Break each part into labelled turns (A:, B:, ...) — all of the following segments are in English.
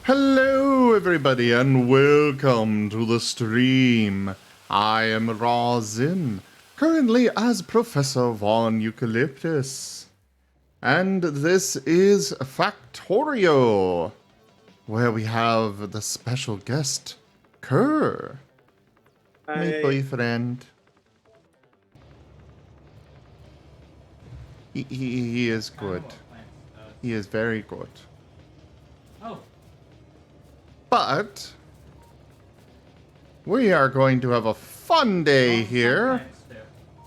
A: Hello, everybody, and welcome to the stream. I am Razin, currently as Professor Von Eucalyptus. And this is Factorio, where we have the special guest, Kerr, my
B: Hi.
A: boyfriend. He is good. He is very good.
C: Oh.
A: But we are going to have a fun day here,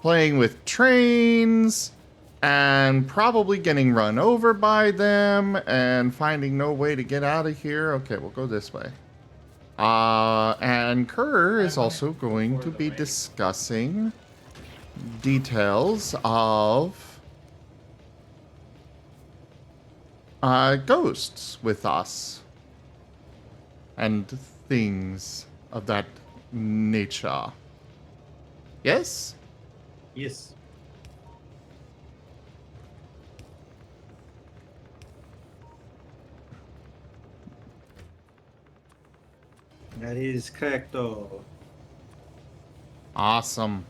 A: playing with trains, and probably getting run over by them, and finding no way to get out of here. Okay, we'll go this way. And Kerr is also going to be discussing details of ghosts with us. And things of that nature. Yes?
B: Yes. That is correcto.
A: Awesome.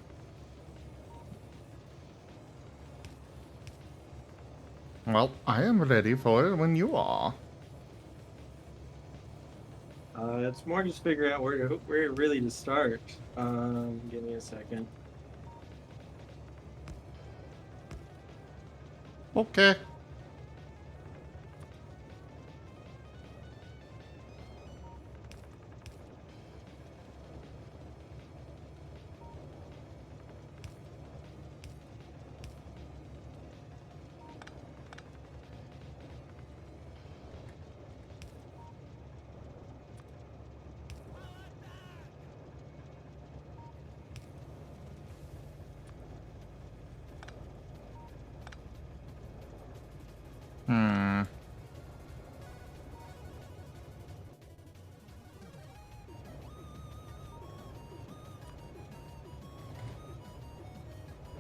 A: Well, I am ready for it when you are.
B: It's more just figure out where really to start. Give me a second.
A: Okay. Hmm.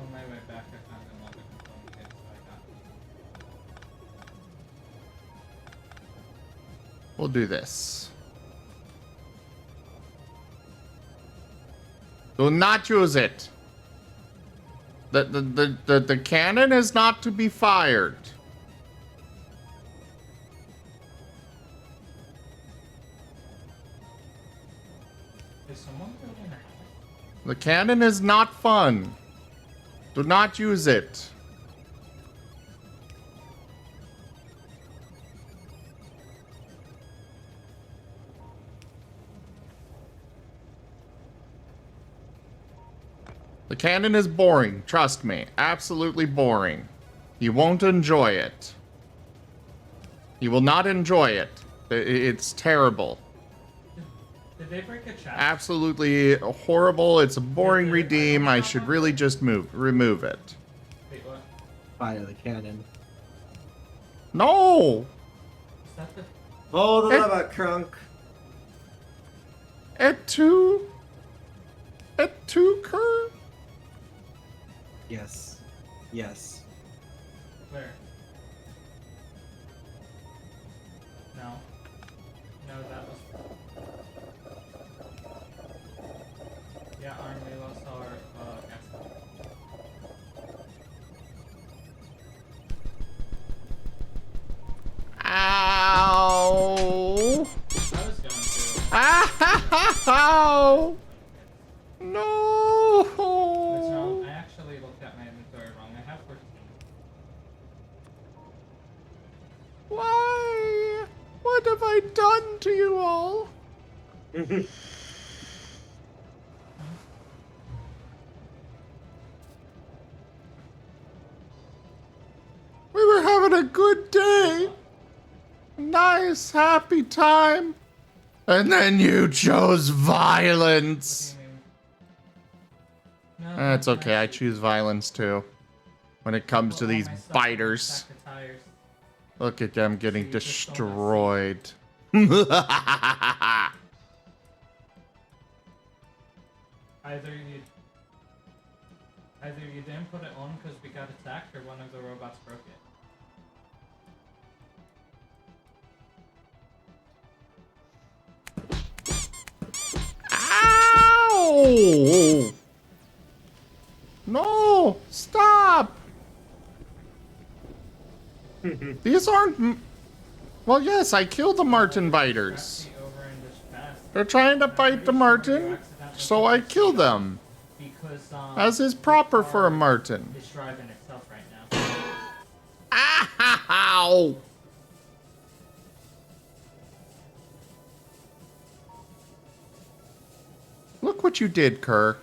C: On my way back, I found another component kit, so I got.
A: We'll do this. Do not use it. The cannon is not to be fired.
C: Is someone building a house?
A: The cannon is not fun. Do not use it. The cannon is boring, trust me. Absolutely boring. You won't enjoy it. You will not enjoy it. It's terrible.
C: Did they break a chest?
A: Absolutely horrible. It's a boring redeem. I should really just remove it.
C: Wait, what?
B: Fire the cannon.
A: No!
C: Is that the...
B: Oh, the lava crunk.
A: Et tu, Kerr?
B: Yes. Yes.
C: Where? No. No, that was... Yeah, we lost our, gas.
A: Ow!
C: I was going to.
A: Ow! No!
C: Which, no, I actually looked at my inventory wrong. I have 14.
A: Why? What have I done to you all? We were having a good day. Nice, happy time. And then you chose violence.
C: What do you mean? No,
A: That's
C: not
A: okay, I
C: actually.
A: choose violence too. When it comes to
C: Put all
A: these
C: my stuff on the
A: biters.
C: stack of tires.
A: Look at them getting
C: you just don't
A: destroyed.
C: Either you didn't put it on because we got attacked, or one of the robots broke it.
A: These aren't... Well, yes, I killed the Marten biters. They're trying to fight the Marten, so I kill them.
C: Because,
A: As is proper for a Marten.
C: It's driving itself right now.
A: Ow! Look what you did, Kerr.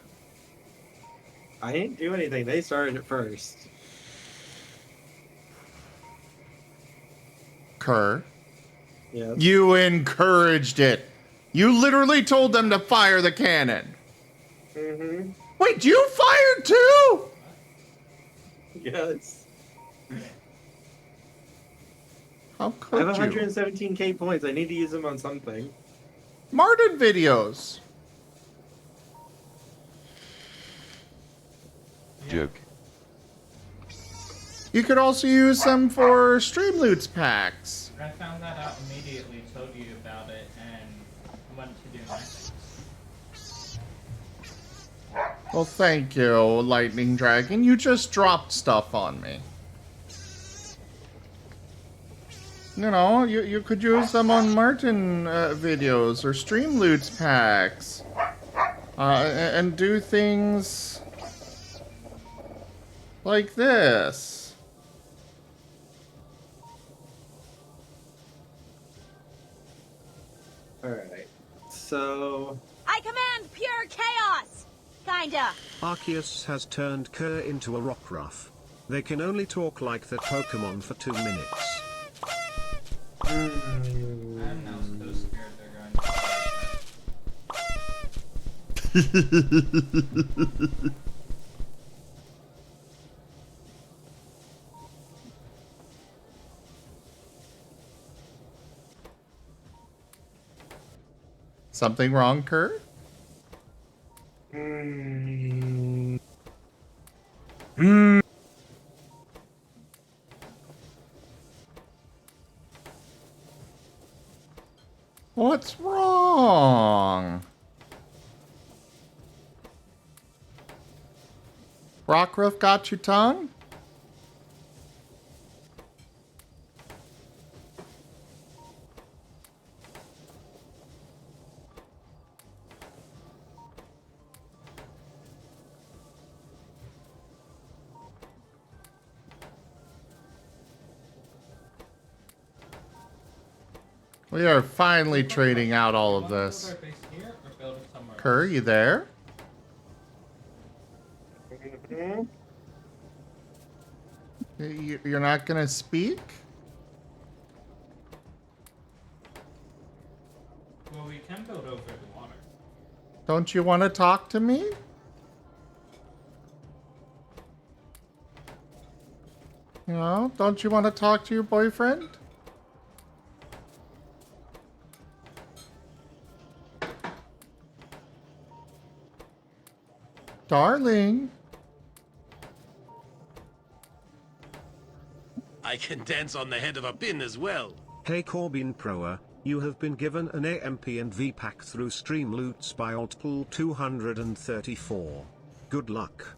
B: I didn't do anything. They started it first.
A: Kerr.
B: Yes.
A: You encouraged it. You literally told them to fire the cannon.
B: Mm-hmm.
A: Wait, you fired too?
B: Yes.
A: How
B: I
A: could
B: have
A: you?
B: 117k points. I need to use them on something.
A: Marten videos.
D: Joke.
A: You could also use them for Streamloots packs.
C: I found that out immediately, told you about it, and went to do my things.
A: Well, thank you, Lightning Dragon. You just dropped stuff on me. You know, you could use them on Marten videos or Streamloots packs. And do things like this.
B: Alright. So...
E: I command pure chaos! Kinda.
F: Arceus has turned Kerr into a Rockruff. They can only talk like that Pokemon for 2 minutes.
C: I'm now so scared they're going to
A: Something wrong, Kerr? What's wrong? Rockruff got your tongue? We are finally trading out all of this. Kerr, you there? You're not gonna speak?
C: Well, we can build over the water.
A: Don't you want to talk to me? You know, don't you want to talk to your boyfriend? Darling.
G: I can dance on the head of a pin as well.
F: Hey Corbin Proa, you have been given an AMP and V pack through Streamloots by Altpool 234. Good luck.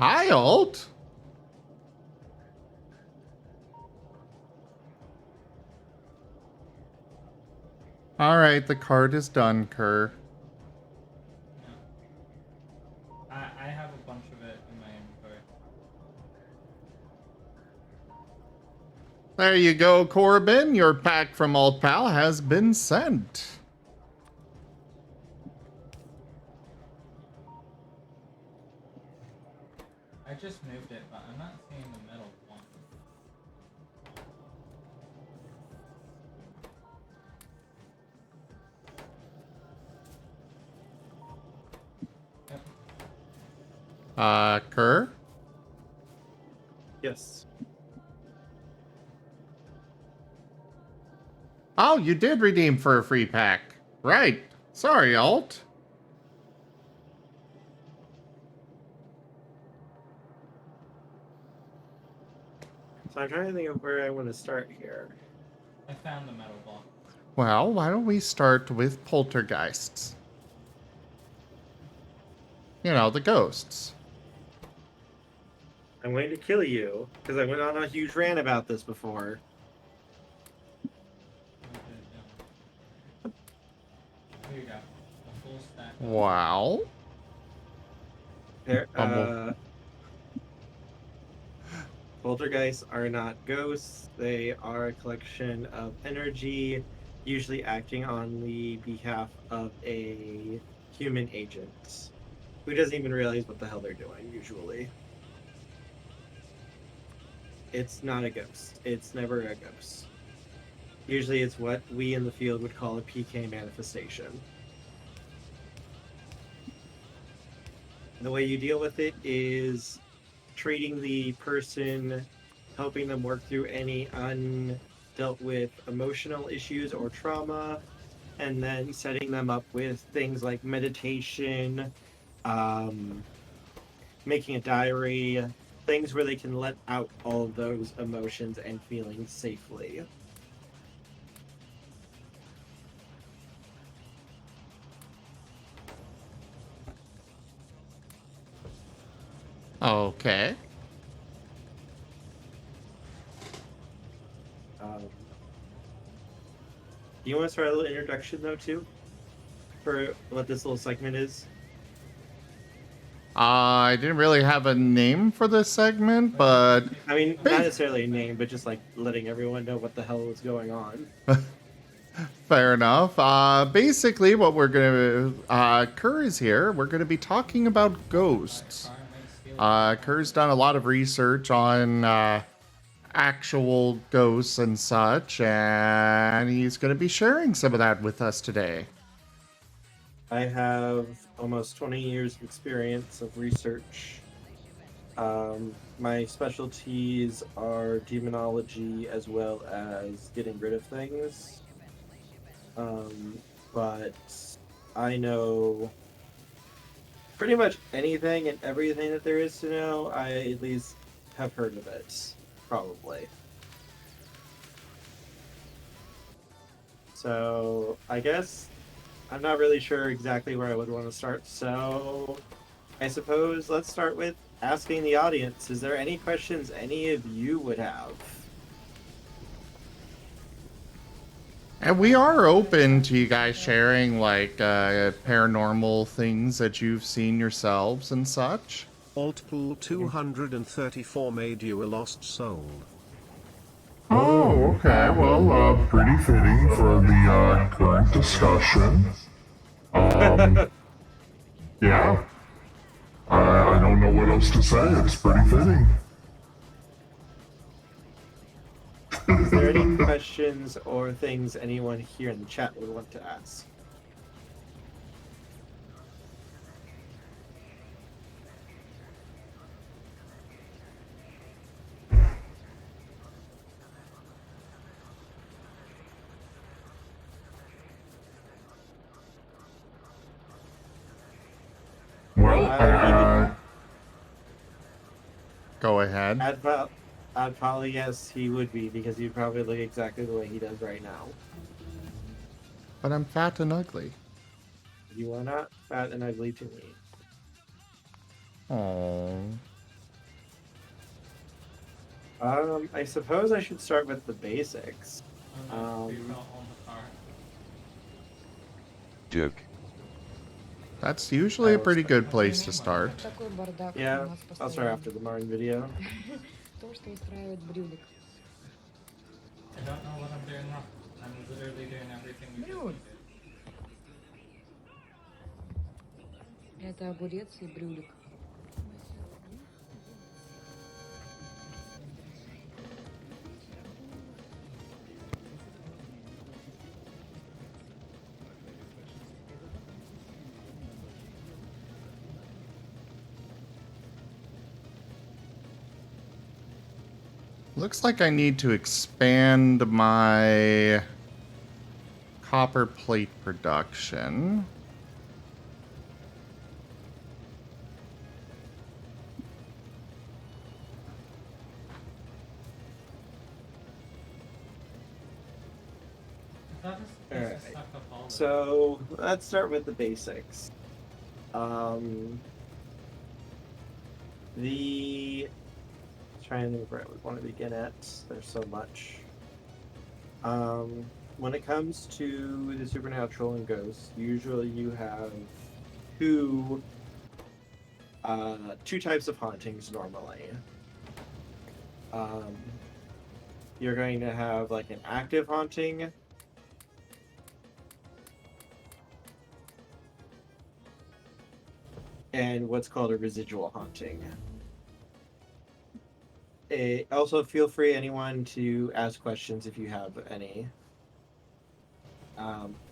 A: Hi, Alt. Alright, the card is done, Kerr.
C: I have a bunch of it in my inventory.
A: There you go, Corbin. Your pack from Alt Pal has been sent.
C: I just moved it, but I'm not seeing the metal one. Yep.
A: Kerr?
B: Yes.
A: Oh, you did redeem for a free pack. Right. Sorry, Alt.
B: So I'm trying to think of where I want to start here.
C: I found the metal block.
A: Well, why don't we start with poltergeists? You know, the ghosts.
B: I'm going to kill you because I went on a huge rant about this before.
C: Here you go. A full stack.
A: Wow.
B: There,
A: Bumble.
B: poltergeists are not ghosts. They are a collection of energy, usually acting on the behalf of a human agent who doesn't even realize what the hell they're doing, usually. It's not a ghost. It's never a ghost. Usually it's what we in the field would call a PK manifestation. The way you deal with it is treating the person, helping them work through any undealt with emotional issues or trauma, and then setting them up with things like meditation, um, making a diary, things where they can let out all of those emotions and feelings safely.
A: Okay.
B: Do you want to start a little introduction though too, for what this little segment is?
A: I didn't really have a name for this segment, but
B: I mean, not
A: Hey.
B: necessarily a name, but just like letting everyone know what the hell was going on.
A: fair enough. Basically, what we're gonna Kerr is here. We're gonna be talking about ghosts. Kerr's done a lot of research on actual ghosts and such, and he's gonna be sharing some of that with us today.
B: I have almost 20 years of experience of research. My specialties are demonology as well as getting rid of things. But I know pretty much anything and everything that there is to know. I at least have heard of it, probably. So I guess I'm not really sure exactly where I would want to start. So I suppose let's start with asking the audience, is there any questions any of you would have?
A: And we are open to you guys sharing like paranormal things that you've seen yourselves and such.
F: Altpool 234 made you a lost soul.
D: Oh, okay. Well, pretty fitting for the current discussion. Yeah. I don't know what else to say. It's pretty fitting.
B: Is there any questions or things anyone here in the chat would want to ask?
D: Well,
A: Go ahead.
B: I'd probably guess he would be because he'd probably look exactly the way he does right now.
A: But I'm fat and ugly.
B: You are not fat and ugly to me.
A: Oh.
B: I suppose I should start with the basics.
H: Joke.
A: That's usually a pretty good place to start.
B: Yeah, I'll start after the Martin video.
C: I don't know what I'm doing wrong. I'm literally doing everything you do.
I: Это огурец и брюлик.
A: Looks like I need to expand my copper plate production.
B: Alright. So let's start with the basics. The trying to think where I would want to begin at. There's so much. When it comes to the supernatural and ghosts, usually you have two types of hauntings normally. You're going to have like an active haunting and what's called a residual haunting. Also, feel free, anyone, to ask questions if you have any.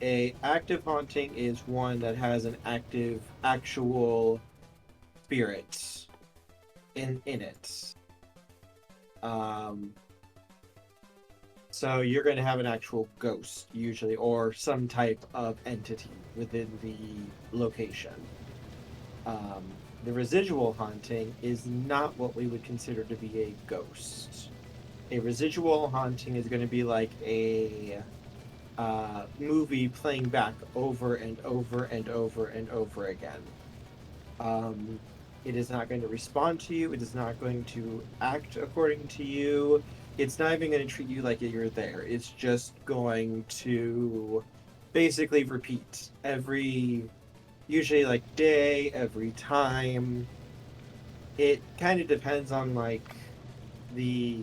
B: A active haunting is one that has an active, actual spirit in it. So you're going to have an actual ghost, usually, or some type of entity within the location. The residual haunting is not what we would consider to be a ghost. A residual haunting is going to be like a movie playing back over and over and over and over again. It is not going to respond to you. It is not going to act according to you. It's not even going to treat you like you're there. It's just going to basically repeat every, usually like day, every time. It kind of depends on like the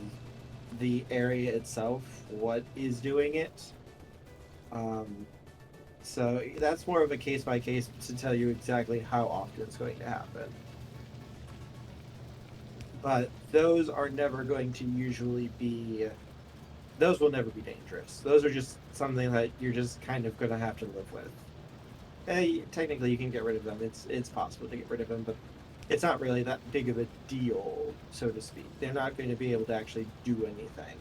B: area itself, what is doing it. So that's more of a case by case to tell you exactly how often it's going to happen. But those are never going to usually be, those will never be dangerous. Those are just something that you're just kind of going to have to live with. Technically you can get rid of them. It's possible to get rid of them, but it's not really that big of a deal, so to speak. They're not going to be able to actually do anything.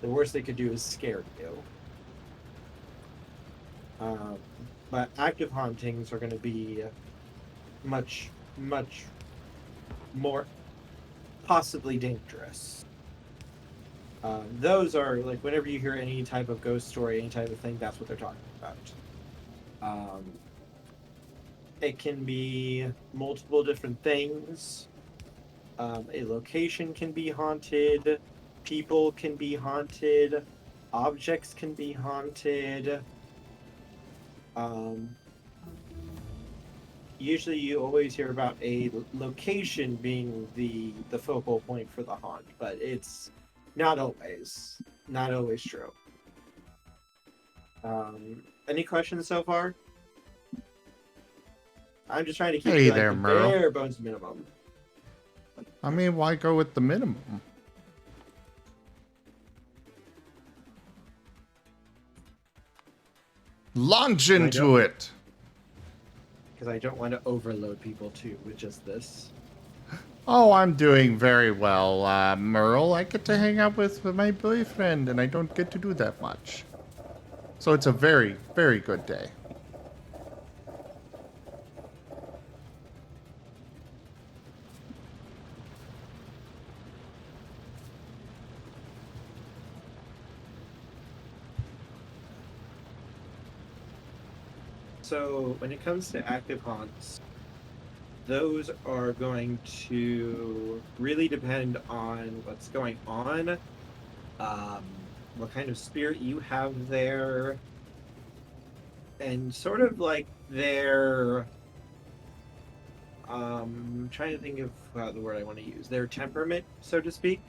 B: The worst they could do is scare you. But active hauntings are going to be much, much more possibly dangerous. Those are like whenever you hear any type of ghost story, any type of thing, that's what they're talking about. It can be multiple different things. A location can be haunted. People can be haunted. Objects can be haunted. Usually you always hear about a location being the focal point for the haunt, but it's not always true. Any questions so far? I'm just trying to keep
A: Hey
B: like
A: there,
B: the
A: Merle.
B: bare bones minimum.
A: I mean, why go with the minimum? Launch into it!
B: Because I don't want to overload people too with just this.
A: Oh, I'm doing very well, Merle. I get to hang out with my boyfriend, and I don't get to do that much. So it's a very, very good day.
B: So when it comes to active haunts, those are going to really depend on what's going on, what kind of spirit you have there, and sort of like their, trying to think of the word I want to use, their temperament, so to speak.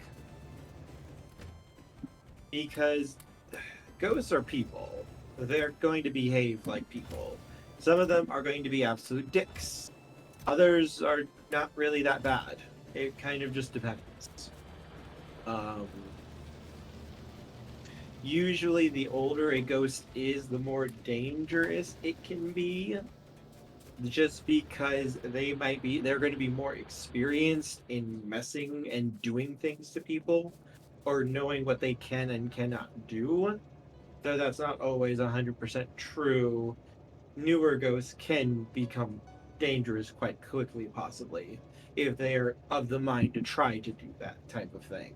B: Because ghosts are people. They're going to behave like people. Some of them are going to be absolute dicks. Others are not really that bad. It kind of just depends. Usually the older a ghost is, the more dangerous it can be. Just because they're going to be more experienced in messing and doing things to people, or knowing what they can and cannot do. Though that's not always 100% true. Newer ghosts can become dangerous quite quickly, possibly, if they're of the mind to try to do that type of thing.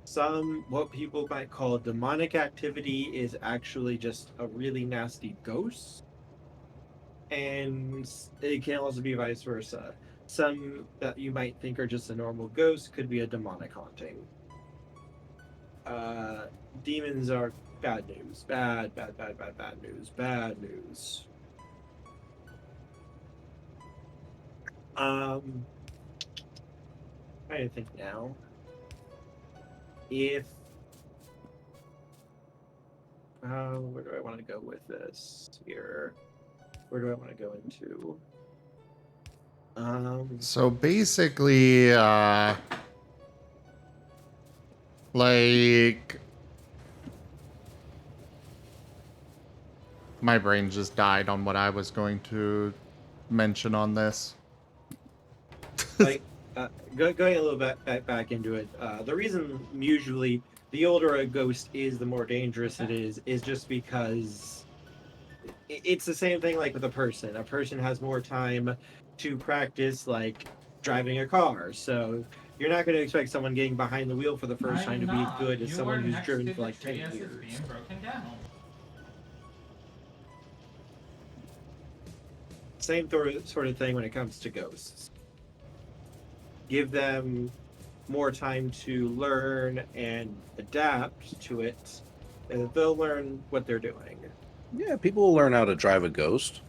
B: Some, what people might call demonic activity, is actually just a really nasty ghost. and it can also be vice versa. Some that you might think are just a normal ghost could be a demonic haunting. Demons are bad news. Bad news. Bad news. Trying to think now. If where do I want to go with this here? Where do I want to go into?
A: So basically, like, my brain just died on what I was going to mention on this.
B: Like going a little bit back into it. The reason usually the older a ghost is, the more dangerous it is just because it's the same thing like with a person. A person has more time to practice, like driving a car. So you're not going to expect someone getting behind the wheel for the first time to be as good as someone who's driven for like 10 years.
C: Being broken down.
B: Same sort of thing when it comes to ghosts. Give them more time to learn and adapt to it, and they'll learn what they're doing.
H: Yeah, people will learn how to drive a ghost.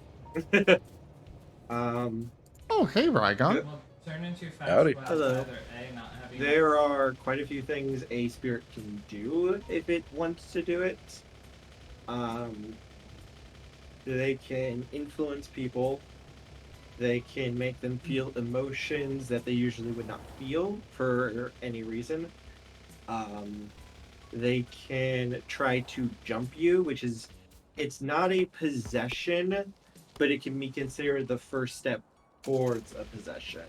A: Oh, hey, Rygon.
C: Well, turn into
H: Howdy.
B: Hello.
C: A, not having
B: There are quite a few things a spirit can do if it wants to do it. They can influence people. They can make them feel emotions that they usually would not feel for any reason. They can try to jump you, which is, it's not a possession, but it can be considered the first step towards a possession.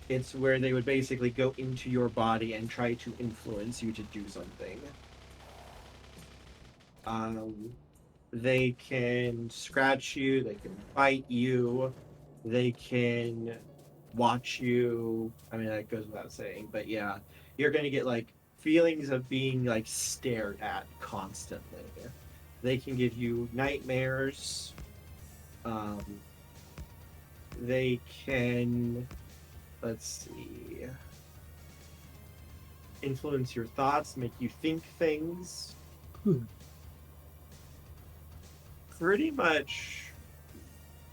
B: It's where they would basically go into your body and try to influence you to do something. They can scratch you, they can bite you, they can watch you. I mean, that goes without saying, but yeah, you're going to get like feelings of being like stared at constantly. They can give you nightmares. They can, let's see, influence your thoughts, make you think things. Pretty much,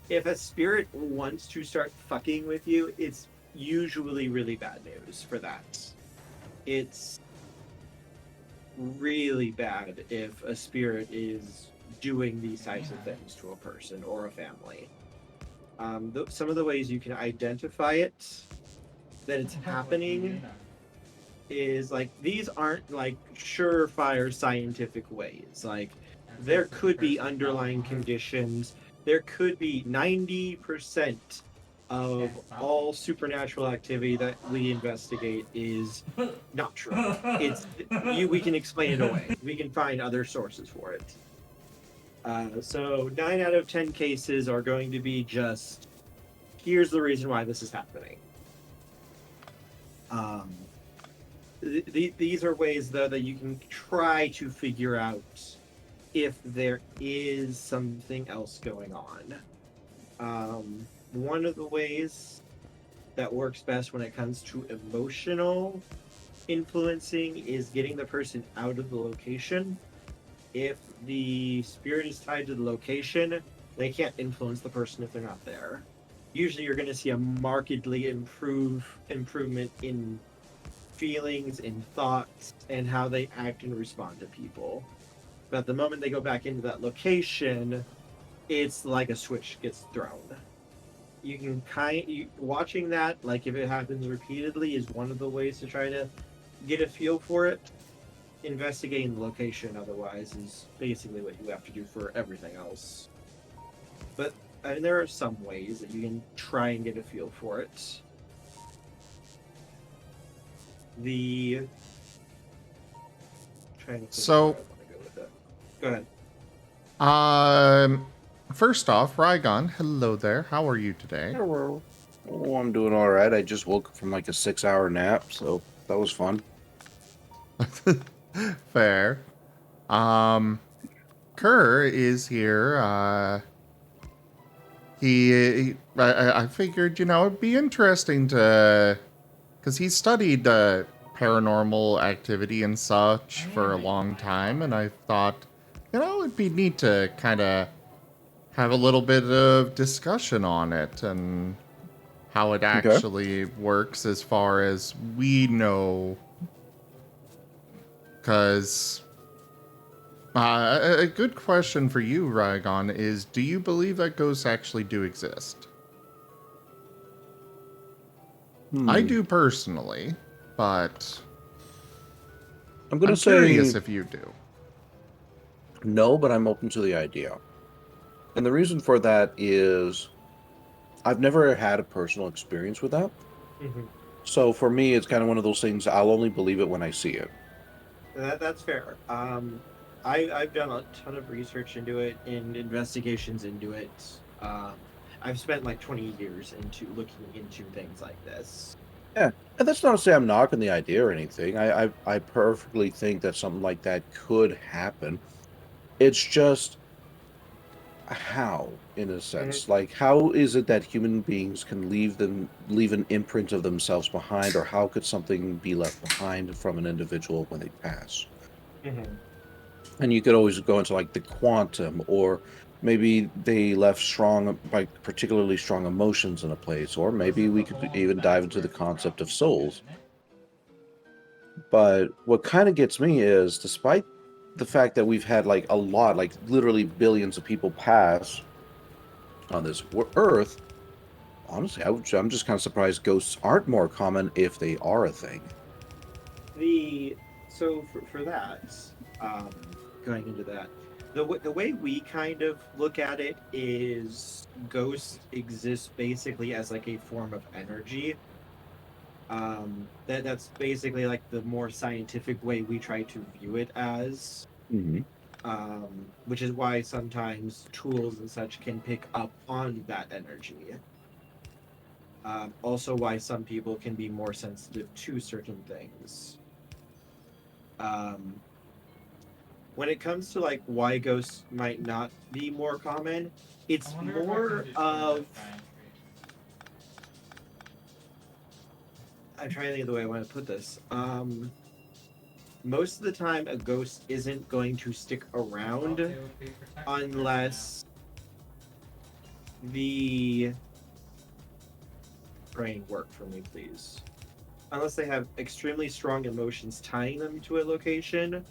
B: if a spirit wants to start fucking with you, it's usually really bad news for that. It's really bad if a spirit is doing these types of things to a person or a family. Some of the ways you can identify it, that it's happening, is like, these aren't like surefire scientific ways. Like, there could be underlying conditions. There could be 90% of all supernatural activity that we investigate is not true. We can explain it away. We can find other sources for it. So 9 out of 10 cases are going to be just, here's the reason why this is happening. These are ways, though, that you can try to figure out if there is something else going on. One of the ways that works best when it comes to emotional influencing is getting the person out of the location. If the spirit is tied to the location, they can't influence the person if they're not there. Usually you're going to see a markedly improvement in feelings, in thoughts, and how they act and respond to people. But the moment they go back into that location, it's like a switch gets thrown. You can watching that, like if it happens repeatedly, is one of the ways to try to get a feel for it. Investigating the location, otherwise, is basically what you have to do for everything else. But I mean, there are some ways that you can try and get a feel for it.
A: So,
B: go ahead.
A: First off, Rygon, hello there. How are you today?
H: Oh, I'm doing all right. I just woke up from like a 6-hour nap, so that was fun.
A: I figured, it'd be interesting because he studied paranormal activity and such for a long time, and I thought, it'd be neat to kind of have a little bit of discussion on it and how it
H: Okay.
A: actually works as far as we know. Because a good question for you, Rygon, is do you believe that ghosts actually do exist? I do personally, but
H: I'm gonna
A: I'm
H: say
A: curious if you do.
H: no, but I'm open to the idea. And the reason for that is I've never had a personal experience with that.
B: Hmm.
H: So for me, it's kind of one of those things, I'll only believe it when I see it.
B: That's fair. I've done a ton of research into it and investigations into it. I've spent like 20 years into looking into things like this.
H: Yeah. And that's not to say I'm knocking the idea or anything. I perfectly think that something like that could happen. It's just how, in a
B: Mhm.
H: sense. Like, how is it that human beings can leave an imprint of themselves behind, or how could something be left behind from an individual when they pass?
B: Mhm.
H: And you could always go into like the quantum, or maybe they left like particularly strong emotions in a place, or maybe we could even dive into the concept of souls. But what kind of gets me is, despite the fact that we've had like a lot, like literally billions of people pass on this earth, honestly, I'm just kind of surprised ghosts aren't more common if they are a thing.
B: The so for that, um, going into that, the way we kind of look at it is ghosts exist basically as like a form of energy. That's basically like the more scientific way we try to view it as.
H: Hmm.
B: Which is why sometimes tools and such can pick up on that energy. Also, why some people can be more sensitive to certain things. Um, when it comes to like why ghosts might not be more common,
C: I
B: it's
C: wonder if I can
B: more
C: destroy
B: of,
C: that giant tree.
B: I'm trying to think of the way I want to put this. Most of the time, a ghost isn't going to stick
C: I thought
B: around
C: they would be protected right now.
B: unless the brain work for me, please. Unless they have extremely strong emotions tying them to a location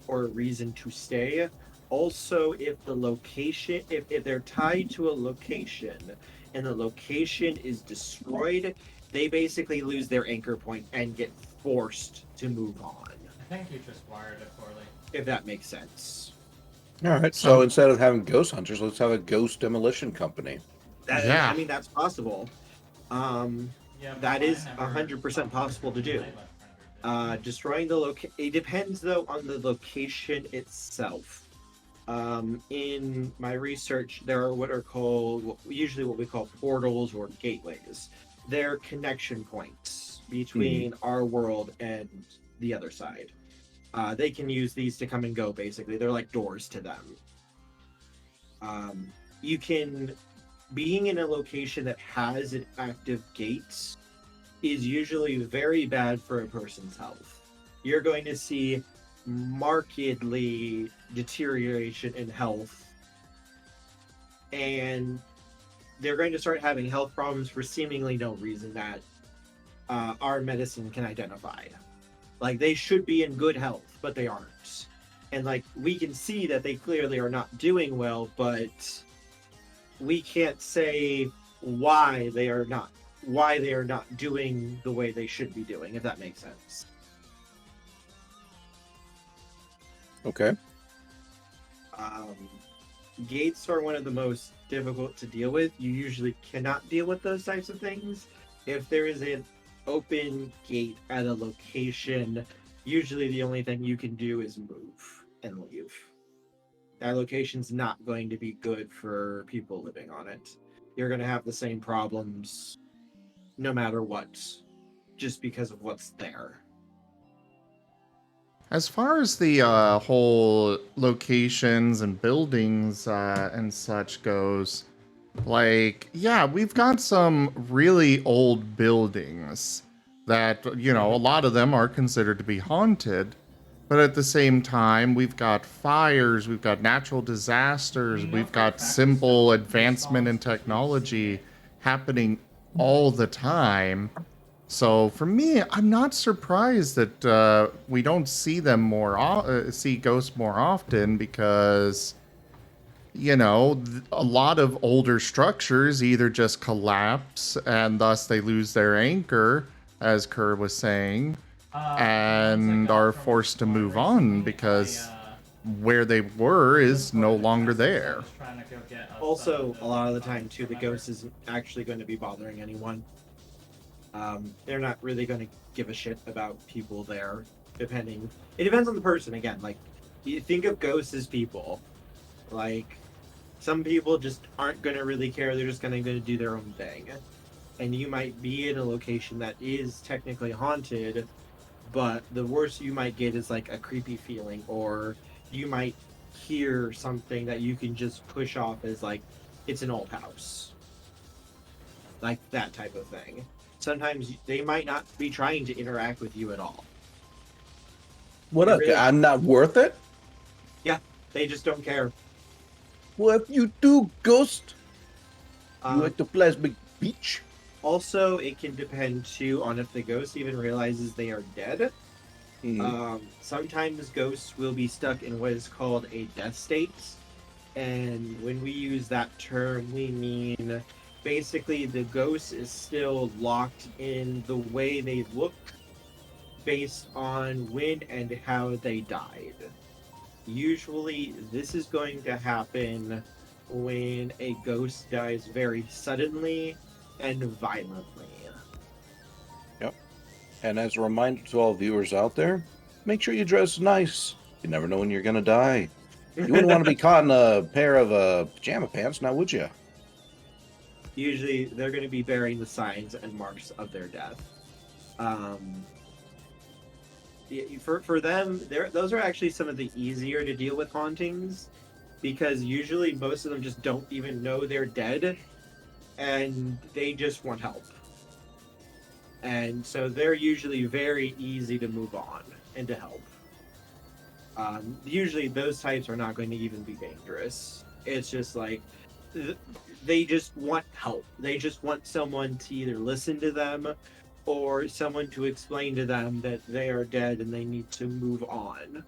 B: or a reason to stay. Also, if the location, if they're tied to a location and the location is destroyed, they basically lose their anchor point and get forced to move on,
C: I think you just wired it poorly.
B: if that makes sense.
H: All right, so
A: So,
H: instead of having ghost hunters, let's have a ghost demolition company.
B: I
A: yeah.
B: mean, that's possible. Um,
C: Yeah, but
B: that
C: mine
B: is
C: never
B: 100%
C: popped up
B: possible to
C: when
B: do.
C: I left rendered, did it?
B: Destroying the it depends though on the location itself. In my research, there are what are called usually what we call portals or gateways. They're connection points
H: Hmm.
B: between our world and the other side. They can use these to come and go. Basically, they're like doors to them. You can being in a location that has an active gate is usually very bad for a person's health. You're going to see markedly deterioration in health, and they're going to start having health problems for seemingly no reason that our medicine can identify. Like they should be in good health, but they aren't. And like we can see that they clearly are not doing well, but we can't say why they are not doing the way they should be doing, if that makes sense.
H: Okay.
B: Um, Gates are one of the most difficult to deal with. You usually cannot deal with those types of things. If there is an open gate at a location, usually the only thing you can do is move and leave. That location's not going to be good for people living on it. You're going to have the same problems no matter what, just because of what's there.
A: As far as the whole locations and buildings and such goes, Like, yeah, we've got some really old buildings that, you know, a lot of them are considered to be haunted. But at the same time, we've got fires, we've got natural disasters,
C: You know
A: we've
C: for a
A: got
C: fact it's
A: simple
C: still
A: advancement in
C: responsible people
A: technology
C: shit.
A: happening all the time. So for me, I'm not surprised that we don't see them see ghosts more often because, you know, a lot of older structures either just collapse and thus they lose their anchor, as Kerr was saying,
C: The ones I
A: and
C: got
A: are
C: from a
A: forced to
C: storm
A: move on
C: recently,
A: because where they were
C: it was
A: is
C: for
A: no
C: the
A: longer
C: testers. I
A: there.
C: was trying to go get us,
B: Also, a lot of the
C: funds,
B: time too, the
C: remember?
B: ghost isn't actually going to be bothering anyone. They're not really going to give a shit about people there. It depends on the person. Again, like you think of ghosts as people. Like some people just aren't going to really care. They're just going to do their own thing. And you might be in a location that is technically haunted, but the worst you might get is like a creepy feeling, or you might hear something that you can just push off as like it's an old house, like that type of thing. Sometimes they might not be trying to interact with you at all.
H: What
B: They
H: up?
B: really,
H: I'm not worth it?
B: yeah, they just don't care.
H: What you do, ghost? You
B: Um,
H: at the plastic beach?
B: Also, it can depend too on if the ghost even realizes they are dead. Sometimes ghosts will be stuck in what is called a death state. And when we use that term, we mean basically the ghost is still locked in the way they look based on when and how they died. Usually, this is going to happen when a ghost dies very suddenly and violently.
H: Yep. And as a reminder to all viewers out there, make sure you dress nice. You never know when you're gonna die. You wouldn't want to be caught in a pair of pajama pants, now would you?
B: Usually, they're going to be bearing the signs and marks of their death. For them, those are actually some of the easier to deal with hauntings, because usually most of them just don't even know they're dead, and they just want help. And so they're usually very easy to move on and to help. Usually those types are not going to even be dangerous. It's just like they just want help. They just want someone to either listen to them or someone to explain to them that they are dead and they need to move on.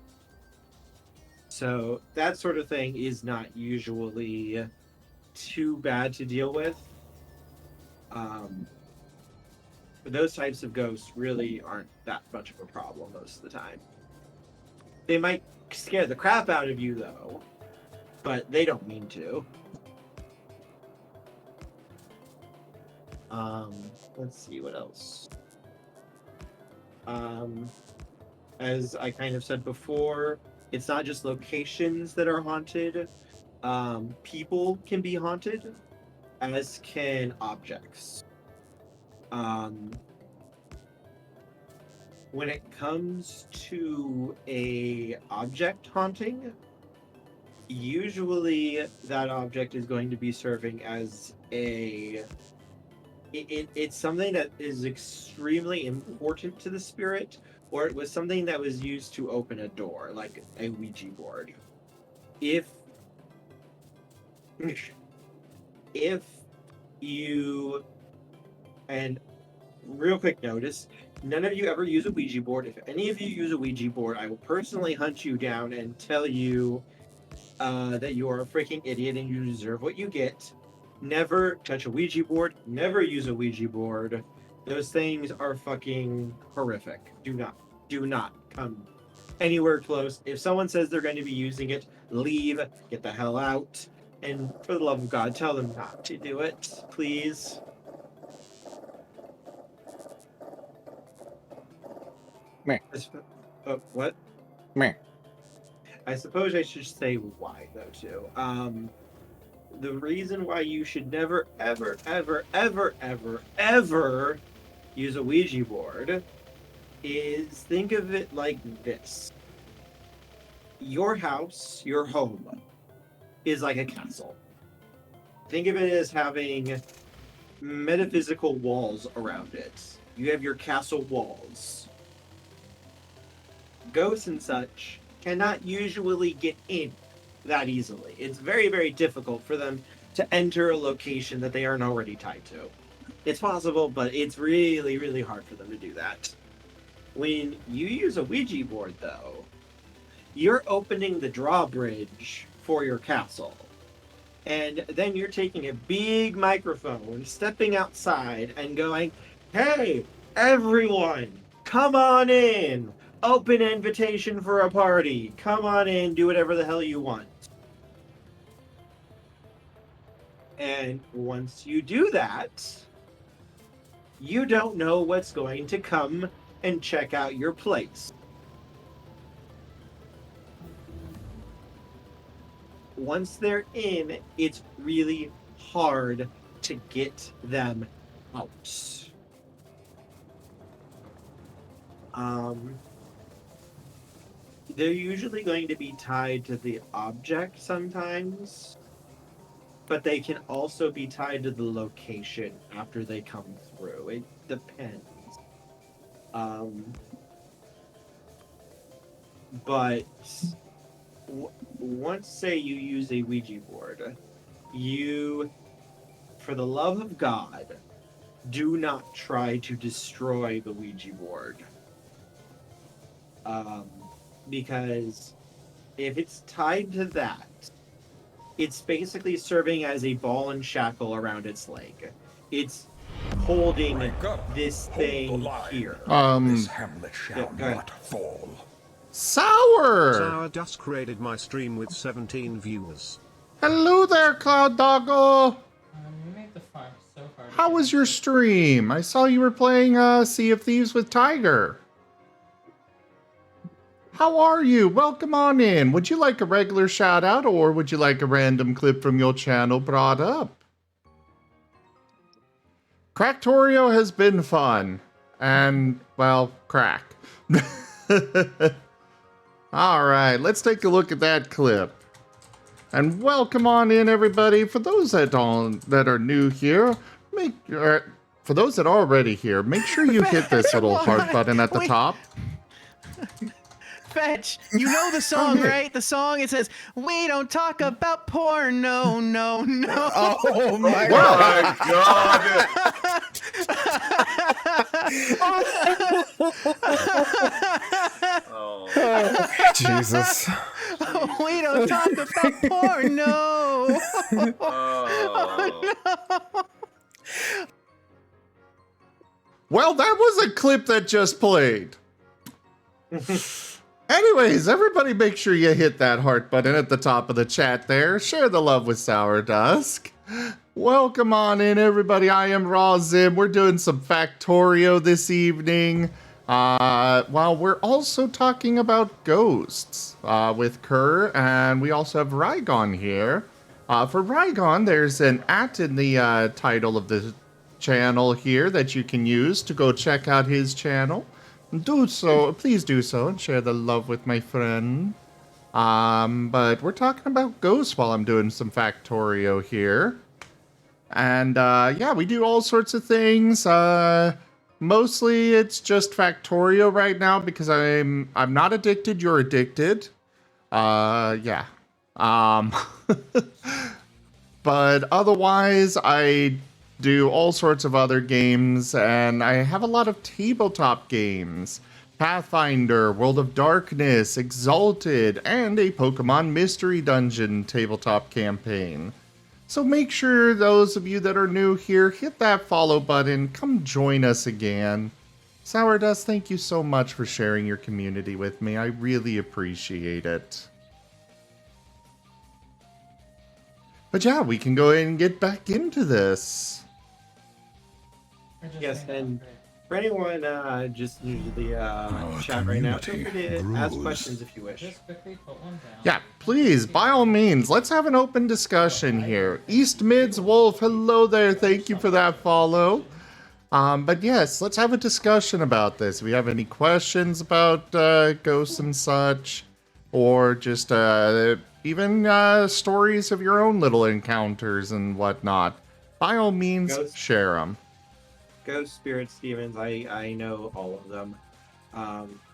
B: So that sort of thing is not usually too bad to deal with. But those types of ghosts really aren't that much of a problem most of the time. They might scare the crap out of you, though, but they don't mean to. Let's see what else. As I kind of said before, it's not just locations that are haunted. People can be haunted, as can objects. When it comes to a object haunting, usually that object is going to be serving as it's something that is extremely important to the spirit, or it was something that was used to open a door, like a Ouija board. If if you and real quick notice, none of you ever use a Ouija board. If any of you use a Ouija board, I will personally hunt you down and tell you that you are a freaking idiot and you deserve what you get. Never touch a Ouija board. Never use a Ouija board. Those things are fucking horrific. Do not come anywhere close. If someone says they're going to be using it, leave. Get the hell out. And for the love of God, tell them not to do it, please.
H: Meh.
B: What?
H: Meh.
B: I suppose I should say why, though, too. The reason why you should never, ever, ever, ever, ever, ever use a Ouija board is think of it like this. Your house, your home, is like a castle. think of it as having metaphysical walls around it. You have your castle walls. Ghosts and such cannot usually get in that easily. It's very, very difficult for them to enter a location that they aren't already tied to. It's possible, but it's really, really hard for them to do that. When you use a Ouija board, though, you're opening the drawbridge for your castle. And then you're taking a big microphone, stepping outside and going, "Hey, everyone, come on in. Open invitation for a party. Come on in, do whatever the hell you want." And once you do that, you don't know what's going to come and check out your place. Once they're in, it's really hard to get them out. They're usually going to be tied to the object sometimes, but they can also be tied to the location after they come through. It depends. But once, say, you use a Ouija board, you, for the love of God, do not try to destroy the Ouija board. Because if it's tied to that, it's basically serving as a ball and shackle around its leg. It's holding this thing here.
D: This hamlet shall
B: go ahead.
D: not fall.
A: Sour!
F: Sour Dusk raided my stream with 17 viewers.
A: Hello there, Cloud Doggo!
C: You made the farm so hard.
A: How was your stream? I saw you were playing Sea of Thieves with Tiger. How are you? Welcome on in. Would you like a regular shout out or would you like a random clip from your channel brought up? Factorio has been fun. And, well, crack. Alright, let's take a look at that clip. And welcome on in, everybody. For those that are new here, for those that are already here, make sure you hit this little heart button at the top.
I: Fetch, you know the song, right? The song, it says, "We don't talk about porn, no, no, no."
J: Oh my
K: Oh, Jesus.
I: We don't talk about porn, no. Oh, no.
A: Well, that was a clip that just played. Anyways, everybody make sure you hit that heart button at the top of the chat there. Share the love with Sour Dusk. Welcome on in, everybody. I am Raw Zim. We're doing some Factorio this evening. While we're also talking about ghosts with Kerr, and we also have Rygon here. For Rygon, there's an @ in the title of the channel here that you can use to go check out his channel. Do so, please do so, and share the love with my friend. But we're talking about ghosts while I'm doing some Factorio here. And yeah, we do all sorts of things. Mostly it's just Factorio right now because I'm not addicted, you're addicted. Yeah. But otherwise, I do all sorts of other games, and I have a lot of tabletop games. Pathfinder, World of Darkness, Exalted, and a Pokemon Mystery Dungeon tabletop campaign. So make sure those of you that are new here, hit that follow button, come join us again. Sour Dust, thank you so much for sharing your community with me. I really appreciate it. But yeah, we can go ahead and get back into this.
B: Yes, and for anyone just new to the chat right now, feel free to ask questions if you wish.
C: Just quickly put one down.
A: Yeah, please, by all means, let's have an open discussion here. East Mids Wolf, hello there. Thank you for that follow. But yes, let's have a discussion about this. If you have any questions about ghosts and such, or just even stories of your own little encounters and whatnot, by all means, share them.
B: Ghost spirits, demons, I know all of them.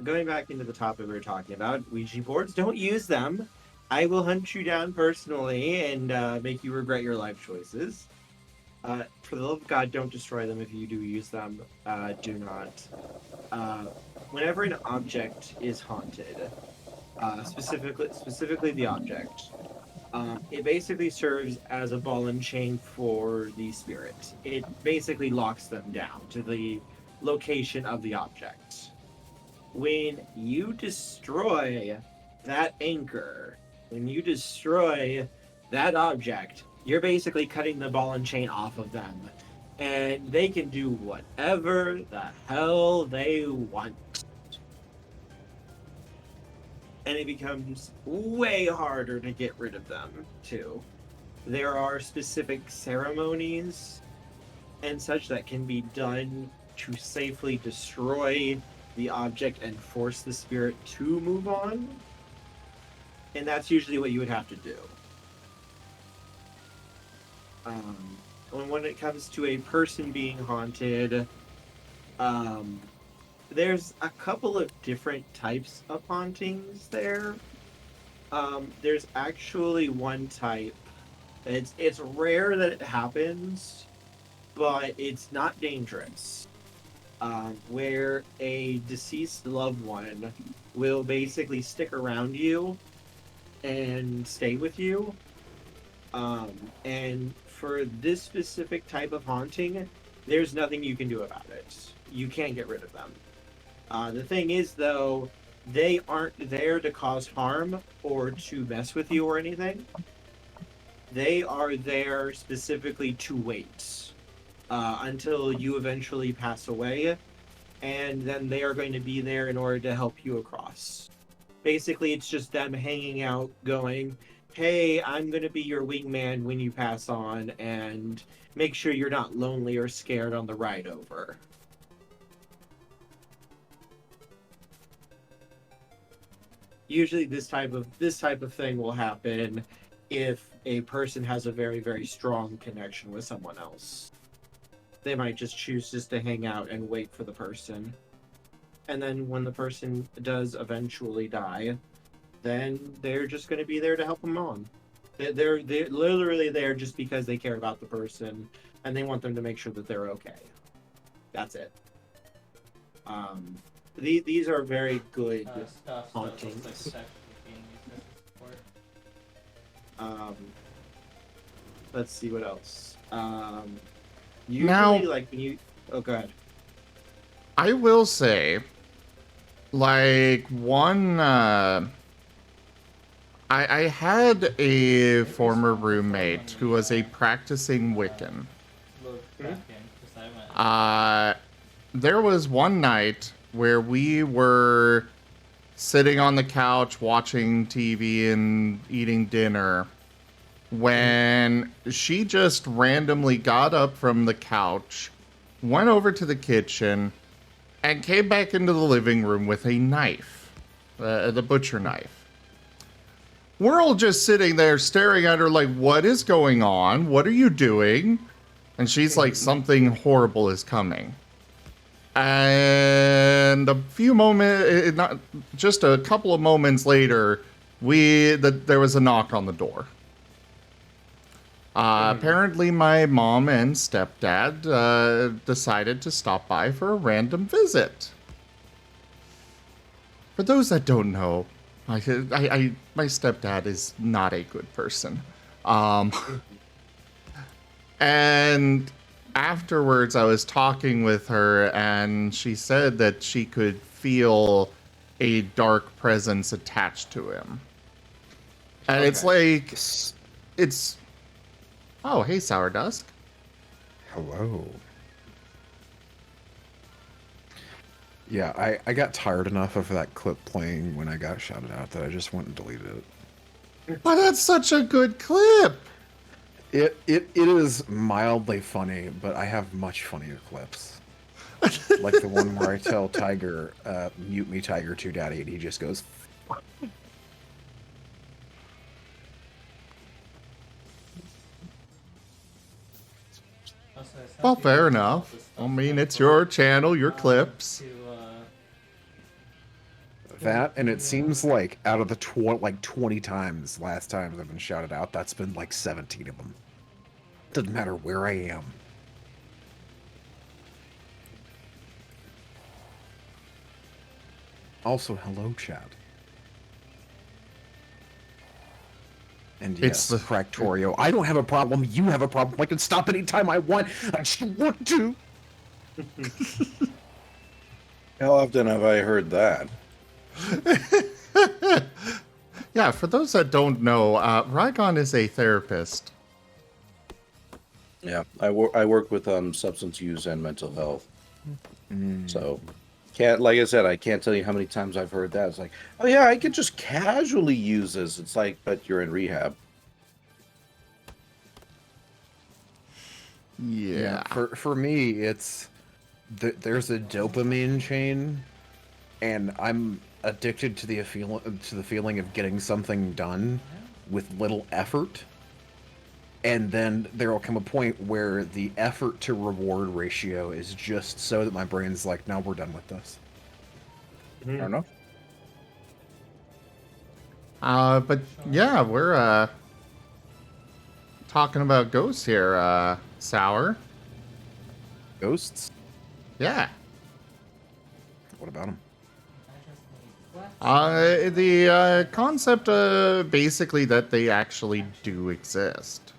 B: Going back into the topic we were talking about, Ouija boards, don't use them. I will hunt you down personally and make you regret your life choices. For the love of God, don't destroy them if you do use them. Do not. Whenever an object is haunted, specifically the object, it basically serves as a ball and chain for the spirit. It basically locks them down to the location of the object. When you destroy that anchor, when you destroy that object, you're basically cutting the ball and chain off of them. And they can do whatever the hell they want. And it becomes way harder to get rid of them, too. There are specific ceremonies and such that can be done to safely destroy the object and force the spirit to move on. And that's usually what you would have to do. When it comes to a person being haunted, there's a couple of different types of hauntings there. There's actually one type. It's rare that it happens, but it's not dangerous. Where a deceased loved one will basically stick around you and stay with you. And for this specific type of haunting, there's nothing you can do about it. You can't get rid of them. The thing is, though, they aren't there to cause harm or to mess with you or anything. They are there specifically to wait until you eventually pass away, and then they are going to be there in order to help you across. Basically, it's just them hanging out, going, hey, I'm going to be your wingman when you pass on, and make sure you're not lonely or scared on the ride over. Usually this type of thing will happen if a person has a very, very strong connection with someone else. They might just choose just to hang out and wait for the person. And then when the person does eventually die, then they're just going to be there to help them on. They're literally there just because they care about the person and they want them to make sure that they're okay. That's it. These are very good hauntings. Let's see what else. Usually,
A: Now,
B: like when you... Oh, go ahead.
A: I will say, like, one... I had a former roommate who was a practicing Wiccan. There was one night where we were sitting on the couch watching TV and eating dinner when she just randomly got up from the couch, went over to the kitchen, and came back into the living room with a knife, the butcher knife. We're all just sitting there staring at her like, what is going on? What are you doing? And she's like, something horrible is coming. And a couple of moments later, there was a knock on the door. Apparently my mom and stepdad decided to stop by for a random visit. For those that don't know, my stepdad is not a good person. And afterwards I was talking with her and she said that she could feel a dark presence attached to him. And it's like, oh, hey, Sour Dusk.
J: Hello. Yeah, I got tired enough of that clip playing when I got shouted out that I just went and deleted it.
A: But that's such a good clip.
J: It is mildly funny, but I have much funnier clips. Like the one where I tell Tiger, mute me, Tiger, to Daddy, and he just goes...
C: some
A: Well,
C: people
A: fair
C: use
A: enough.
C: all this
A: I
C: stuff
A: mean,
C: like
A: it's your
C: for,
A: channel, your clips.
C: to,
J: That, and it seems like out of the 20 times last times I've been shouted out, that's been like 17 of them. Doesn't matter where I am. Also, hello, chat. And
A: It's
J: yes,
A: the-
J: Factorio. I don't have a problem. You have a problem. I can stop anytime I want. I just want to.
H: How often have I heard that?
A: Yeah, for those that don't know, Rygon is a therapist.
H: Yeah, I work with substance use and mental health. So, like I said, I can't tell you how many times I've heard that. It's like, oh yeah, I could just casually use this. It's like, but you're in rehab.
A: Yeah.
J: For me, it's there's a dopamine chain, and I'm addicted to the feeling of getting something done with little effort. And then there will come a point where the effort to reward ratio is just so that my brain's like, now we're done with this.
H: I don't know.
A: But yeah, we're talking about ghosts here, Sour.
J: Ghosts?
A: Yeah.
J: What about them?
A: The concept, basically that they actually do exist.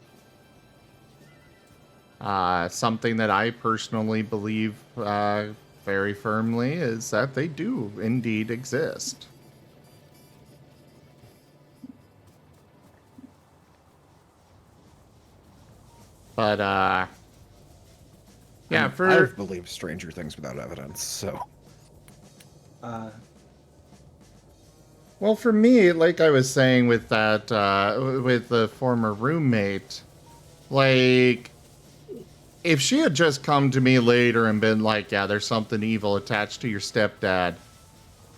A: Something that I personally believe very firmly is that they do indeed exist. But, yeah,
J: I've believed stranger things without evidence, so...
A: Well, for me, like I was saying with that, with the former roommate, like, if she had just come to me later and been like, yeah, there's something evil attached to your stepdad,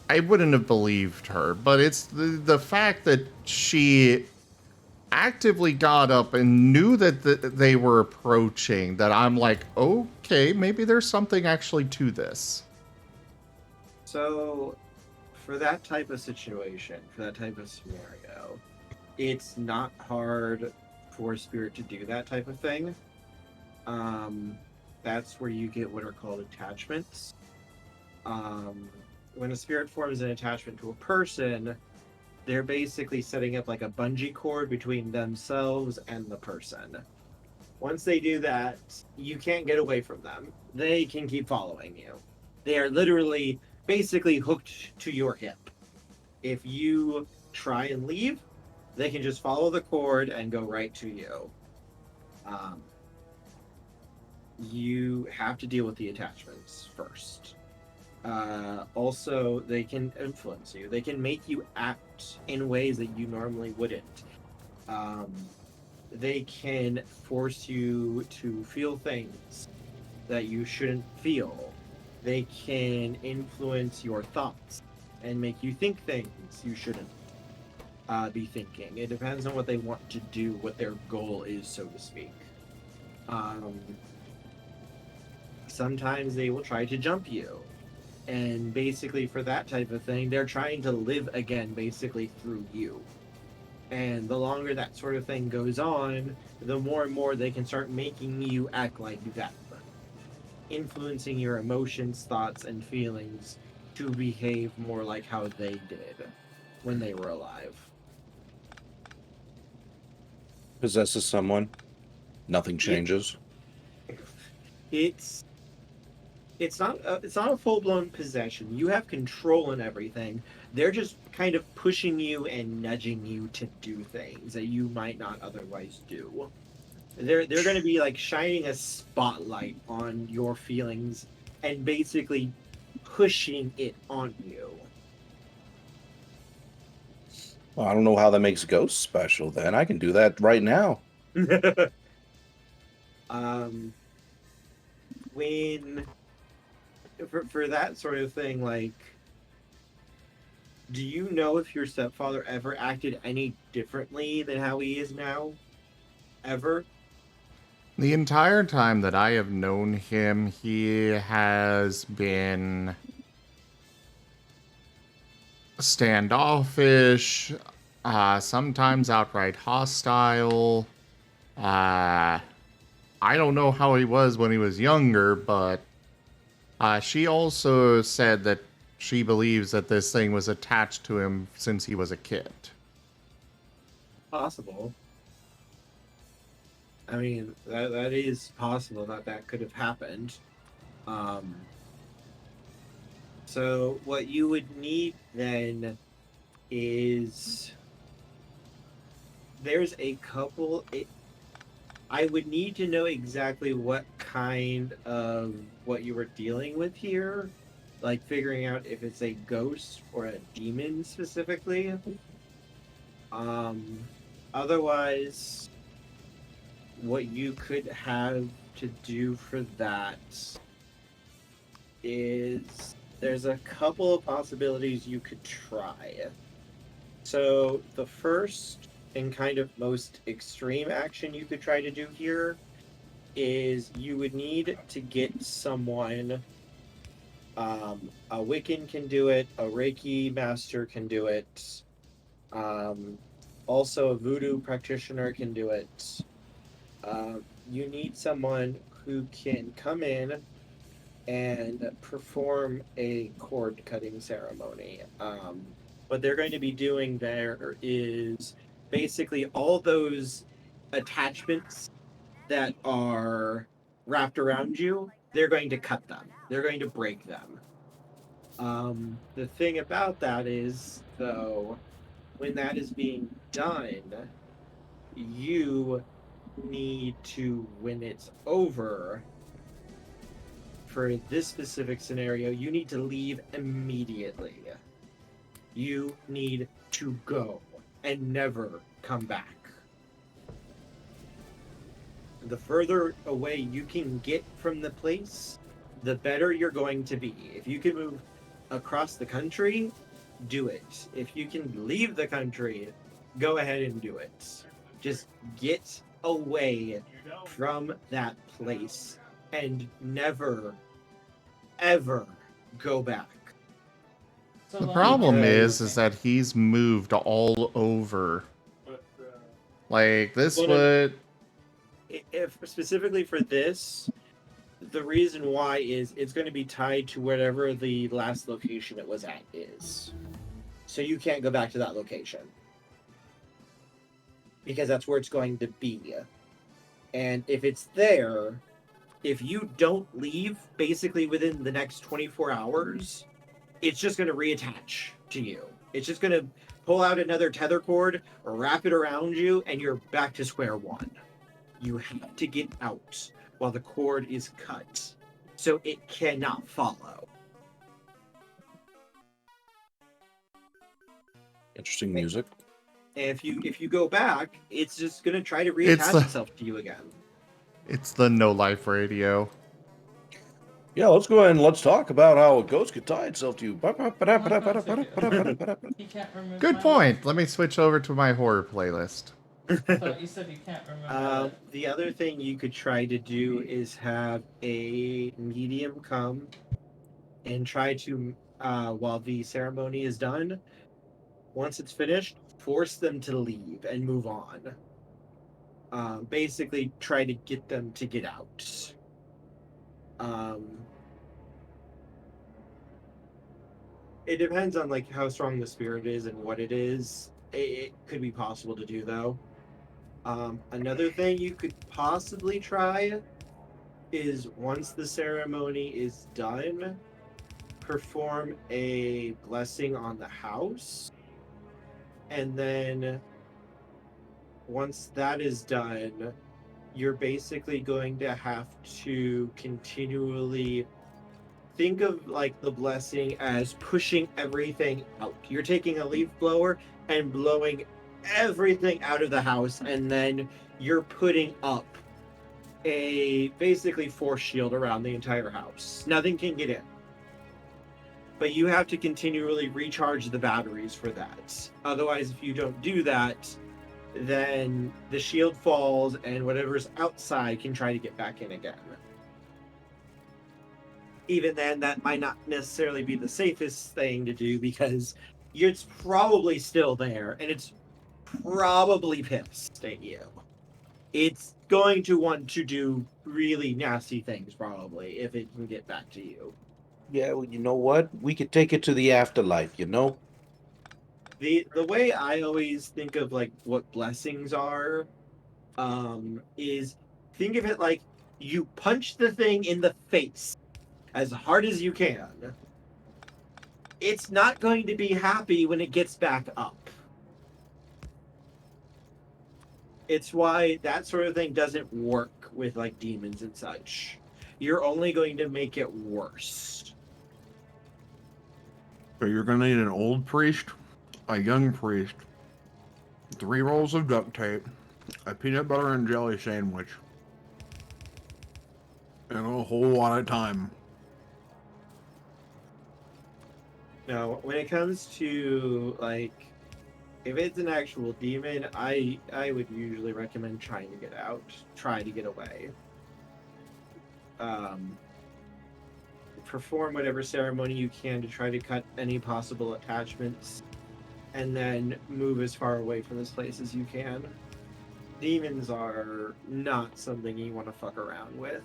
A: I wouldn't have believed her. But it's the fact that she actively got up and knew that they were approaching that I'm like, okay, maybe there's something actually to this.
B: So, for that type of situation, for that type of scenario, it's not hard for spirit to do that type of thing. That's where you get what are called attachments. When a spirit forms an attachment to a person, they're basically setting up like a bungee cord between themselves and the person. Once they do that, you can't get away from them. They can keep following you. They are literally basically hooked to your hip. If you try and leave, they can just follow the cord and go right to you. You have to deal with the attachments first. Also, they can influence you. They can make you act in ways that you normally wouldn't. They can force you to feel things that you shouldn't feel. They can influence your thoughts and make you think things you shouldn't be thinking. It depends on what they want to do, what their goal is, so to speak. Sometimes they will try to jump you. And basically for that type of thing, they're trying to live again basically through you. And the longer that sort of thing goes on, the more and more they can start making you act like that. Influencing your emotions, thoughts, and feelings to behave more like how they did when they were alive.
H: Possesses someone, nothing changes.
B: It's not a full-blown possession. You have control in everything. They're just kind of pushing you and nudging you to do things that you might not otherwise do. They're going to be like shining a spotlight on your feelings and basically pushing it on you.
H: Well, I don't know how that makes ghosts special then. I can do that right now.
B: When for that sort of thing, like, do you know if your stepfather ever acted any differently than how he is now? Ever?
A: The entire time that I have known him, he has been standoffish, sometimes outright hostile. I don't know how he was when he was younger, but she also said that she believes that this thing was attached to him since he was a kid.
B: Possible. I mean, that is possible that could have happened. So what you would need then is there's a couple. I would need to know exactly what kind of what you were dealing with here, like figuring out if it's a ghost or a demon specifically. Otherwise, what you could have to do for that is there's a couple of possibilities you could try. So the first and kind of most extreme action you could try to do here is you would need to get someone. A Wiccan can do it. A Reiki master can do it. Also, a voodoo practitioner can do it. You need someone who can come in and perform a cord cutting ceremony. What they're going to be doing there is basically all those attachments that are wrapped around you, they're going to cut them. They're going to break them. The thing about that is, though, when that is being done, you need to, when it's over, for this specific scenario, you need to leave immediately. You need to go and never come back. The further away you can get from the place, the better you're going to be. If you can move across the country, do it. If you can leave the country, go ahead and do it. Just get away from that place and never, ever go back.
C: So,
A: The
C: like,
A: problem
B: Because-
A: is that he's moved all over. Like, this
B: Well, no-
A: would...
B: If specifically for this, the reason why is it's going to be tied to whatever the last location it was at is. So you can't go back to that location. Because that's where it's going to be. And if it's there, if you don't leave basically within the next 24 hours, it's just going to reattach to you. It's just going to pull out another tether cord, wrap it around you, and you're back to square one. You have to get out while the cord is cut, so it cannot follow.
H: Interesting music.
B: And if you go back, it's just gonna try to
A: It's
B: reattach
A: the-
B: itself to you again.
A: It's the no-life radio.
H: Yeah, let's go ahead and let's talk about how a ghost could tie itself to you.
C: He can't remove
A: Good
C: my
A: point. Let me switch over to my horror playlist.
C: So you said you can't remove
B: The other thing you could try to do is have a medium come and try to, while the ceremony is done, once it's finished, force them to leave and move on. Basically, try to get them to get out. It depends on like how strong the spirit is and what it is. It could be possible to do though. Another thing you could possibly try is once the ceremony is done, perform a blessing on the house. And then once that is done, you're basically going to have to continually think of like the blessing as pushing everything out. You're taking a leaf blower and blowing everything out of the house, and then you're putting up a basically force shield around the entire house. Nothing can get in. But you have to continually recharge the batteries for that. Otherwise, if you don't do that, then the shield falls and whatever's outside can try to get back in again. Even then, that might not necessarily be the safest thing to do because it's probably still there and it's probably pissed at you. It's going to want to do really nasty things probably if it can get back to you.
H: Yeah, well, you know what? We could take it to the afterlife, you know?
B: The way I always think of like what blessings are, is think of it like you punch the thing in the face as hard as you can. It's not going to be happy when it gets back up. It's why that sort of thing doesn't work with like demons and such. You're only going to make it worse.
J: So you're gonna need an old priest, a young priest, 3 rolls of duct tape, a peanut butter and jelly sandwich, and a whole lot of time.
B: Now, when it comes to like, if it's an actual demon, I would usually recommend trying to get out, try to get away. Perform whatever ceremony you can to try to cut any possible attachments, and then move as far away from this place as you can. Demons are not something you want to fuck around with.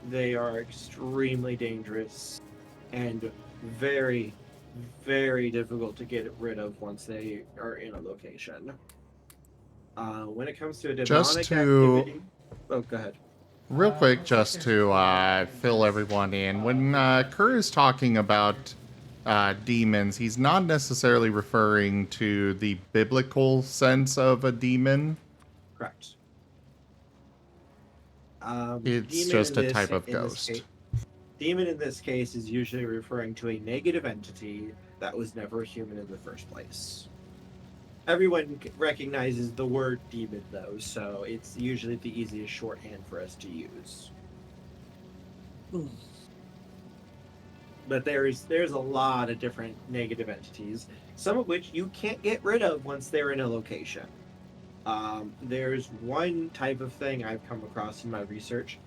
B: They are extremely dangerous and very, very difficult to get rid of once they are in a location. When it comes to a demonic activity... Oh, go ahead.
A: Real quick, just to fill everyone in, when Kerr is talking about demons, he's not necessarily referring to the biblical sense of a demon.
B: Correct.
A: It's just a type of ghost.
B: Demon in this case is usually referring to a negative entity that was never human in the first place. Everyone recognizes the word demon, though, so it's usually the easiest shorthand for us to use. But there's a lot of different negative entities, some of which you can't get rid of once they're in a location. There's one type of thing I've come across in my research.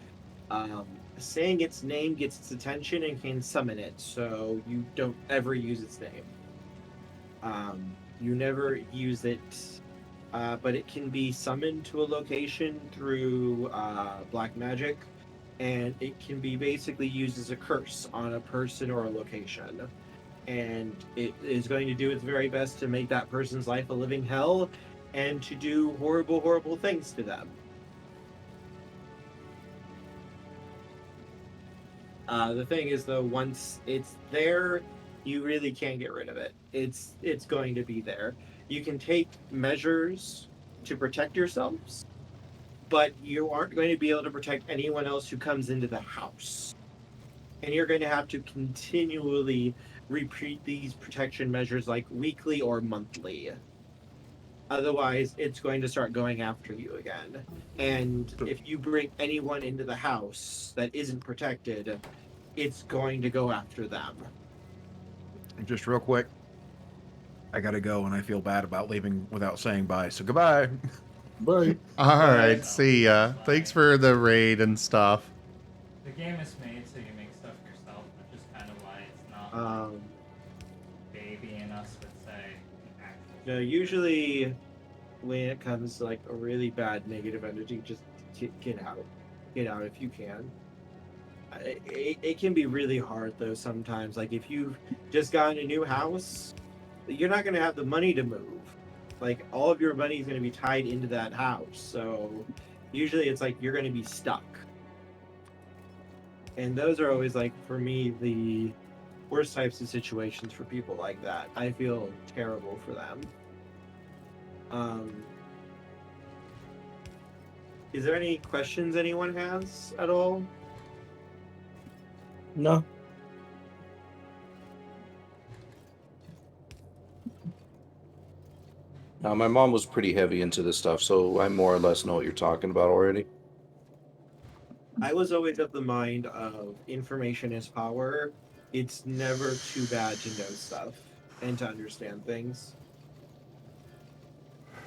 B: Saying its name gets its attention and can summon it, so you don't ever use its name. You never use it, but it can be summoned to a location through black magic, and it can be basically used as a curse on a person or a location. And it is going to do its very best to make that person's life a living hell and to do horrible, horrible things to them. The thing is, though, once it's there, you really can't get rid of it. It's going to be there. You can take measures to protect yourselves, but you aren't going to be able to protect anyone else who comes into the house. And you're going to have to continually repeat these protection measures like weekly or monthly. Otherwise, it's going to start going after you again. And if you bring anyone into the house that isn't protected, it's going to go after them.
J: Just real quick, I gotta go, and I feel bad about leaving without saying bye. So goodbye.
H: Bye.
A: Alright, see ya. Thanks for the raid and stuff.
C: The game is made so you make stuff yourself, which is kind of why it's not like babying us with, say, actual...
B: Usually when it comes to like a really bad negative energy, just get out. Get out if you can. It can be really hard though sometimes. Like if you've just gotten a new house, you're not going to have the money to move. Like all of your money is going to be tied into that house. So usually it's like you're going to be stuck. And those are always like, for me, the worst types of situations for people like that. I feel terrible for them. Is there any questions anyone has at all?
H: No. Now, my mom was pretty heavy into this stuff, so I more or less know what you're talking about already.
B: I was always of the mind of information is power. It's never too bad to know stuff and to understand things.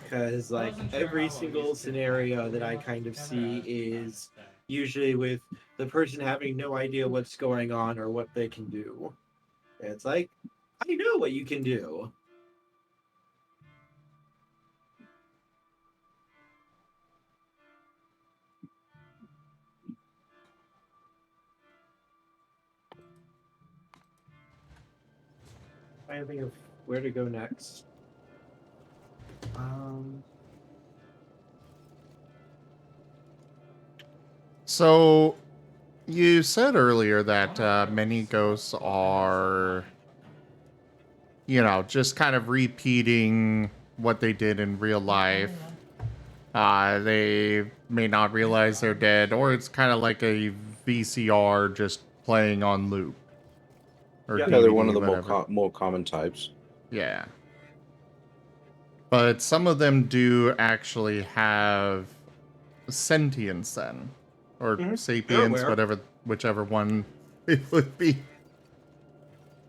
B: Because like
C: wasn't sure
B: every
C: how well
B: single
C: used to
B: scenario
C: it.
B: that I kind of
C: Never
B: see
C: asked
B: is
C: about it.
B: usually with the person having no idea what's going on or what they can do. And it's like, I know what you can do. I think of where to go next.
A: So, you said earlier that many ghosts are, you know, just kind of repeating what they did in real life. They may not realize they're dead, or it's kind of like a VCR just playing on loop. Or
B: Yeah,
H: Yeah, they're one
A: DVD,
H: of the
A: whatever.
H: more common types.
A: Yeah. But some of them do actually have sentience then. Or
B: They're
A: sapience,
B: aware.
A: whichever one it would be.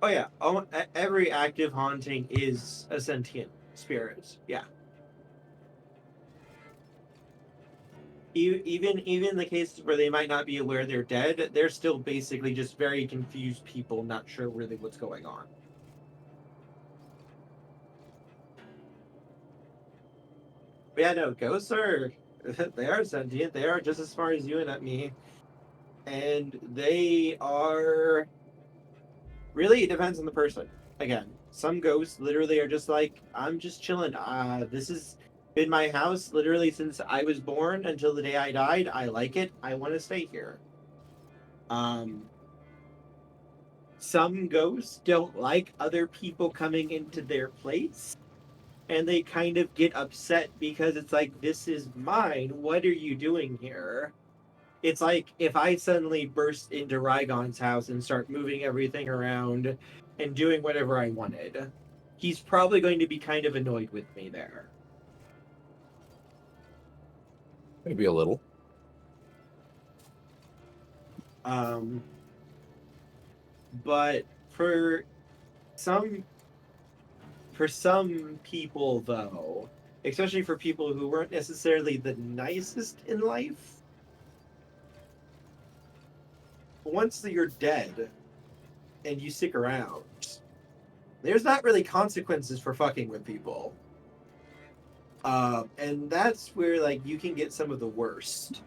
B: Oh yeah, every active haunting is a sentient spirit. Yeah. Even the cases where they might not be aware they're dead, they're still basically just very confused people, not sure really what's going on. But yeah, no, ghosts are they are sentient. They are just as smart as you and me, and they are really. It depends on the person. Again, some ghosts literally are just like, I'm just chilling. This has been my house literally since I was born until the day I died. I like it. I want to stay here. Some ghosts don't like other people coming into their place, and they kind of get upset because it's like, this is mine. What are you doing here? It's like if I suddenly burst into Rygon's house and start moving everything around and doing whatever I wanted. He's probably going to be kind of annoyed with me there.
H: Maybe a little.
B: But some for some people though, especially for people who weren't necessarily the nicest in life, once you're dead and you stick around, there's not really consequences for fucking with people. And that's where like you can get some of the worst.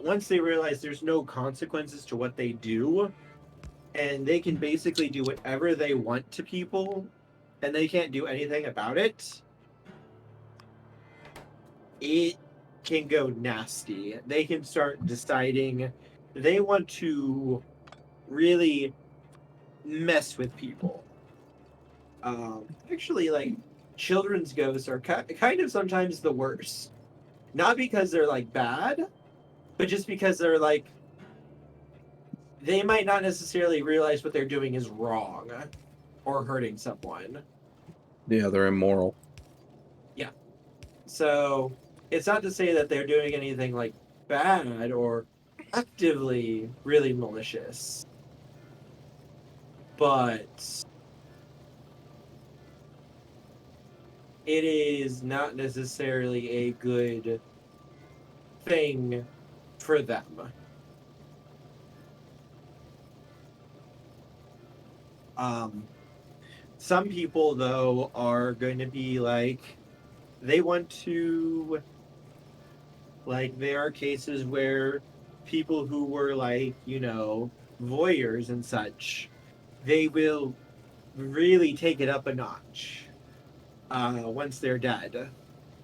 B: Once they realize there's no consequences to what they do, and they can basically do whatever they want to people, and they can't do anything about it, it can go nasty. They can start deciding they want to really mess with people. Actually, like children's ghosts are kind of sometimes the worst. Not because they're like bad, but just because they're like, they might not necessarily realize what they're doing is wrong or hurting someone.
H: Yeah, they're immoral.
B: Yeah. So it's not to say that they're doing anything like bad or actively really malicious, but it is not necessarily a good thing for them. Some people though are going to be like, they want to, like, there are cases where people who were like, voyeurs and such, they will really take it up a notch once they're dead.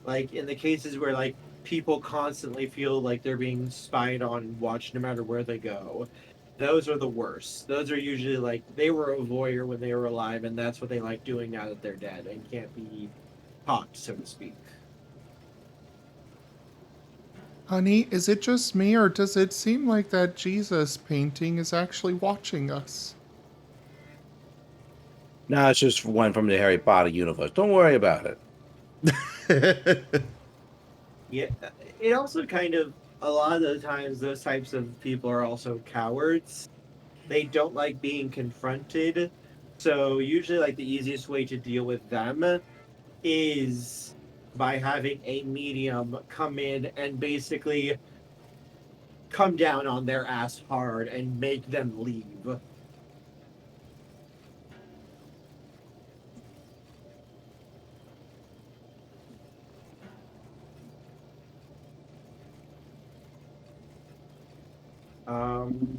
B: Like in the cases where like people constantly feel like they're being spied on, watched no matter where they go. Those are the worst. Those are usually like they were a voyeur when they were alive, and that's what they like doing now that they're dead and can't be caught, so to speak.
A: Honey, is it just me, or does it seem like that Jesus painting is actually watching us?
H: Nah, it's just one from the Harry Potter universe. Don't worry about it.
B: Yeah, it also kind of, a lot of the times those types of people are also cowards. They don't like being confronted. So usually like the easiest way to deal with them is by having a medium come in and basically come down on their ass hard and make them leave.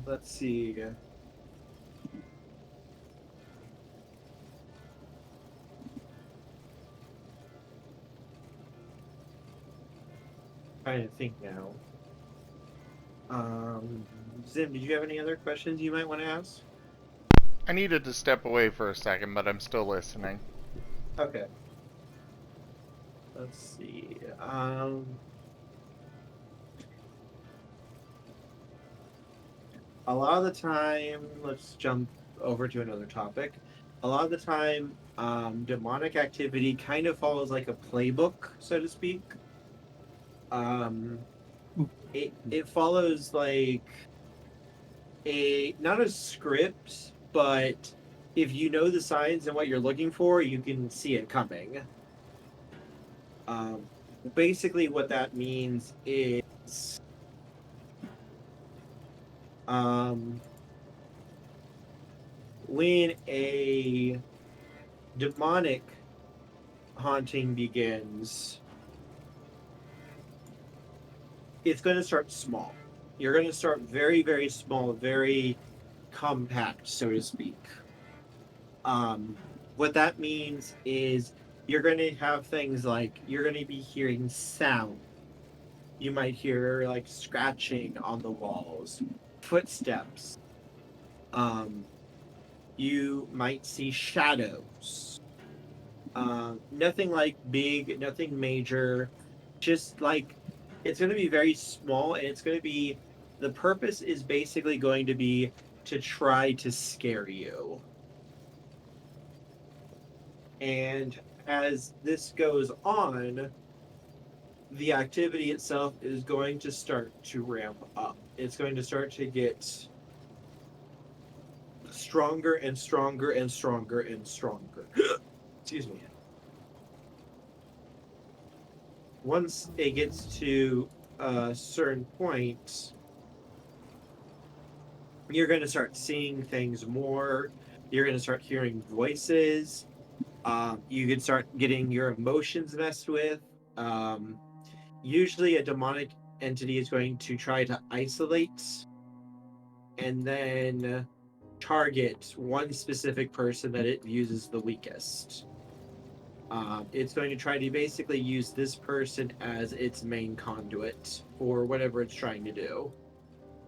B: Let's see. Trying to think now. Zim, did you have any other questions you might want to ask?
A: I needed to step away for a second, but I'm still listening.
B: Okay. Let's see. A lot of the time, let's jump over to another topic. A lot of the time, demonic activity kind of follows like a playbook, so to speak. It follows like not a script, but if you know the signs and what you're looking for, you can see it coming. Basically, what that means is, when a demonic haunting begins, it's going to start small. You're going to start very, very small, very compact, so to speak. What that means is you're going to have things like you're going to be hearing sound. You might hear like scratching on the walls, footsteps. You might see shadows. Nothing like big, nothing major. Just like it's going to be very small, and it's going to be the purpose is basically going to be to try to scare you. And as this goes on, the activity itself is going to start to ramp up. It's going to start to get stronger and stronger and stronger and stronger. Excuse me. Once it gets to a certain point, you're going to start seeing things more. You're going to start hearing voices. You can start getting your emotions messed with. Usually a demonic entity is going to try to isolate and then target one specific person that it views as the weakest. It's going to try to basically use this person as its main conduit for whatever it's trying to do.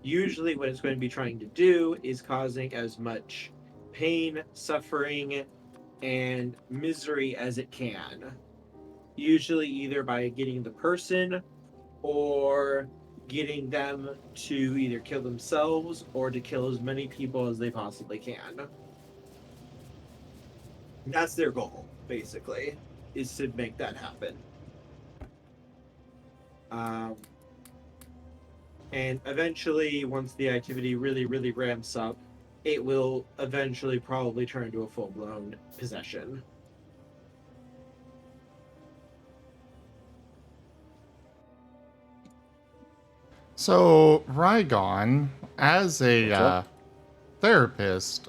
B: Usually what it's going to be trying to do is causing as much pain, suffering, and misery as it can. Usually either by getting the person or getting them to either kill themselves or to kill as many people as they possibly can. That's their goal, basically, is to make that happen. And eventually, once the activity really, really ramps up, it will eventually probably turn into a full-blown possession.
A: So, Rygon, as a therapist,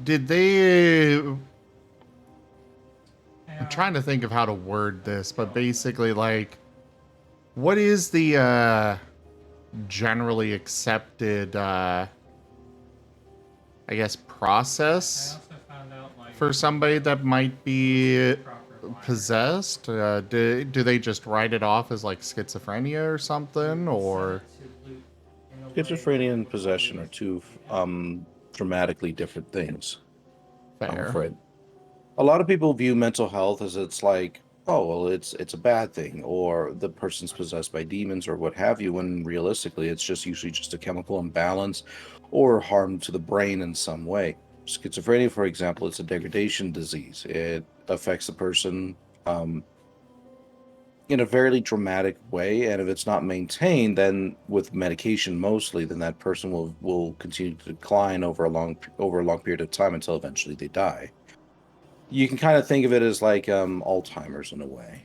A: did they... I'm trying to think of how to word this, but basically, like, what is the generally accepted, I guess, process for somebody that might be possessed? Do they just write it off as like schizophrenia or something, or?
H: Schizophrenia and possession are two dramatically different things.
A: Fair.
H: I'm afraid. A lot of people view mental health as it's like, oh, well, it's a bad thing, or the person's possessed by demons or what have you, when realistically it's just usually just a chemical imbalance or harm to the brain in some way. Schizophrenia, for example, it's a degradation disease. It affects the person in a very dramatic way, and if it's not maintained, then with medication mostly, then that person will continue to decline over a long period of time until eventually they die. You can kind of think of it as like Alzheimer's in a way.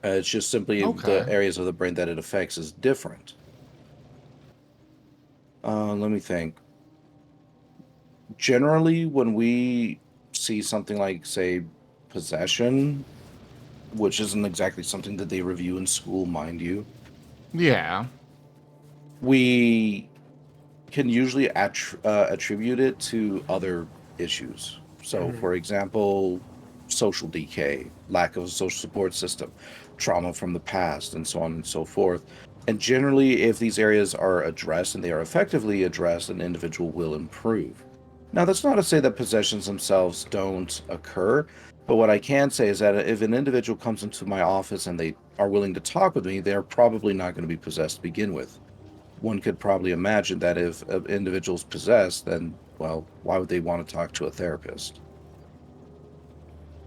H: It's just simply
A: Okay.
H: the areas of the brain that it affects is different. Let me think. Generally, when we see something like, say, possession, which isn't exactly something that they review in school, mind you,
A: Yeah.
H: we can usually attribute it to other issues. So, for example, social decay, lack of a social support system, trauma from the past, and so on and so forth. And generally, if these areas are addressed and they are effectively addressed, an individual will improve. Now, that's not to say that possessions themselves don't occur, but what I can say is that if an individual comes into my office and they are willing to talk with me, they're probably not going to be possessed to begin with. One could probably imagine that if an individual's possessed, then, well, why would they want to talk to a therapist?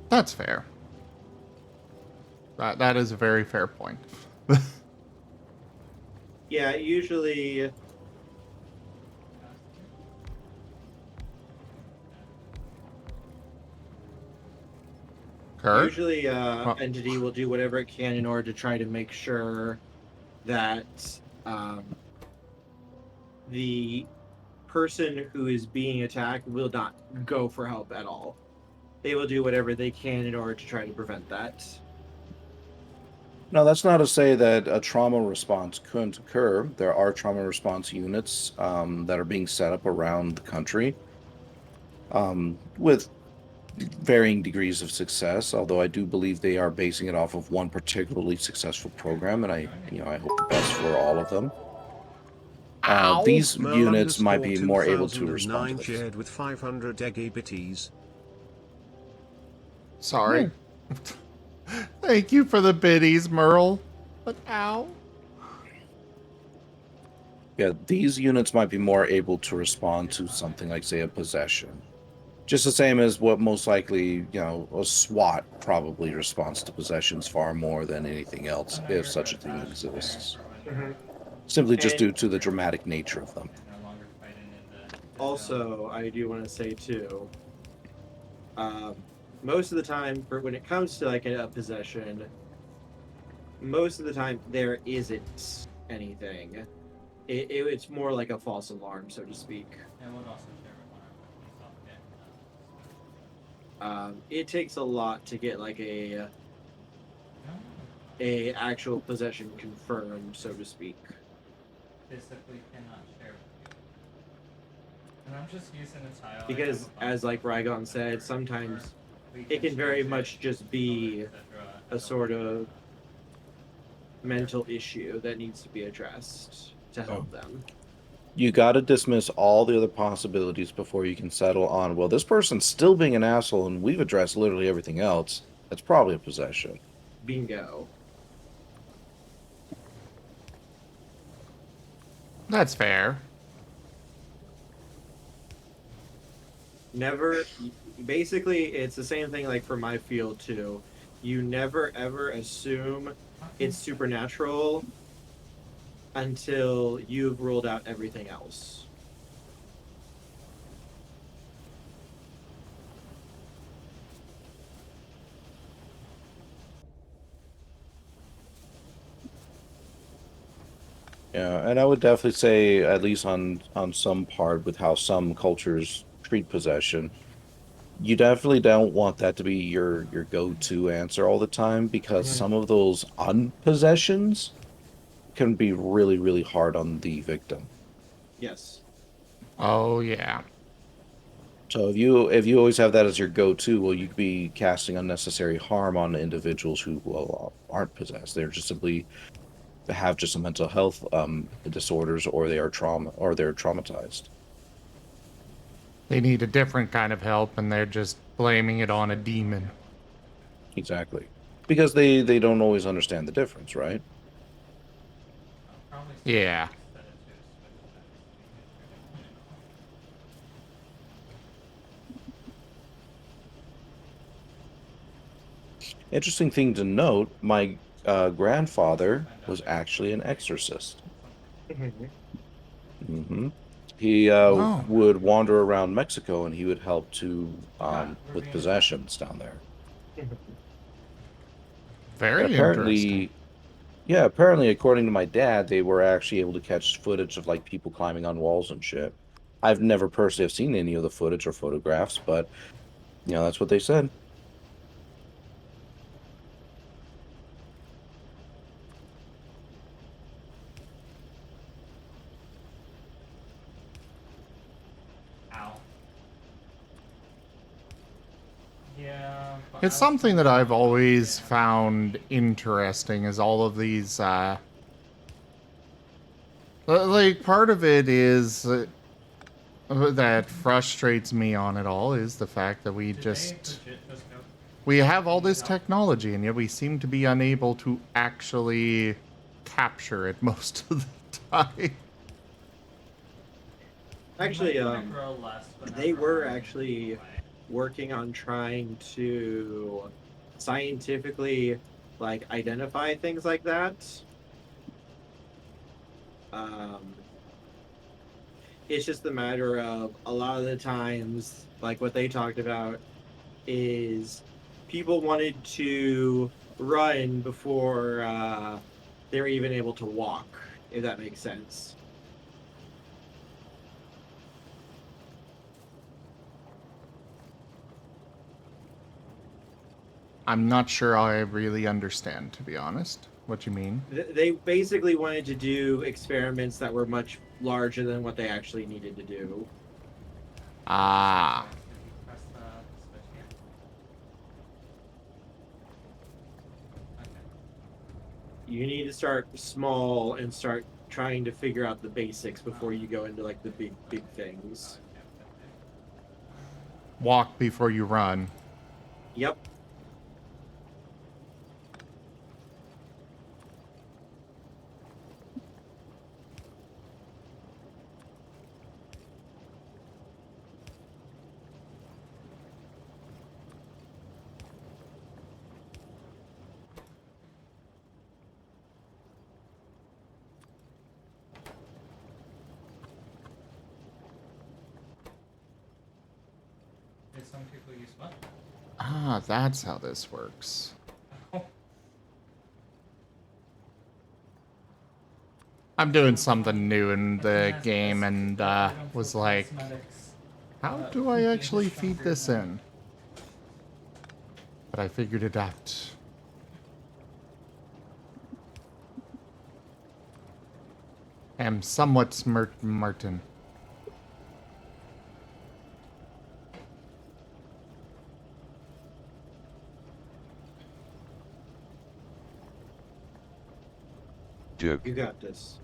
A: That's fair. That is a very fair point.
B: Yeah, usually
A: Kurt?
B: usually
A: Oh.
B: entity will do whatever it can in order to try to make sure that the person who is being attacked will not go for help at all. They will do whatever they can in order to try to prevent that.
H: Now, that's not to say that a trauma response couldn't occur. There are trauma response units that are being set up around the country with varying degrees of success, although I do believe they are basing it off of one particularly successful program, and I hope the best for all of them. These units might be more able to respond to this.
F: Shared with 500 eggy bitties.
A: Sorry. Thank you for the biddies, Merle. But ow.
H: Yeah, these units might be more able to respond to something like, say, a possession. Just the same as what most likely, a SWAT probably responds to possessions far more than anything else, if such a thing exists. Simply just due to the dramatic nature of them.
B: Also, I do want to say too, most of the time, when it comes to like a possession, most of the time there isn't anything. It's more like a false alarm, so to speak. It takes a lot to get like a actual possession confirmed, so to speak.
C: Physically cannot share with you. And I'm just using a tile.
B: Because, as like Rygon said, sometimes it can very much just be a sort of mental issue that needs to be addressed to help them.
H: You got to dismiss all the other possibilities before you can settle on, well, this person's still being an asshole and we've addressed literally everything else. That's probably a possession.
B: Bingo.
A: That's fair.
B: Never, basically, it's the same thing like for my field too. You never ever assume it's supernatural until you've ruled out everything else.
H: Yeah, and I would definitely say, at least on some part with how some cultures treat possession, you definitely don't want that to be your go-to answer all the time, because some of those unpossessions can be really, really hard on the victim.
B: Yes.
A: Oh, yeah.
H: So if you always have that as your go-to, well, you could be casting unnecessary harm on individuals who, well, aren't possessed. They're just simply have just some mental health disorders, or they're traumatized.
A: They need a different kind of help, and they're just blaming it on a demon.
H: Exactly. Because they don't always understand the difference, right?
A: Yeah.
H: Interesting thing to note, my grandfather was actually an exorcist. Mm-hmm. He
A: Oh.
H: would wander around Mexico and he would help to
C: God, we're
H: with
C: being
H: possessions down there.
A: Very
H: And
A: interesting.
H: apparently, according to my dad, they were actually able to catch footage of like people climbing on walls and shit. I've never personally have seen any of the footage or photographs, but that's what they said.
C: Ow. Yeah. But
A: It's something that I've always found interesting is all of these, like, part of it is that frustrates me on it all is the fact that we we have all this technology and yet we seem to be unable to actually capture it most of the time.
B: Actually, they were actually working on trying to scientifically like identify things like that. It's just a matter of a lot of the times, like what they talked about, is people wanted to run before they were even able to walk, if that makes sense.
A: I'm not sure I really understand, to be honest, what you mean.
B: They basically wanted to do experiments that were much larger than what they actually needed to do.
A: Ah.
B: You need to start small and start trying to figure out the basics before you go into like the big things.
A: Walk before you run.
B: Yep.
C: Some people use what?
A: Ah, that's how this works. I'm doing something new in the game and was like, how do I actually feed this in? But I figured it out. I am somewhat smart, Marten.
B: You got this.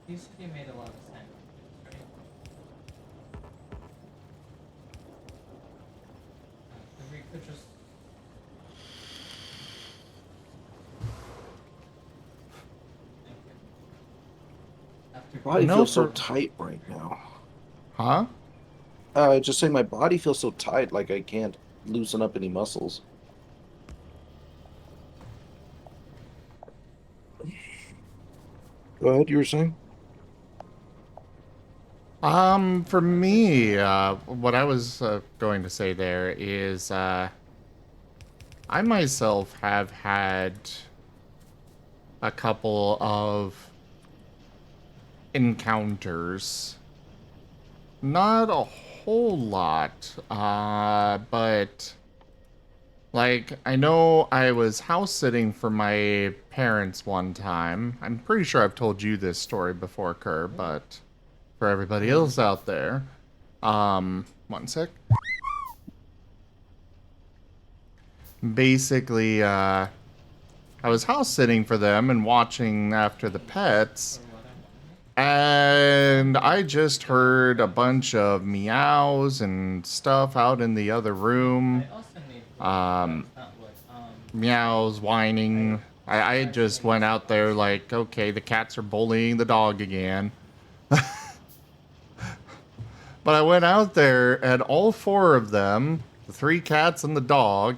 C: You said you made a lot of sense, right? We could just.
H: My body feels so tight right now.
A: Huh?
H: Just saying my body feels so tight, like I can't loosen up any muscles. Go ahead, you were saying?
A: For me, what I was going to say there is, I myself have had a couple of encounters. Not a whole lot, but like, I know I was house sitting for my parents one time. I'm pretty sure I've told you this story before, Kerr, but for everybody else out there, one sec. Basically, I was house sitting for them and watching after the pets, and I just heard a bunch of meows and stuff out in the other room. Meows, whining. I just went out there like, okay, the cats are bullying the dog again. But I went out there, and all four of them, the 3 cats and the dog,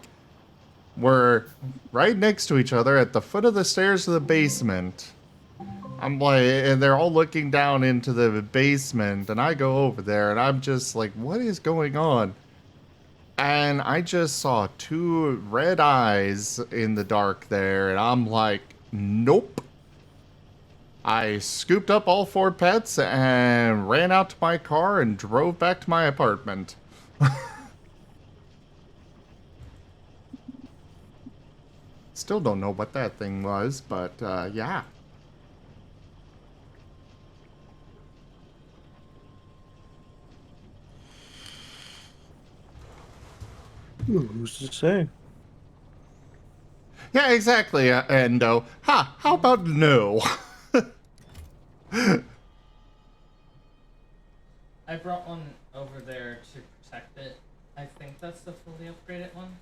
A: were right next to each other at the foot of the stairs of the basement. I'm like, and they're all looking down into the basement, and I go over there, and I'm just like, what is going on? And I just saw 2 red eyes in the dark there, and I'm like, nope. I scooped up all 4 pets and ran out to my car and drove back to my apartment. Still don't know what that thing was, but yeah.
H: Who's to say?
A: Yeah, exactly, Endo. Ha, how about no?
C: I brought one over there to protect it. I think that's the fully upgraded one.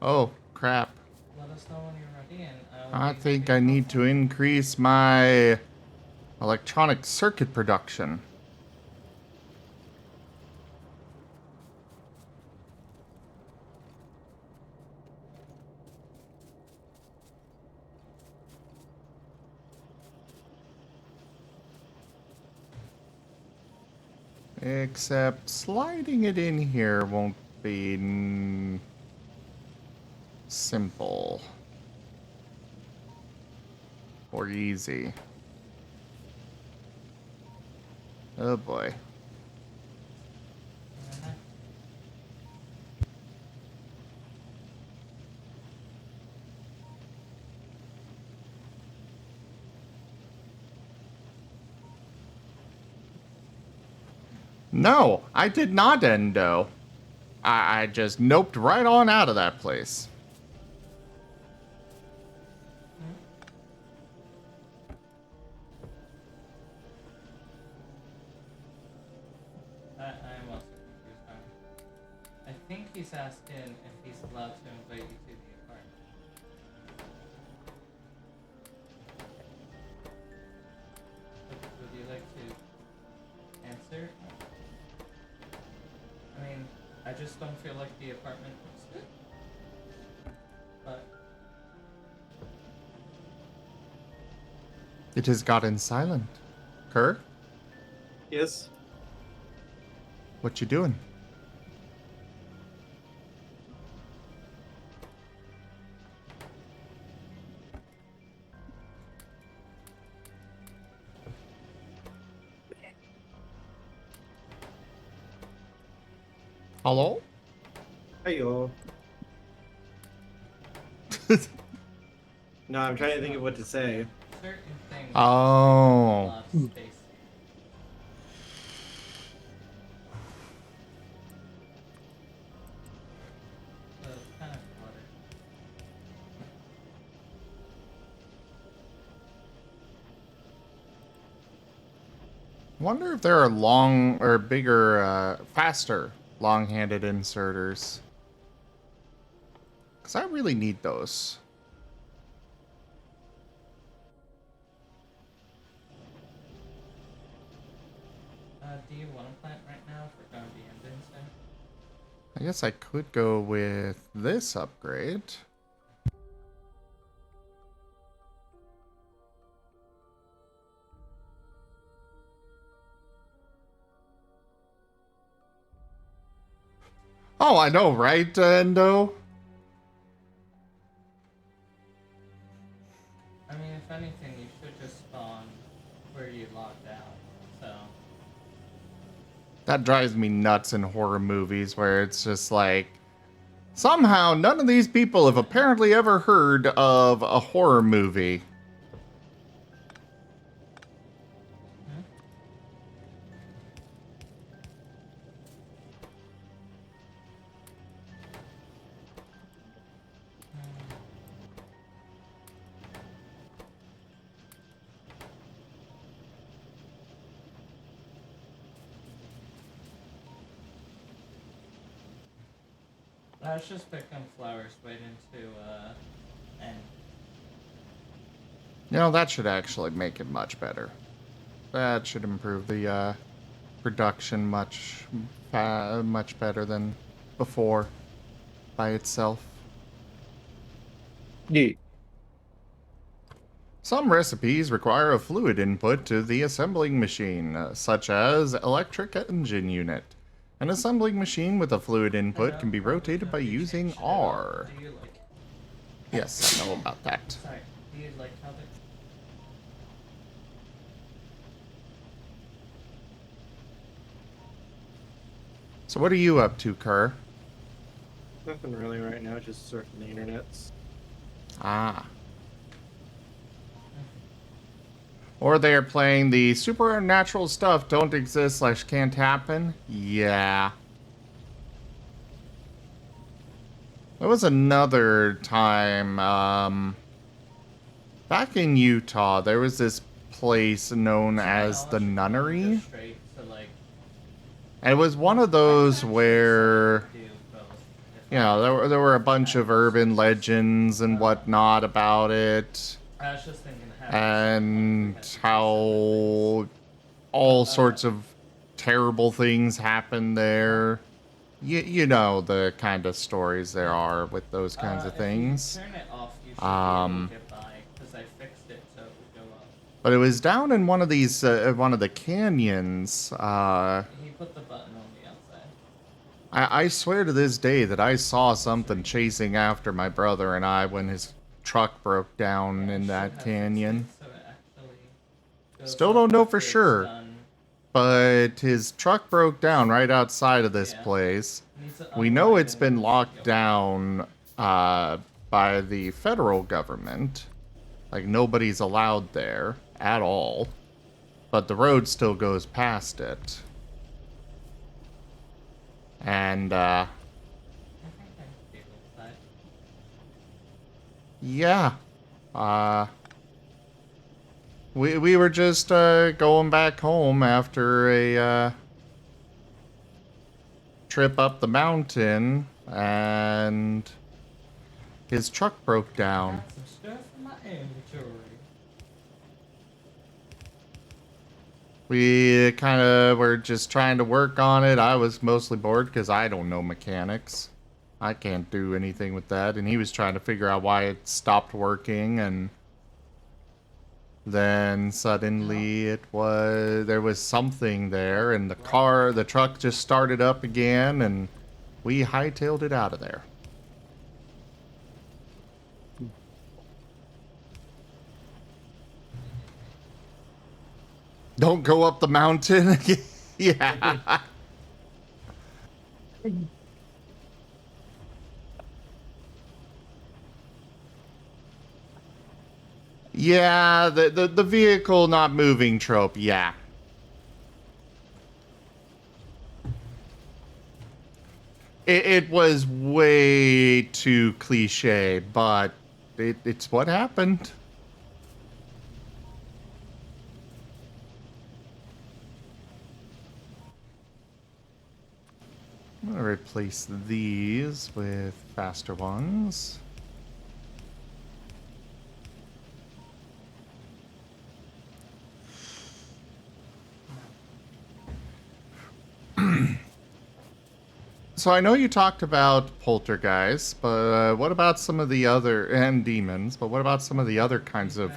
A: Oh, crap.
C: Let us know when you're ready, and
A: I think I need to increase my electronic circuit production. Except sliding it in here won't be simple or easy. Oh boy. No, I did not endo. I just noped right on out of that place.
C: I'm also confused now. I think he's asking if he's allowed to invite you to the apartment. Would you like to answer? I mean, I just don't feel like the apartment looks good. But
A: It has gotten silent. Kerr,
B: Yes.
A: what you doing? Hello?
B: Heyo. No, I'm trying to think of what to say.
C: certain things
A: Oh.
C: take a lot of space. So it's kind of cluttered.
A: Wonder if there are long or bigger, faster long-handed inserters. Because I really need those.
C: Do you want to plant right now if we're going to be ending soon?
A: I guess I could go with this upgrade. Oh, I know, right, Endo?
C: I mean, if anything, you should just spawn where you logged out, so...
A: That drives me nuts in horror movies where it's just like, somehow none of these people have apparently ever heard of a horror movie.
C: I was just picking flowers waiting to end.
A: You know, that should actually make it much better. That should improve the production much better than before by itself.
H: Yeah.
A: Some recipes require a fluid input to the assembling machine, such as electric engine unit. An assembling machine with a fluid input can be rotated by using R.
C: Do you like?
A: Yes, I know about that.
C: Sorry. Do you like how they?
A: So what are you up to, Kerr?
B: Nothing really right now, just surfing the internets.
A: Ah. Or they are playing the supernatural stuff don't exist / can't happen? Yeah. There was another time, back in Utah, there was this place known as the Nunnery. And it was one of those where, you know, there were a bunch of urban legends and whatnot about it.
C: I was just thinking
A: And how all sorts of terrible things happen there. You know the kind of stories there are with those kinds of things.
C: If you turn it off, you should be able to get by, because I fixed it so it would go up.
A: But it was down in one of these, one of the canyons.
C: He put the button on the outside.
A: I swear to this day that I saw something chasing after my brother and I when his truck broke down in that canyon.
C: So it actually goes
A: Still
C: up
A: don't know
C: after
A: for
C: it's
A: sure.
C: done.
A: But his truck broke down right outside of this place. We know it's been locked down by the federal government. Like, nobody's allowed there at all. But the road still goes past it. And, yeah. We were just going back home after a trip up the mountain, and his truck broke down.
C: Got some stuff in my inventory.
A: We kind of were just trying to work on it. I was mostly bored because I don't know mechanics. I can't do anything with that, and he was trying to figure out why it stopped working, and then suddenly there was something there, and the truck just started up again, and we hightailed it out of there. Don't go up the mountain. Yeah. Yeah, the vehicle not moving trope, yeah. It was way too cliche, but it's what happened. I'm gonna replace these with faster ones. So I know you talked about poltergeists, but what about some of the other, and demons, but what about some of the other kinds of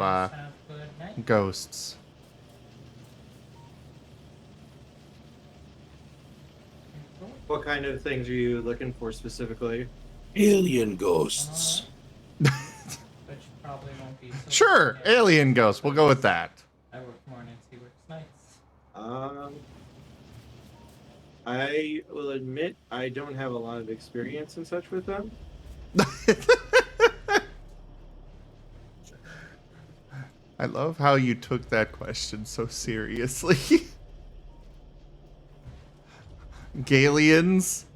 A: ghosts?
B: What kind of things are you looking for specifically?
H: Alien ghosts.
C: Which probably won't be so
A: Sure,
C: scary.
A: alien ghosts, we'll go with that.
C: I work mornings, he works nights.
B: I will admit I don't have a lot of experience and such with them.
A: I love how you took that question so seriously. Galians?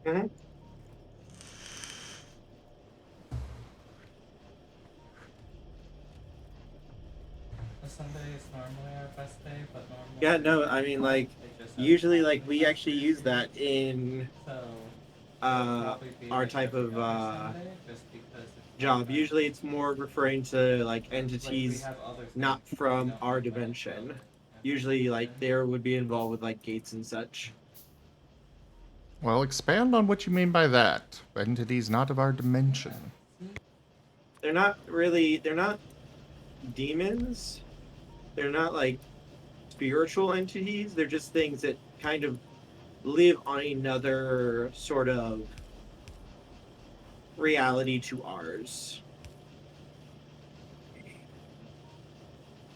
B: Mm-hmm.
C: Sunday is normally our best day, but normally...
B: Yeah, no, I mean, like, usually, like, we actually use that in
C: So,
B: our type of
C: just because it's
B: job.
C: like that.
B: Usually, it's more referring to like
C: Like we
B: entities
C: have other
B: not
C: things that we
B: from
C: don't
B: our
C: know much about,
B: dimension.
C: like
B: Usually, like
C: dimension.
B: there would be involved with like gates and such.
A: Well, expand on what you mean by that. Entities not of our dimension.
B: They're not really. They're not demons. They're not like spiritual entities. They're just things that kind of live on another sort of reality to ours.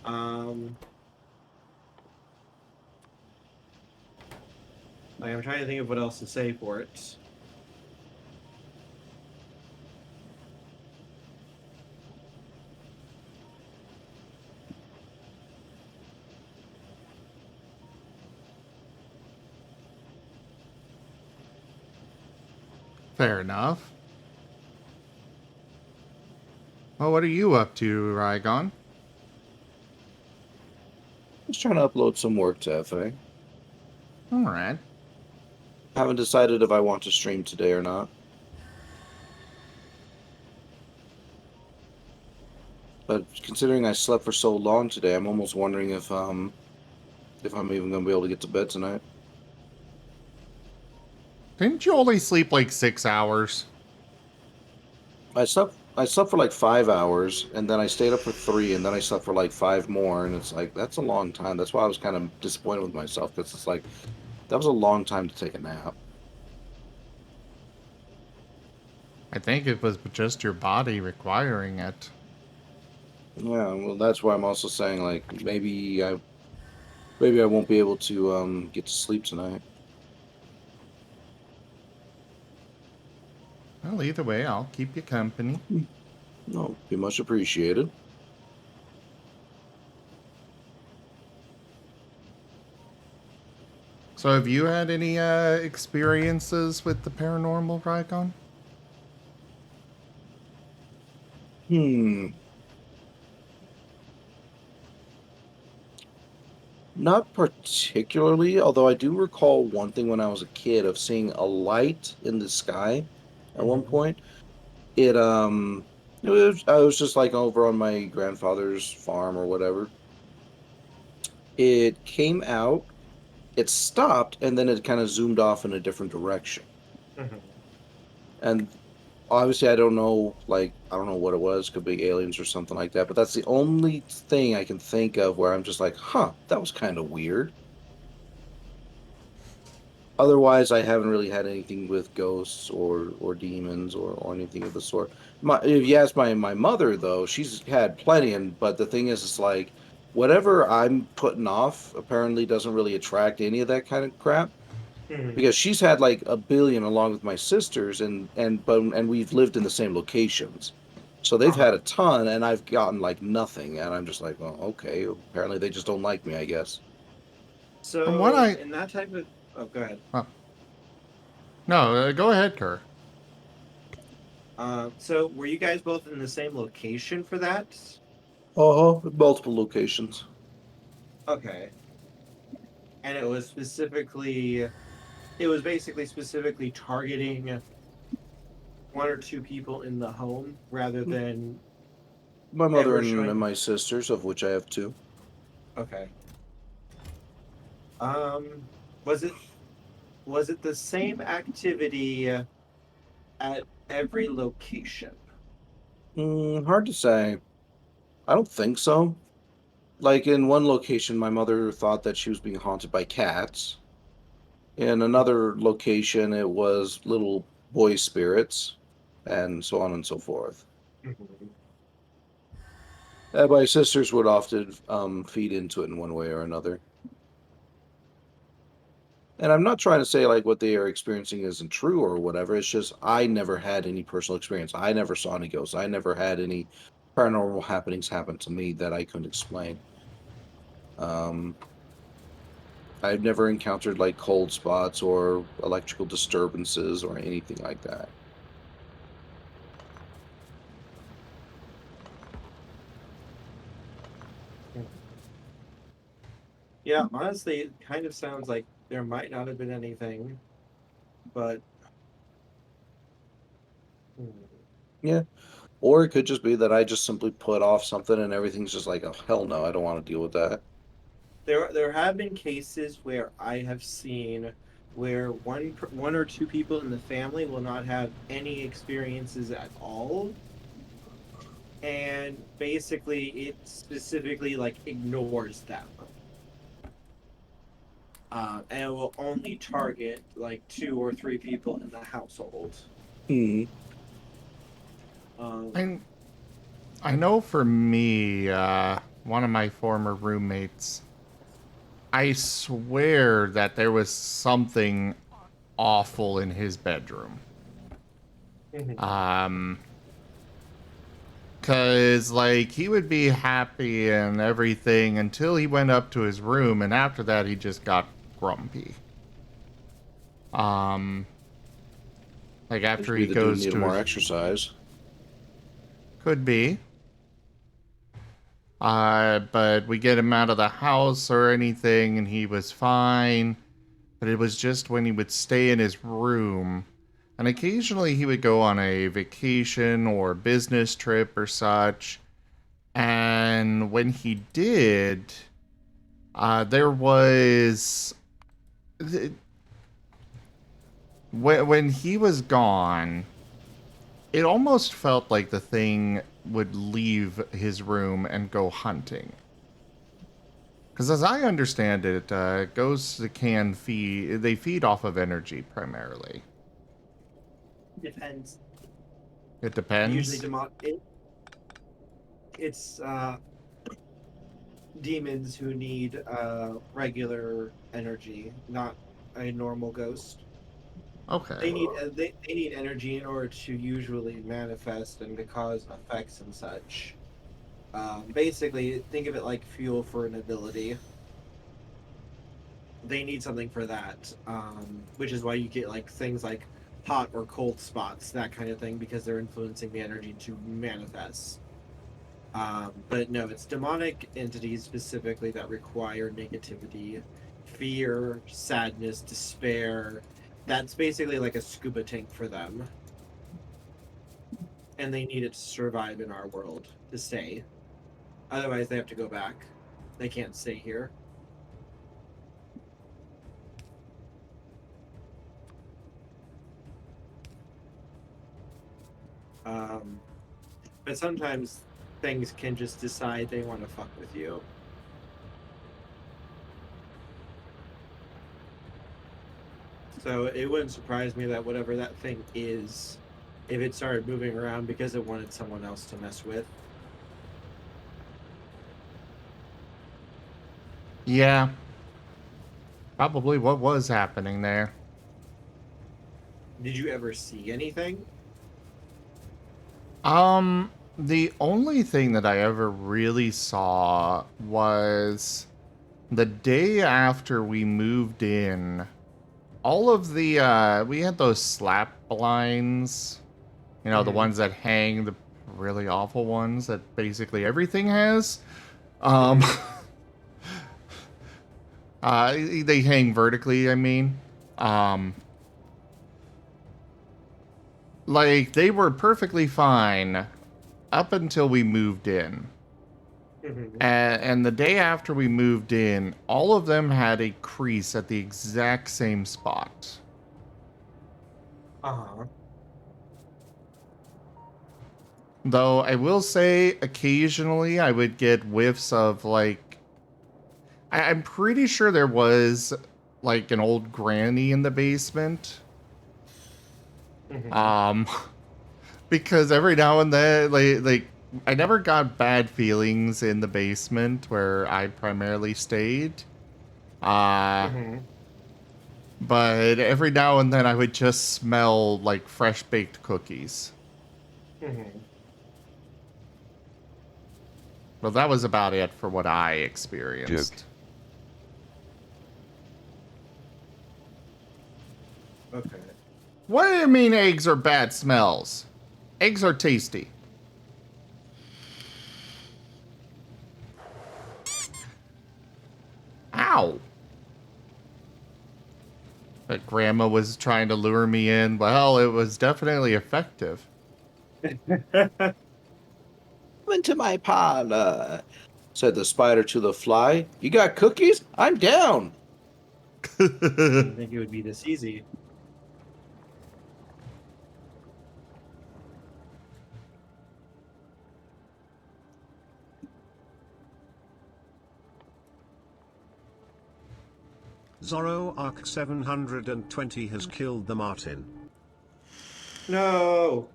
B: Um, like I'm trying to think of what else to say for it.
A: Fair enough. Well, what are you up to, Rygon?
H: Just trying to upload some work to FA.
A: Alright.
H: Haven't decided if I want to stream today or not. But considering I slept for so long today, I'm almost wondering if I'm even gonna be able to get to bed tonight.
A: Didn't you only sleep like 6 hours?
H: I slept for like 5 hours, and then I stayed up for 3, and then I slept for like 5 more, and it's like that's a long time. That's why I was kind of disappointed with myself, because it's like that was a long time to take a nap.
A: I think it was just your body requiring it.
H: Yeah, well, that's why I'm also saying like maybe I won't be able to get to sleep tonight.
A: Well, either way, I'll keep you company.
H: No, be much appreciated.
A: So have you had any experiences with the paranormal, Rygon?
H: Not particularly, although I do recall one thing when I was a kid of seeing a light in the sky at one point. I was just like over on my grandfather's farm or whatever. It came out, it stopped, and then it kind of zoomed off in a different direction.
B: Mhm.
H: And obviously I don't know, like I don't know what it was, could be aliens or something like that, but that's the only thing I can think of where I'm just like, huh, that was kind of weird. Otherwise, I haven't really had anything with ghosts or demons or anything of the sort. If you ask my mother though, she's had plenty, but the thing is, it's like whatever I'm putting off apparently doesn't really attract any of that kind of crap,
B: Mhm.
H: because she's had like a billion along with my sisters, and we've lived in the same locations, so they've had
B: Uh-huh.
H: a ton, and I've gotten like nothing, and I'm just like, well, okay, apparently they just don't like me, I guess.
A: From what
B: So
A: I...
B: in that type of go ahead.
A: Oh. No, go ahead, Kerr.
B: So were you guys both in the same location for that?
H: Multiple locations.
B: Okay. And it was basically specifically targeting one or two people in the home rather than
H: My mother
B: ever
H: and
B: showing.
H: my sisters, of which I have 2.
B: Okay. Um, was it the same activity at every location?
H: Hard to say. I don't think so. Like in one location, my mother thought that she was being haunted by cats. In another location, it was little boy spirits, and so on and so forth.
B: Mhm.
H: My sisters would often feed into it in one way or another. And I'm not trying to say like what they are experiencing isn't true or whatever. It's just I never had any personal experience. I never saw any ghosts. I never had any paranormal happenings happen to me that I couldn't explain. Um, I've never encountered like cold spots or electrical disturbances or anything like that.
B: Yeah, honestly, it kind of sounds like there might not have been anything, but
H: Yeah. Or it could just be that I just simply put off something and everything's just like, oh, hell no, I don't want to deal with that.
B: There have been cases where I have seen where one or two people in the family will not have any experiences at all, and basically it specifically like ignores them, and it will only target like two or three people in the household.
H: Hmm.
B: Um,
A: I know for me, one of my former roommates, I swear that there was something awful in his bedroom. Cause like he would be happy and everything until he went up to his room, and after that he just got grumpy. Like after
H: Maybe
A: he
H: the dude
A: goes
H: needed
A: to
H: more
A: his,
H: exercise.
A: could be. But we get him out of the house or anything, and he was fine. But it was just when he would stay in his room, and occasionally he would go on a vacation or business trip or such. And when he did, there was when he was gone, it almost felt like the thing would leave his room and go hunting. Because as I understand it, ghosts can feed. They feed off of energy primarily.
B: Depends.
A: It
B: Usually,
A: depends.
B: it's demons who need regular energy, not a normal ghost.
A: Okay.
B: They need energy in order to usually manifest and to cause effects and such. Basically, think of it like fuel for an ability. They need something for that, which is why you get like things like hot or cold spots, that kind of thing, because they're influencing the energy to manifest. But no, it's demonic entities specifically that require negativity, fear, sadness, despair. That's basically like a scuba tank for them. And they need it to survive in our world, to stay. Otherwise, they have to go back. They can't stay here. But sometimes things can just decide they want to fuck with you. So it wouldn't surprise me that whatever that thing is, if it started moving around because it wanted someone else to mess with.
A: Yeah. Probably what was happening there.
B: Did you ever see anything?
A: The only thing that I ever really saw was the day after we moved in. All of the, we had those slap blinds, you know, the ones that hang, the really awful ones that basically everything has. They hang vertically, I mean. Like, they were perfectly fine up until we moved in. And the day after we moved in, all of them had a crease at the exact same spot. Though I will say, occasionally I would get whiffs of like, I'm pretty sure there was like an old granny in the basement. Because every now and then, like I never got bad feelings in the basement where I primarily stayed. But every now and then I would just smell like fresh baked cookies. Well, that was about it for what I experienced.
B: Okay.
A: What do you mean eggs are bad smells? Eggs are tasty. Ow. But Grandma was trying to lure me in. Well, it was definitely effective.
H: Come into my parlor, said the spider to the fly. You got cookies? I'm down.
B: I didn't think it would be this easy.
F: Zorro Arc 720 has killed the Marten.
B: No.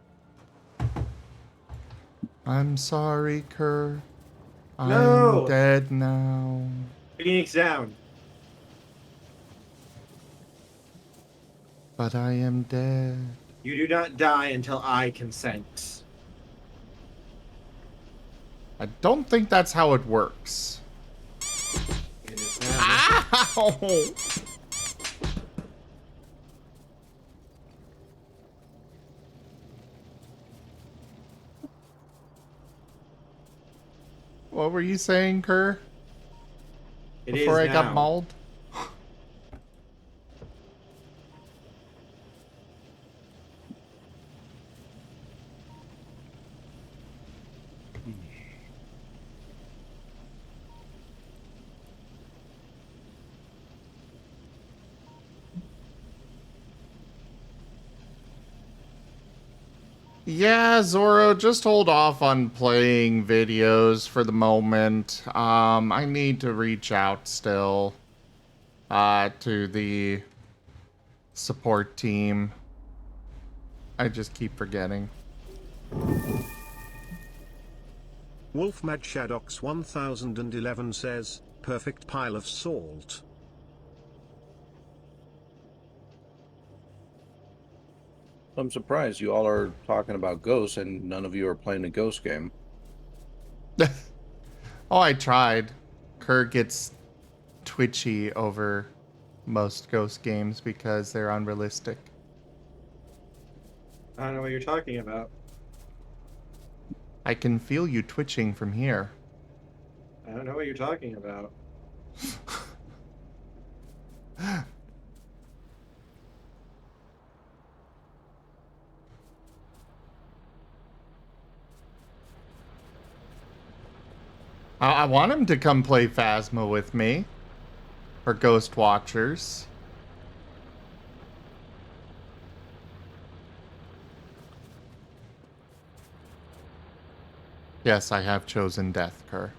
A: I'm sorry, Kerr.
B: No.
A: I'm dead now.
B: Phoenix down.
A: But I am dead.
B: You do not die until I consent.
A: I don't think that's how it works.
B: It is now.
A: Ow! What were you saying, Kerr?
B: It
A: Before I
B: is
A: got
B: now.
A: mauled? Yeah, Zoro, just hold off on playing videos for the moment. I need to reach out still to the support team. I just keep forgetting.
F: Wolfmad Shadox 1011 says, perfect pile of salt.
H: I'm surprised you all are talking about ghosts and none of you are playing a ghost game.
A: Oh, I tried. Kerr gets twitchy over most ghost games because they're unrealistic.
B: I don't know what you're talking about.
A: I can feel you twitching from here.
B: I don't know what you're talking about.
A: I want him to come play Phasma with me. Or Ghost Watchers. Yes, I have chosen death, Kerr.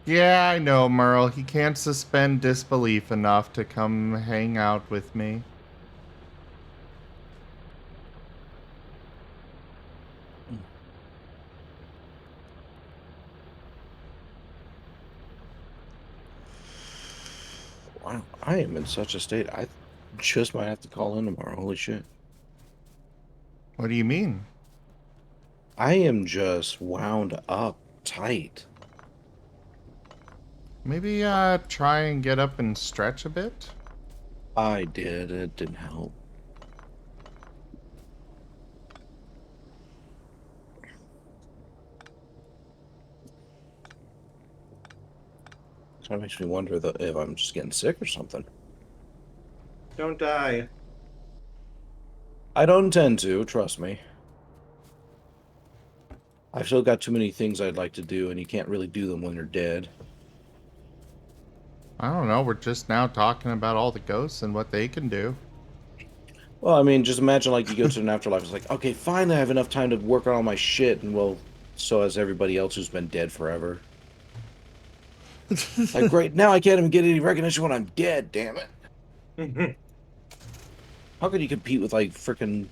A: Yeah, I know, Merle. He can't suspend disbelief enough to come hang out with me.
H: Wow, I am in such a state. I just might have to call in tomorrow. Holy shit.
A: What do you mean?
H: I am just wound up tight.
A: Maybe try and get up and stretch a bit?
H: I did. It didn't help. So it makes me wonder if I'm just getting sick or something.
B: Don't die.
H: I don't intend to, trust me. I've still got too many things I'd like to do, and you can't really do them when you're dead.
A: I don't know, we're just now talking about all the ghosts and what they can do.
H: Well, I mean, just imagine like you go to an afterlife. It's like, okay, finally I have enough time to work on all my shit, and well, so has everybody else who's been dead forever. Like, great, now I can't even get any recognition when I'm dead, damn it. How could you compete with, like, frickin'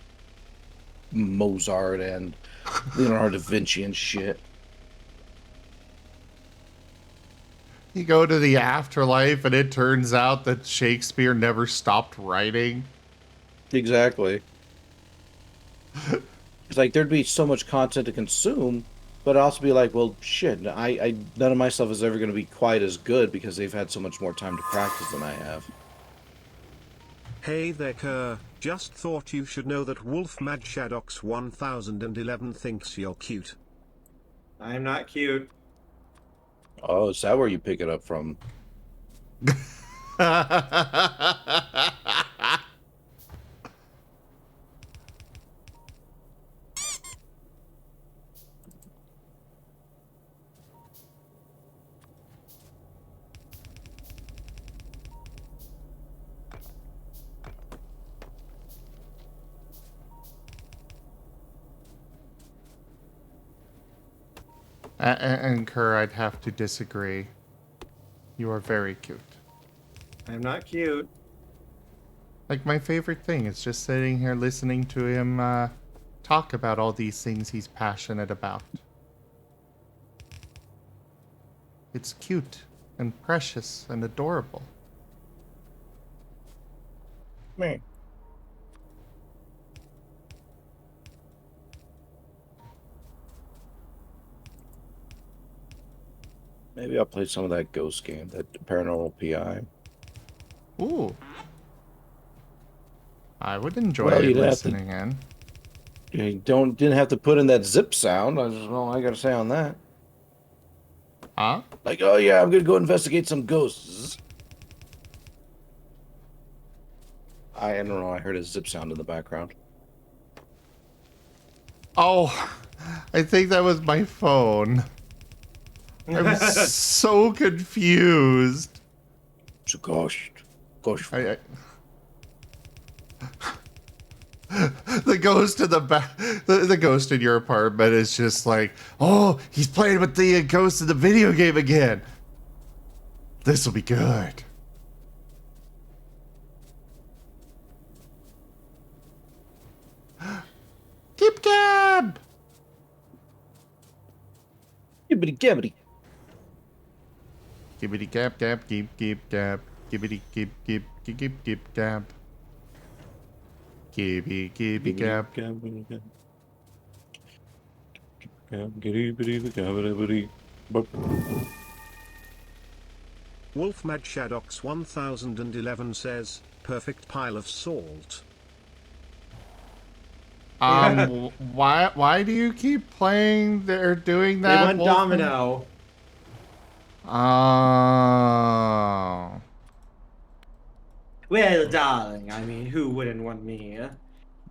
H: Mozart and Leonardo da Vinci and shit?
A: You go to the afterlife and it turns out that Shakespeare never stopped writing.
H: Exactly. It's like, there'd be so much content to consume, but it'd also be like, well, shit, none of my stuff is ever going to be quite as good because they've had so much more time to practice than I have.
F: Hey there, Kerr. Just thought you should know that Wolfmad Shadox 1011 thinks you're cute.
B: I'm not cute.
H: Oh, is that where you pick it up from?
A: And Kerr, I'd have to disagree. You are very cute.
B: I'm not cute.
A: Like, my favorite thing is just sitting here listening to him talk about all these things he's passionate about. It's cute and precious and adorable.
H: Me. Maybe I'll play some of that ghost game, that Paranormal PI.
A: Ooh. I would enjoy
H: Well, you'd have to-
A: listening in.
H: You didn't have to put in that zip sound. That's all I gotta say on that.
A: Huh?
H: Like, oh yeah, I'm gonna go investigate some ghosts. I don't know. I heard a zip sound in the background.
A: Oh, I think that was my phone. I'm so confused.
H: It's a ghost. Ghost.
A: The ghost in the back, the ghost in your apartment is just like, oh, he's playing with the ghost in the video game again. This will be good. Keep cab.
H: Gibbity gabbity.
A: Gibbity gab gab keep gab. Gibbity keep gab. Gibby gab.
F: Wolfmad Shadox 1011 says, perfect pile of salt.
A: Why do you keep playing? They're doing that.
B: They want domino.
A: Oh.
B: Well, darling, I mean, who wouldn't want me?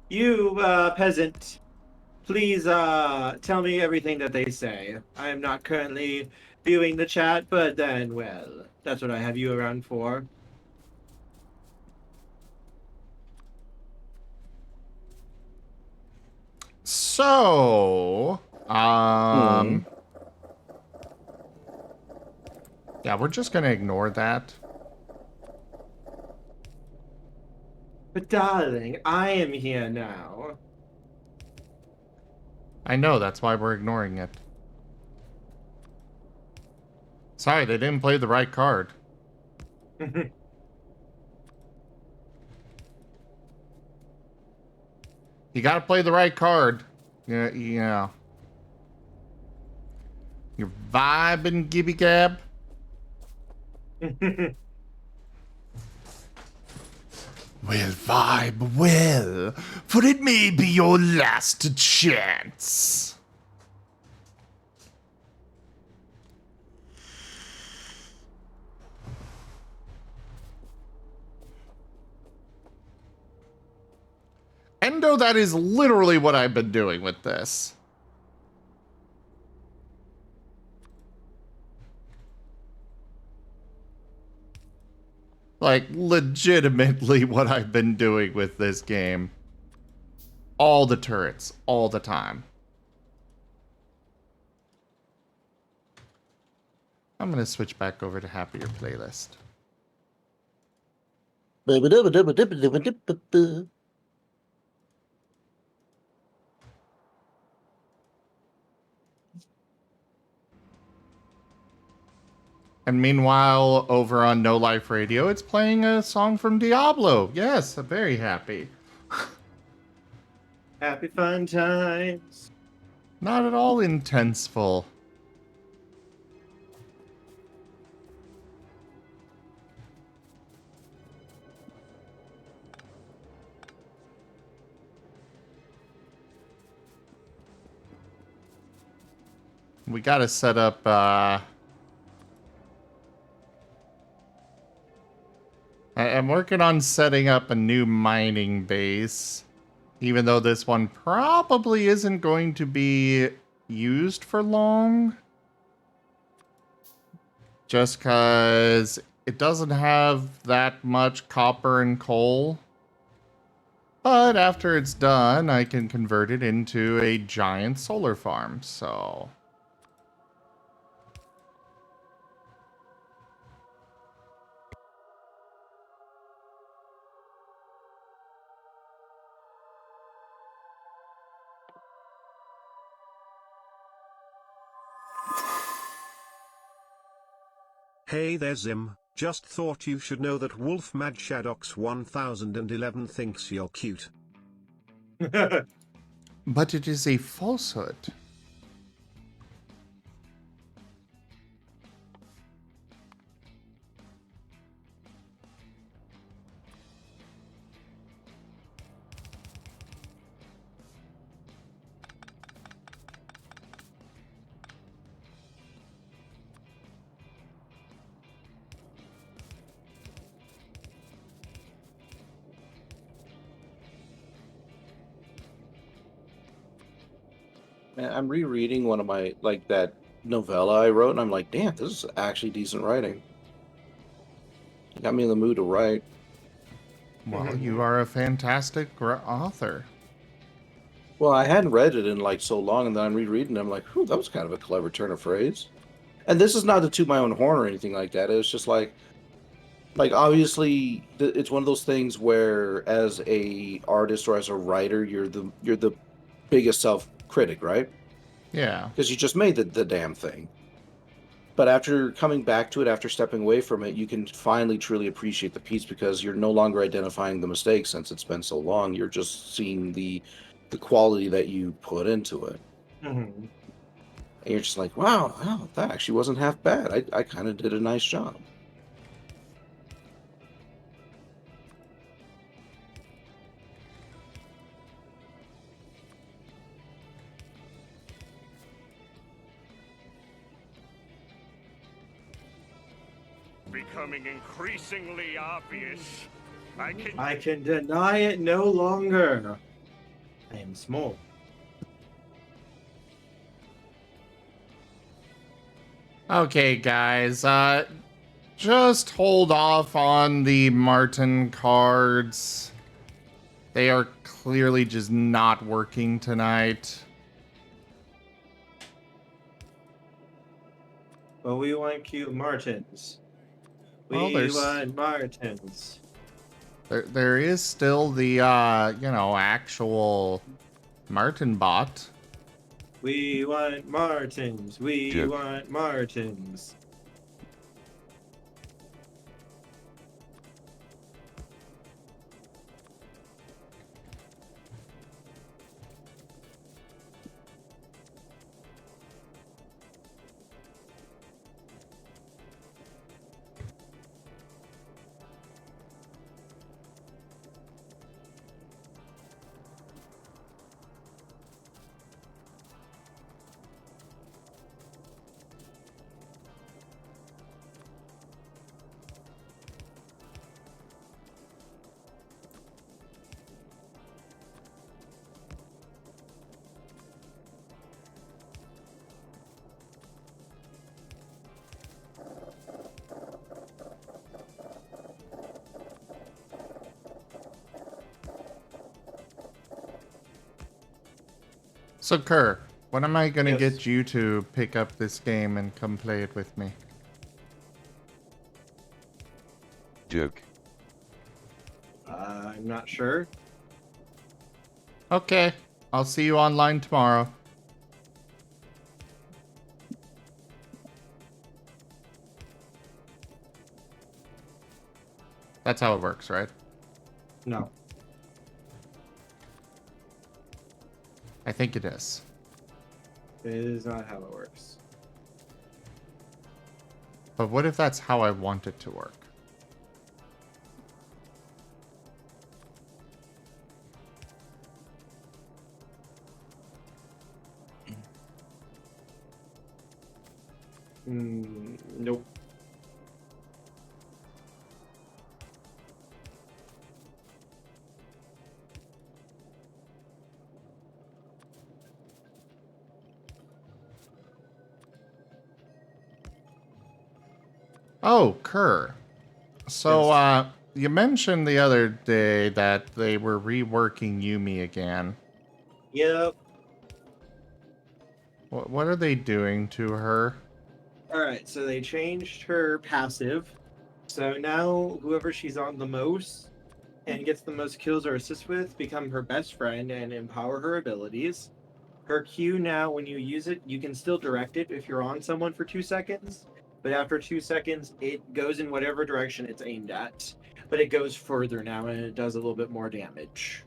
B: You, peasant, please, tell me everything that they say. I am not currently viewing the chat, but then, well, that's what I have you around for.
A: So, yeah, we're just gonna ignore that.
B: But darling, I am here now.
A: I know, that's why we're ignoring it. Sorry, they didn't play the right card. You gotta play the right card. Yeah. You're vibing, Gibby Gab. Well, vibe well, for it may be your last chance. Endo, that is literally what I've been doing with this. Like, legitimately what I've been doing with this game. All the turrets, all the time. I'm gonna switch back over to Happier Playlist. And meanwhile, over on No Life Radio, it's playing a song from Diablo. Yes, I'm very happy.
B: Happy fun times.
A: Not at all intenseful. We gotta set up, I'm working on setting up a new mining base, even though this one probably isn't going to be used for long. Just because it doesn't have that much copper and coal. But after it's done, I can convert it into a giant solar farm, so...
F: Hey there Zim, just thought you should know that Wolf Mad Shadox 1011 thinks you're cute.
A: But it is a falsehood.
H: Man, I'm rereading one of my, like, that novella I wrote, and I'm like, damn, this is actually decent writing. It got me in the mood to write.
A: Well, you are a fantastic author.
H: Well, I hadn't read it in, like, so long, and then I'm rereading it, I'm like, whew, that was kind of a clever turn of phrase. And this is not to toot my own horn or anything like that. It's just like obviously, it's one of those things where, as a artist or as a writer, you're the biggest self-critic, right?
A: Yeah.
H: Because you just made the damn thing. But after coming back to it, after stepping away from it, you can finally truly appreciate the piece because you're no longer identifying the mistakes since it's been so long. You're just seeing the quality that you put into it.
B: Mm-hmm.
H: And you're just like, wow, that actually wasn't half bad. I kind of did a nice job.
K: Becoming increasingly obvious.
B: I can deny it no longer. I am small.
A: Okay, guys, just hold off on the Marten cards. They are clearly just not working tonight.
B: But we want cute Martens.
A: Well,
B: We want Martens.
A: There is still the, actual Marten bot.
B: We want Martens. We want Martens.
A: So, Kerr, when am I gonna
B: Yes.
A: get you to pick up this game and come play it with me?
L: Joke.
B: I'm not sure.
A: Okay, I'll see you online tomorrow. That's how it works, right?
B: No.
A: I think it is.
B: It is not how it works.
A: But what if that's how I want it to work?
B: Nope.
A: Oh, Kerr. So, you mentioned the other day that they were reworking Yumi again.
B: Yep.
A: What are they doing to her?
B: Alright, so they changed her passive. So now whoever she's on the most and gets the most kills or assists with become her best friend and empower her abilities. Her Q now, when you use it, you can still direct it if you're on someone for 2 seconds, but after 2 seconds, it goes in whatever direction it's aimed at. But it goes further now and it does a little bit more damage.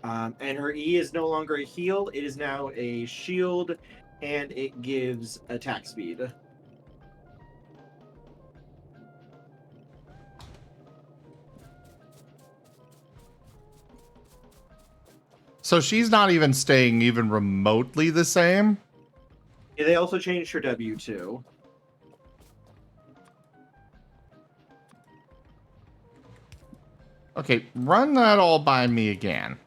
B: And her E is no longer a heal, it is now a shield, and it gives attack speed.
A: So she's not even staying even remotely the same?
B: Yeah, they also changed her W too.
A: Okay, run that all by me again.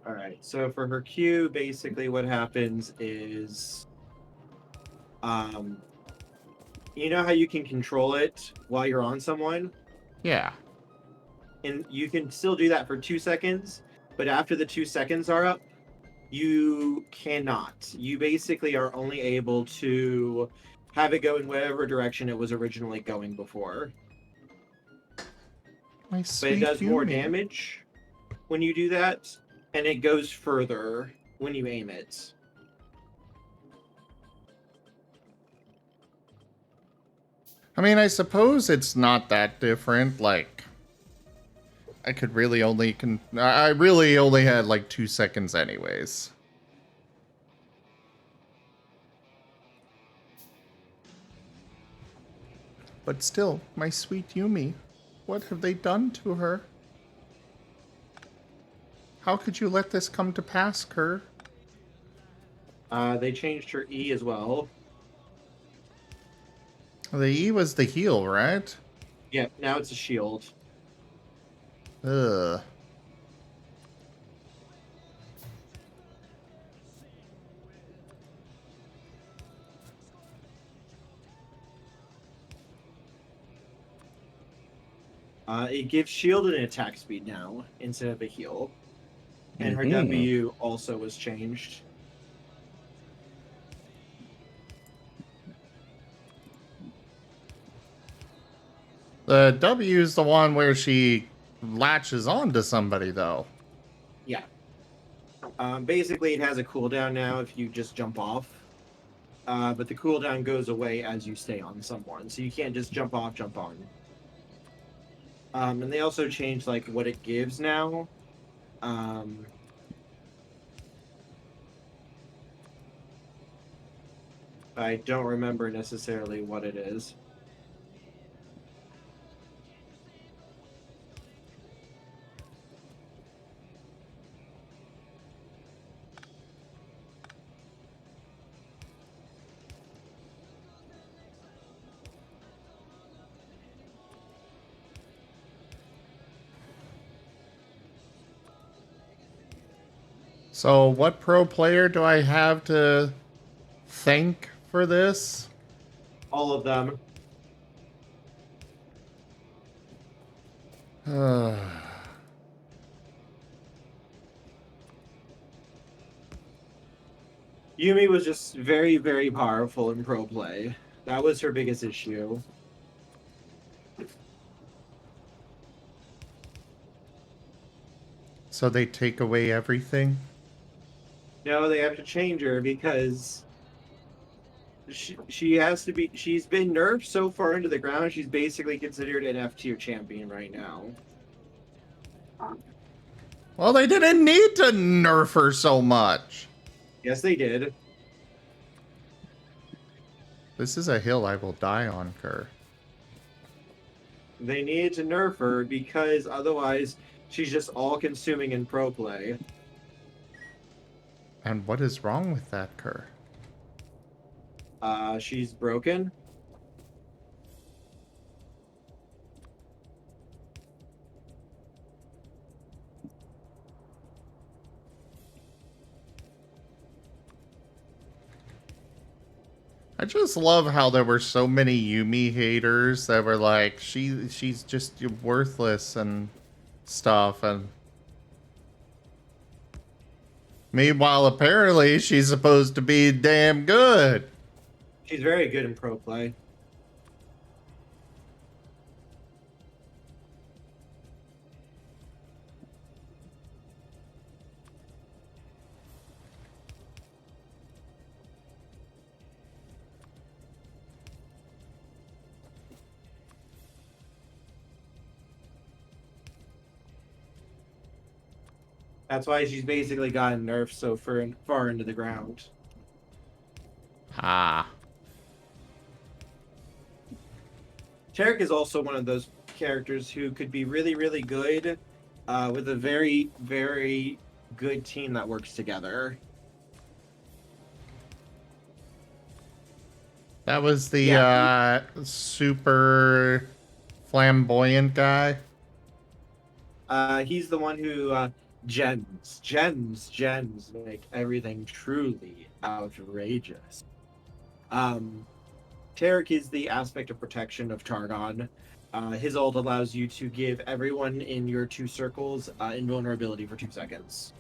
B: Alright, so for her Q, basically what happens is... you know how you can control it while you're on someone?
A: Yeah.
B: And you can still do that for 2 seconds, but after the 2 seconds are up, you cannot. You basically are only able to have it go in whatever direction it was originally going before.
A: My
B: But
A: sweet
B: it does more
A: Yumi.
B: damage when you do that, and it goes further when you aim it.
A: I mean, I suppose it's not that different. Like, I could really only I really only had like 2 seconds anyways. But still, my sweet Yumi, what have they done to her? How could you let this come to pass, Kerr?
B: They changed her E as well.
A: The E was the heal, right?
B: Yeah, now it's a shield.
A: Ugh.
B: It gives shield and attack speed now instead of a heal. And her
H: Mhm.
B: W also was changed.
A: The W is the one where she latches onto somebody, though.
B: Yeah. Basically, it has a cooldown now if you just jump off. But the cooldown goes away as you stay on someone, so you can't just jump off, jump on. And they also changed like what it gives now. I don't remember necessarily what it is.
A: So, what pro player do I have to thank for this?
B: All of them. Yumi was just very, very powerful in pro play. That was her biggest issue.
A: So they take away everything?
B: No, they have to change her because she has to be. She's been nerfed so far into the ground. She's basically considered an F tier champion right now.
A: Well, they didn't need to nerf her so much.
B: Yes, they did.
A: This is a hill I will die on, Kerr.
B: They needed to nerf her because otherwise she's just all consuming in pro play.
A: And what is wrong with that, Kerr?
B: She's broken.
A: I just love how there were so many Yumi haters that were like, she's just worthless and stuff, and meanwhile, apparently, she's supposed to be damn good.
B: She's very good in pro play. That's why she's basically gotten nerfed so far into the ground.
A: Ah.
B: Tarek is also one of those characters who could be really, really good with a very, very good team that works together.
A: That was the super flamboyant guy.
B: He's the one who gems make everything truly outrageous. Tarek is the aspect of protection of Targon. His ult allows you to give everyone in your 2 circles invulnerability for 2 seconds.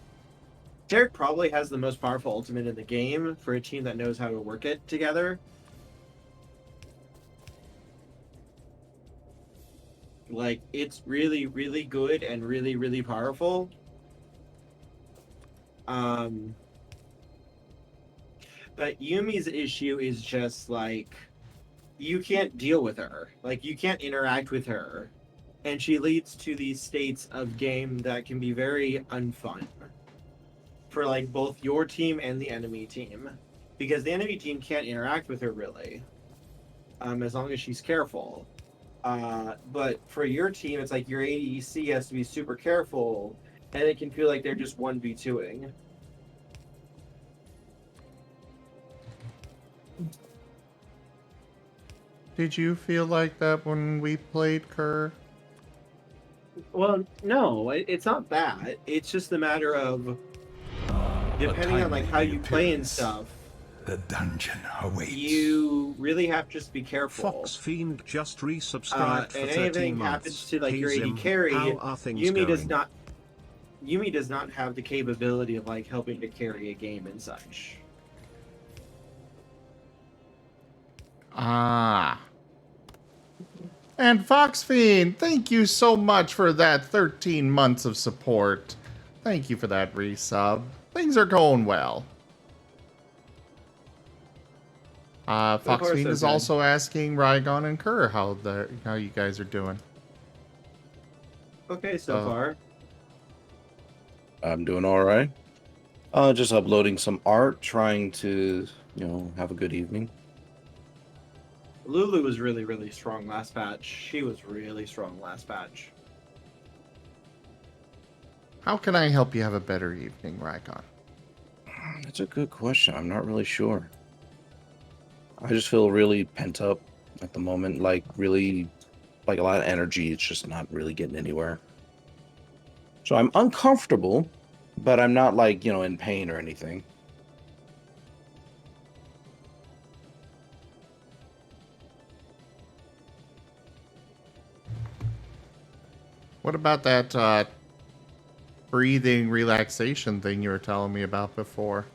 B: Tarek probably has the most powerful ultimate in the game for a team that knows how to work it together. Like, it's really, really good and really, really powerful. But Yumi's issue is just, like, you can't deal with her. Like, you can't interact with her. And she leads to these states of game that can be very unfun for, like, both your team and the enemy team. Because the enemy team can't interact with her, really. As long as she's careful. But for your team, it's like your ADC has to be super careful, and it can feel like they're just 1v2ing.
A: Did you feel like that when we played Kerr?
B: Well, no, it's not that. It's just a matter of depending on like how you play and stuff.
M: The dungeon awaits.
B: You really have to just be careful.
F: Fox Fiend just resubscribed for
B: and
F: 13
B: anything
F: months.
B: happens to like your
F: Please,
B: AD carry,
F: how are things
B: Yumi does
F: going?
B: not. Yumi does not have the capability of like helping to carry a game and such.
A: Ah. And Fox Fiend, thank you so much for that 13 months of support. Thank you for that resub. Things are going well. Fox Fiend is also asking Rygon and Kerr how you guys are doing.
B: Okay, so far.
H: I'm doing all right. Just uploading some art, trying to, have a good evening.
B: Lulu was really, really strong last patch. She was really strong last patch.
A: How can I help you have a better evening, Rygon?
H: That's a good question. I'm not really sure. I just feel really pent up at the moment, like really, like a lot of energy. It's just not really getting anywhere. So I'm uncomfortable, but I'm not like, in pain or anything.
A: What about that breathing relaxation thing you were telling me about before?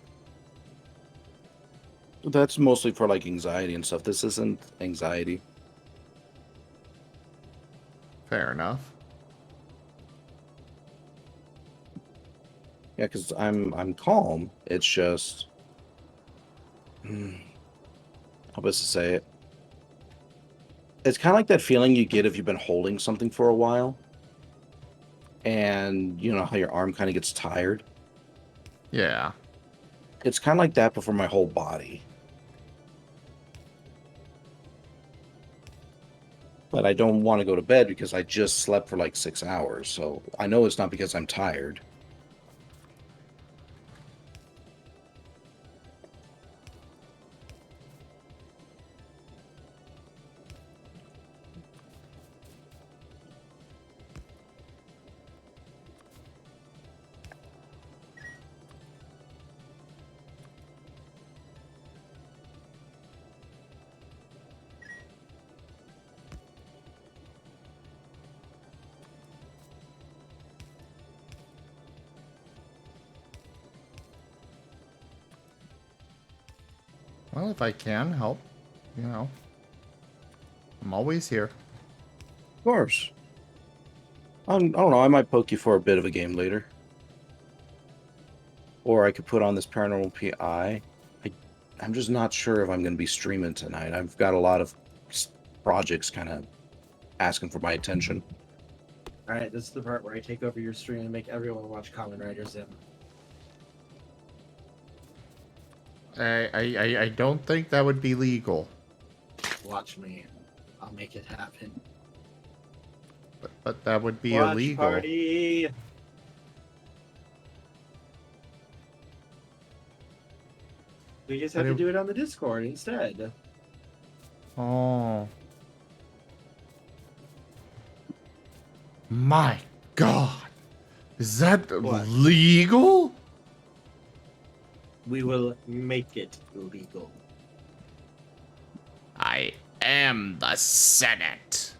H: That's mostly for like anxiety and stuff. This isn't anxiety.
A: Fair enough.
H: Yeah, because I'm calm. It's just how best to say it. It's kind of like that feeling you get if you've been holding something for a while, and you know how your arm kind of gets tired.
A: Yeah.
H: It's kind of like that, but for my whole body. But I don't want to go to bed because I just slept for like 6 hours. So I know it's not because I'm tired.
A: Well, if I can help, you know, I'm always here.
H: Of course. I don't know. I might poke you for a bit of a game later. Or I could put on this Paranormal PI. I'm just not sure if I'm going to be streaming tonight. I've got a lot of projects kind of asking for my attention.
B: All right, this is the part where I take over your stream and make everyone watch Kamen Rider Zim.
A: I don't think that would be legal.
B: Watch me. I'll make it happen.
A: But that would be
B: Watch
A: illegal.
B: Party. We just have to do it on the Discord instead.
A: Oh. My God. Is that legal?
B: We will make it legal.
A: I am the Senate.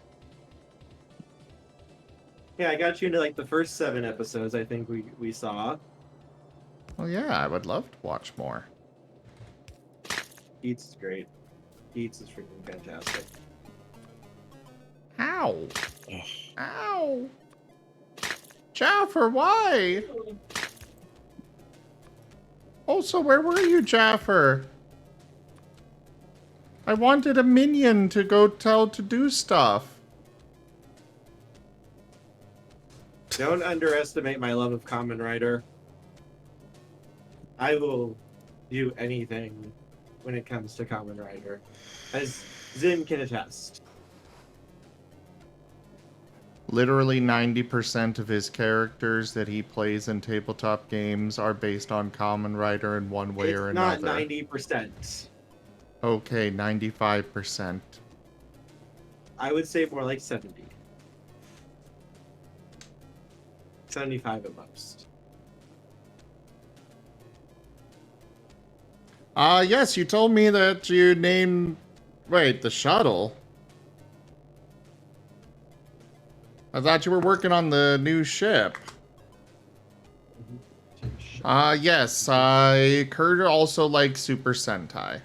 B: Yeah, I got you into like the first 7 episodes I think we saw.
A: Well, yeah, I would love to watch more.
B: Eats is great. Eats is freaking fantastic.
A: Ow. Ow. Jaffer, why? Also, where were you, Jaffer? I wanted a minion to go tell to do stuff.
B: Don't underestimate my love of Kamen Rider. I will do anything when it comes to Kamen Rider, as Zim can attest.
A: Literally 90% of his characters that he plays in tabletop games are based on Kamen Rider in one way or another.
B: It's not 90%.
A: Okay, 95%.
B: I would say more like 70. 75 at most.
A: Yes, you told me that you named... Wait, the shuttle? I thought you were working on the new ship. Yes, Kurt also likes Super Sentai.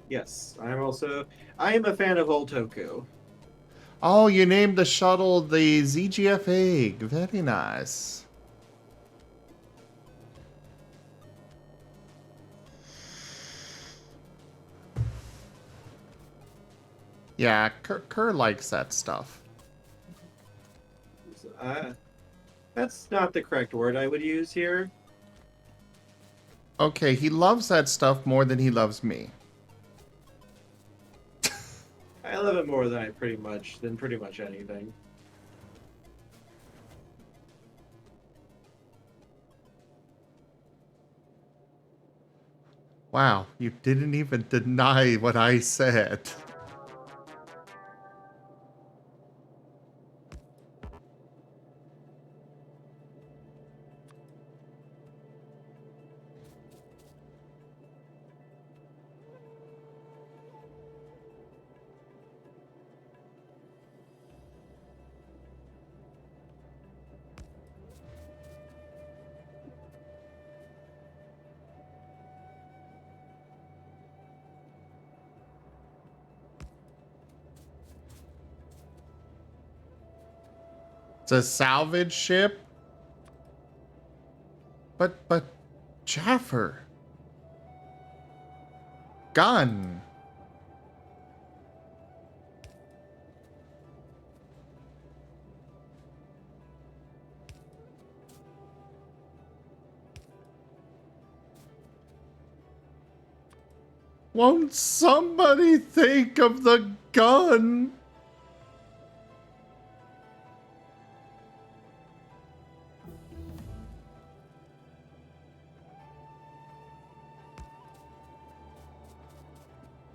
B: Yes, I am a fan of Oltoku.
A: Oh, you named the shuttle the ZGF Egg. Very nice. Yeah, Kerr likes that stuff.
B: That's not the correct word I would use here.
A: Okay, he loves that stuff more than he loves me.
B: I love it more than pretty much anything.
A: Wow, you didn't even deny what I said. It's a salvage ship? But Jaffer. Gun. Won't somebody think of the gun?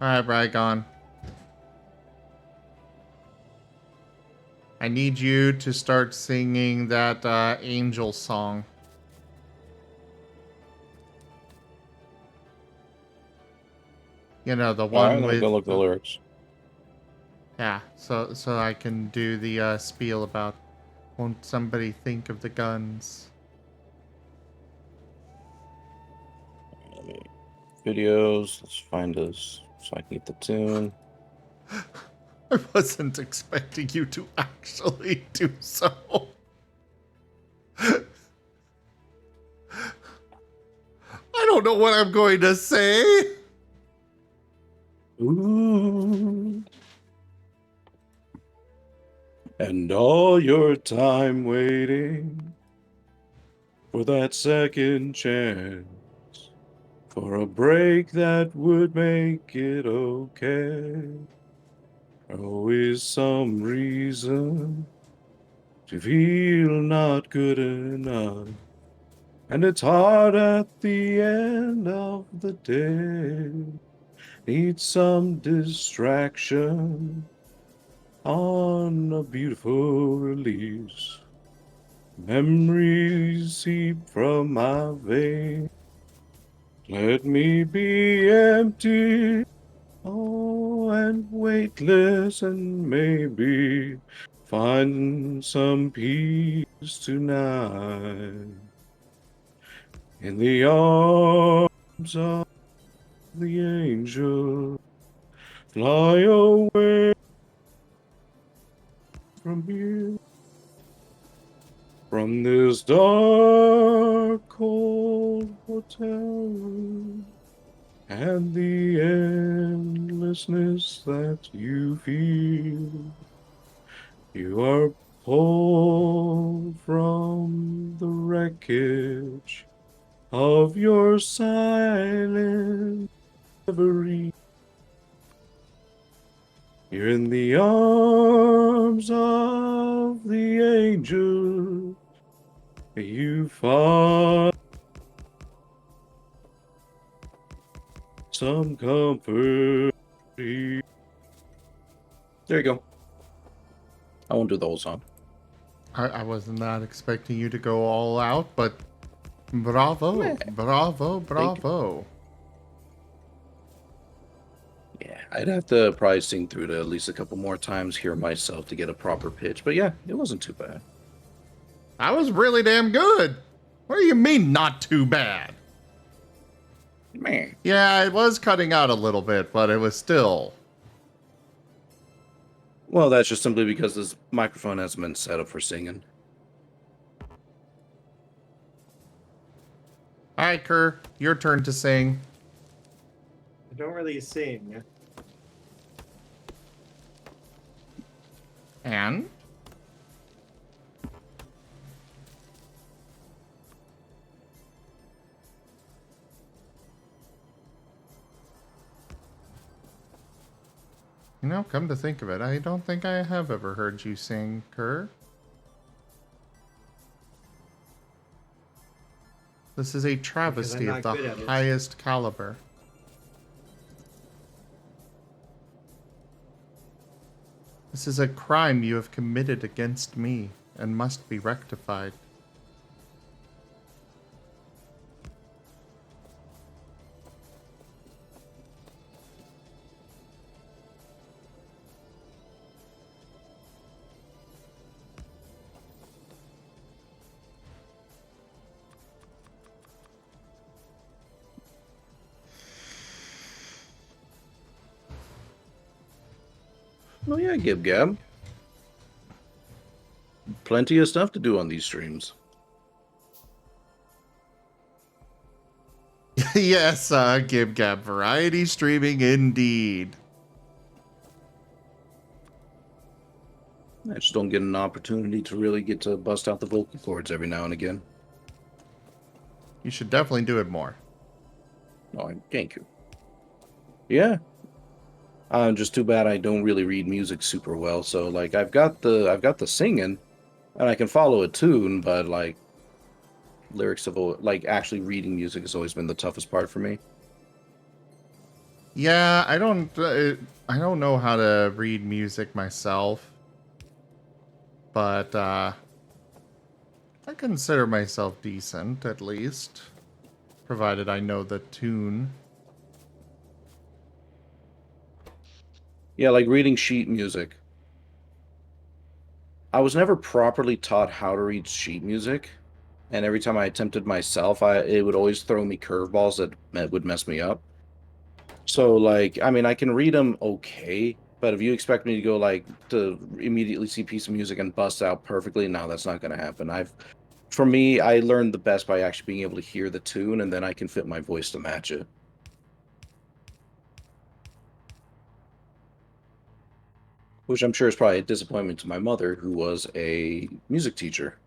A: Alright, Bragon. I need you to start singing that angel song. You know, the one
H: I'm gonna go look at the lyrics.
A: Yeah, so I can do the spiel about won't somebody think of the guns?
H: Let me Videos. Let's find us so I can get the tune.
A: I wasn't expecting you to actually do so. I don't know what I'm going to say.
H: Ooh. And all your time waiting for that second chance, for a break that would make it okay. Always some reason to feel not good enough. And it's hard at the end of the day. Need some distraction on a beautiful release. Memories seep from my veins. Let me be empty, oh, and weightless, and maybe find some peace tonight. In the arms of the angel, fly away from here, from this dark, cold hotel, and the endlessness that you feel. You are pulled from the wreckage of your silent reverie. You're in the arms of the angel. You find some comfort. There you go. I won't do the whole song.
A: I was not expecting you to go all out, but bravo, bravo, bravo.
H: Yeah, I'd have to probably sing through it at least a couple more times, hear myself to get a proper pitch. But yeah, it wasn't too bad.
A: That was really damn good. What do you mean, not too bad?
H: Man.
A: Yeah, it was cutting out a little bit, but it was still.
H: Well, that's just simply because this microphone hasn't been set up for singing.
A: All right, Kerr, your turn to sing.
B: I don't really sing.
A: And? You know, come to think of it, I don't think I have ever heard you sing, Kerr. This is a travesty of the highest caliber. This is a crime you have committed against me and must be rectified.
H: Oh yeah, Gib Gab. Plenty of stuff to do on these streams.
A: Yes, Gib Gab variety streaming indeed.
H: I just don't get an opportunity to really get to bust out the vocal cords every now and again.
A: You should definitely do it more.
H: Oh, thank you. Yeah. Just too bad I don't really read music super well. So like I've got the singing, and I can follow a tune, but like lyrics of like actually reading music has always been the toughest part for me.
A: Yeah, I don't know how to read music myself, but I consider myself decent at least, provided I know the tune.
H: Yeah, like reading sheet music. I was never properly taught how to read sheet music, and every time I attempted myself, it would always throw me curveballs that would mess me up. So, like, I mean, I can read them okay, but if you expect me to go like to immediately see a piece of music and bust out perfectly, no, that's not going to happen. For me, I learned the best by actually being able to hear the tune, and then I can fit my voice to match it. Which I'm sure is probably a disappointment to my mother, who was a music teacher.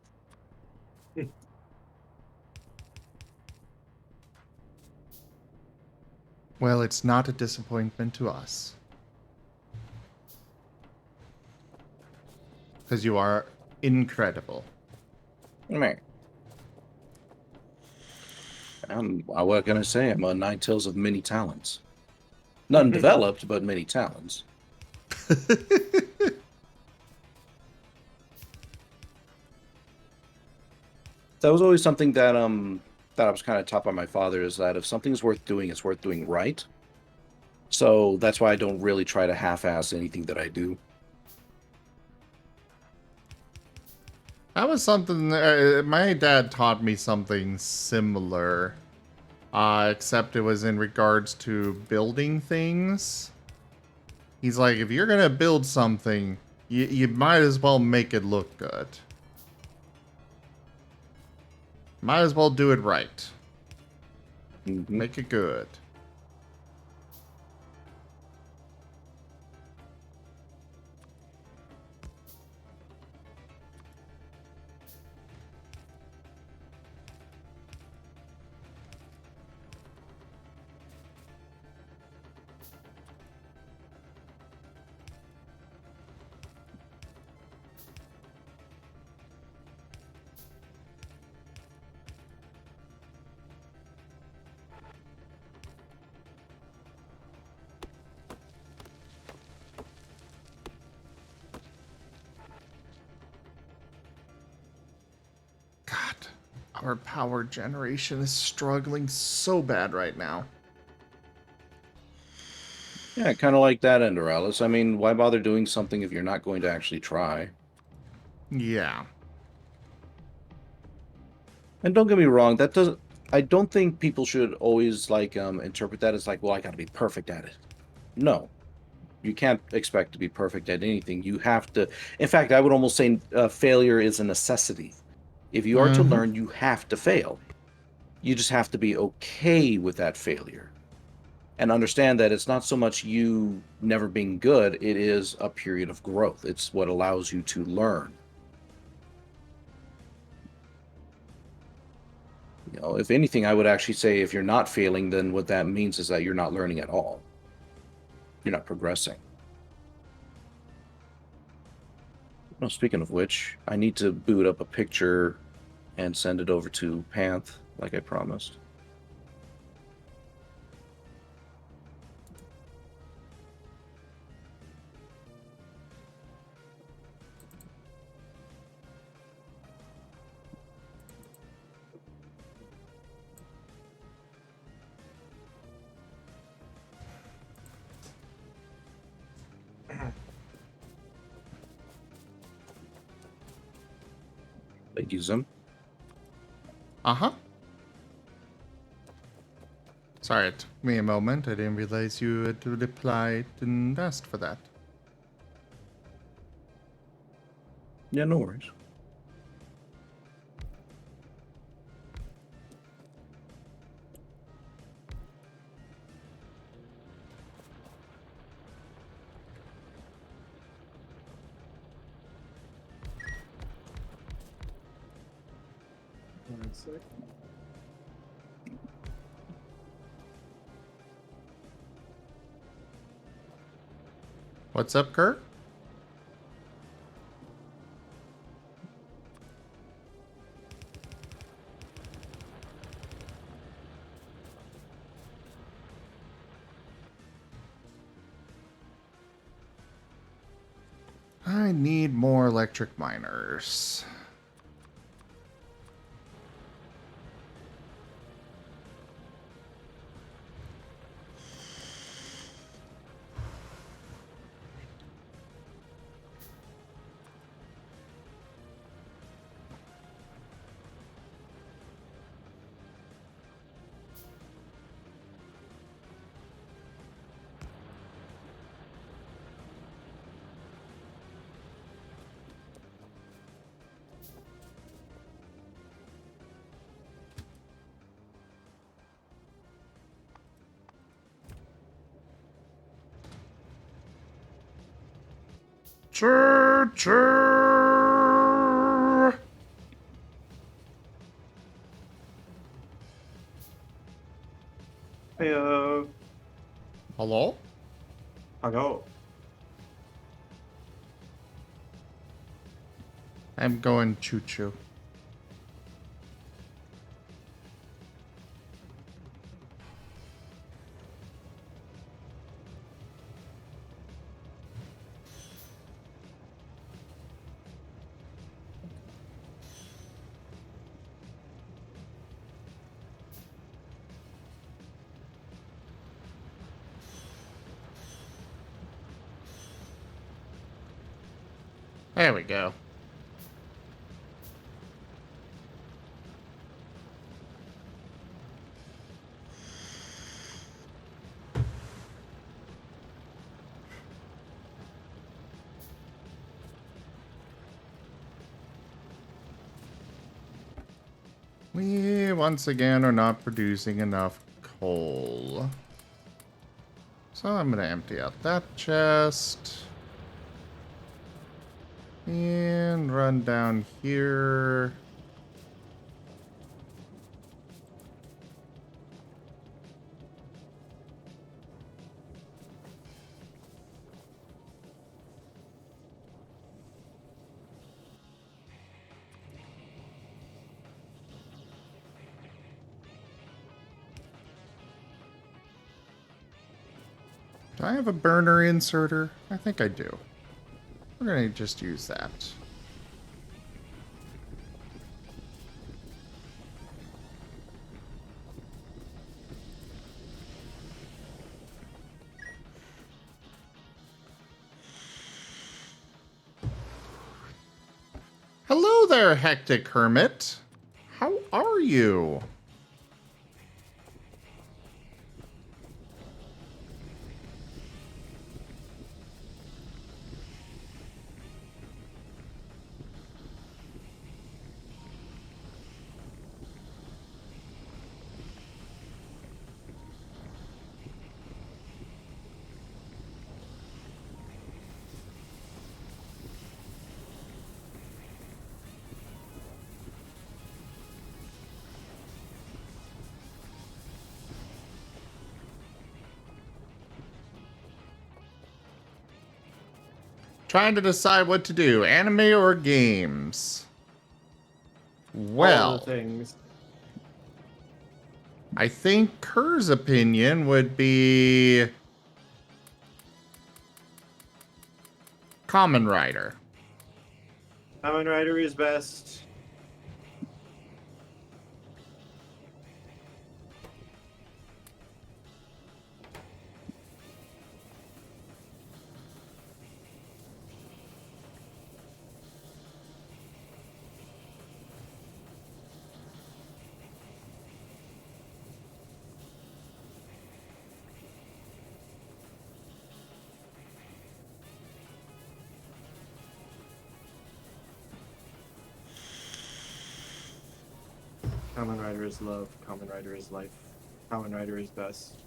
A: Well, it's not a disappointment to us. Because you are incredible.
H: Man. What can I say? I'm a nine tails of many talents. None developed, but many talents. That was always something that I was kind of taught by my father, is that if something's worth doing, it's worth doing right. So that's why I don't really try to half-ass anything that I do.
A: That was something, my dad taught me something similar. Except it was in regards to building things. He's like, if you're gonna build something, you might as well make it look good. Might as well do it right. Make it good. Our power generation is struggling so bad right now.
H: Yeah, kind of like that, Endoralis. I mean, why bother doing something if you're not going to actually try?
A: Yeah.
H: And don't get me wrong, that doesn't... I don't think people should always, like, interpret that as like, well, I gotta be perfect at it. No. You can't expect to be perfect at anything. You have to... In fact, I would almost say failure is a necessity. If you are to learn, you have to fail. You just have to be okay with that failure. And understand that it's not so much you never being good, it is a period of growth. It's what allows you to learn. You know, if anything, I would actually say if you're not failing, then what that means is that you're not learning at all. You're not progressing. Well, speaking of which, I need to boot up a picture and send it over to Panth, like I promised. Thank you, Zim.
A: Uh-huh. Sorry, it took me a moment. I didn't realize you had replied and asked for that.
H: Yeah, no worries.
B: One sec.
A: What's up, Kurt? I need more electric miners. Choo choo.
B: Heyo.
A: Hello?
B: Hello.
A: I'm going choo choo. There we go. We once again are not producing enough coal. So I'm gonna empty out that chest. And run down here. Do I have a burner inserter? I think I do. We're gonna just use that. Hello there, Hectic Hermit. How are you? Trying to decide what to do, anime or games.
B: All
A: Well,
B: the things.
A: I think Kerr's opinion would be Kamen Rider.
B: Kamen Rider is best. Kamen Rider is love. Kamen Rider is life. Kamen Rider is best.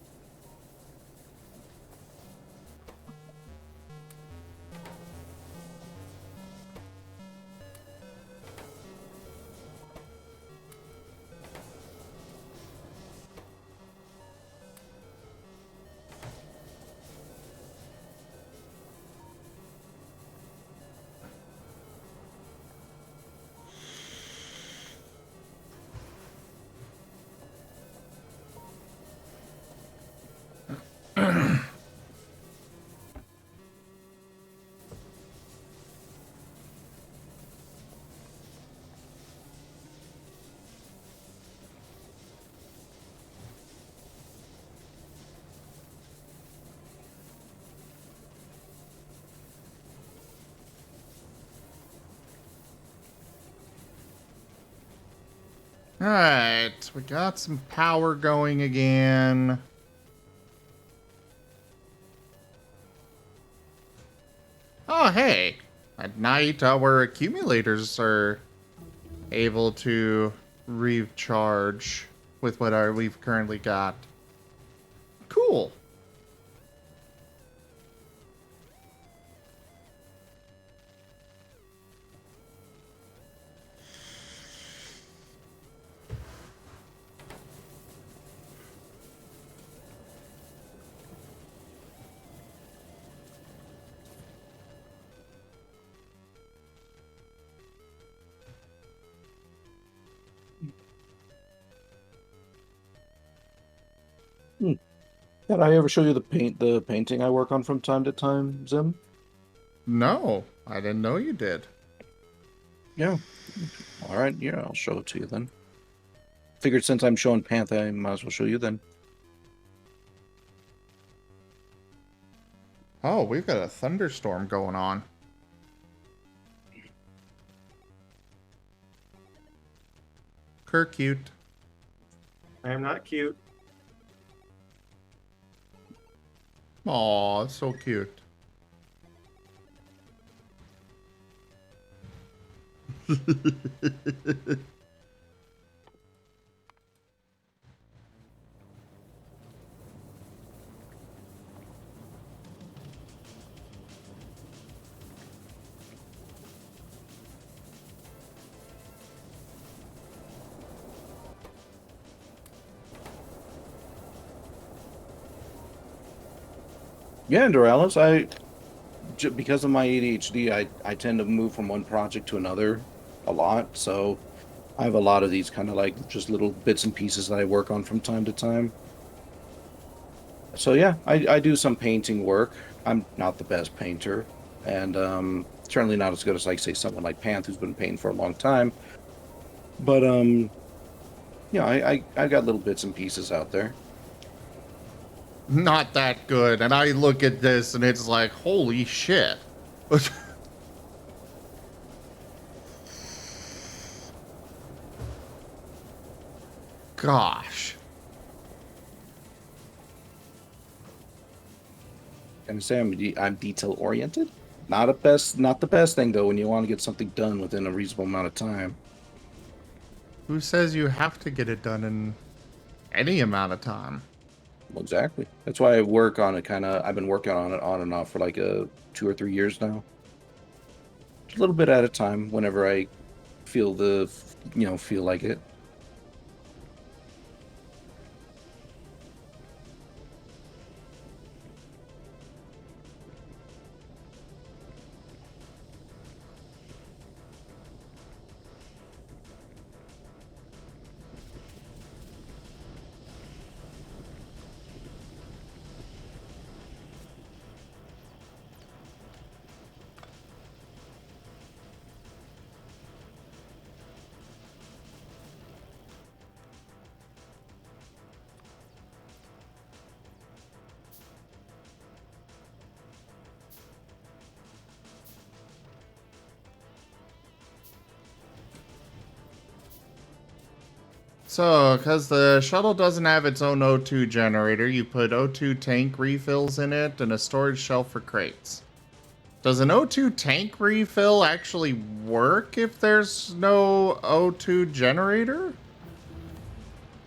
A: Alright, we got some power going again. Oh, hey. At night, our accumulators are able to recharge with what we've currently got. Cool.
H: Did I ever show you the painting I work on from time to time, Zim?
A: No, I didn't know you did.
H: Yeah. All right, yeah, I'll show it to you then. Figured since I'm showing Panther, I might as well show you then.
A: Oh, we've got a thunderstorm going on. Cute.
B: I am not cute.
A: Aw, it's so cute.
H: Yeah, Doralis, because of my ADHD, I tend to move from one project to another a lot. So I have a lot of these kind of like just little bits and pieces that I work on from time to time. So yeah, I do some painting work. I'm not the best painter, and certainly not as good as like say someone like Panth who's been painting for a long time. But yeah, I got little bits and pieces out there.
A: Not that good. And I look at this and it's like, holy shit. Gosh.
H: Can I say I'm detail oriented? Not the best thing though when you want to get something done within a reasonable amount of time.
A: Who says you have to get it done in any amount of time?
H: Well, exactly. That's why I work on it I've been working on it on and off for like 2 or 3 years now. A little bit at a time whenever I feel feel like it.
A: So, because the shuttle doesn't have its own O2 generator, you put O2 tank refills in it and a storage shelf for crates. Does an O2 tank refill actually work if there's no O2 generator?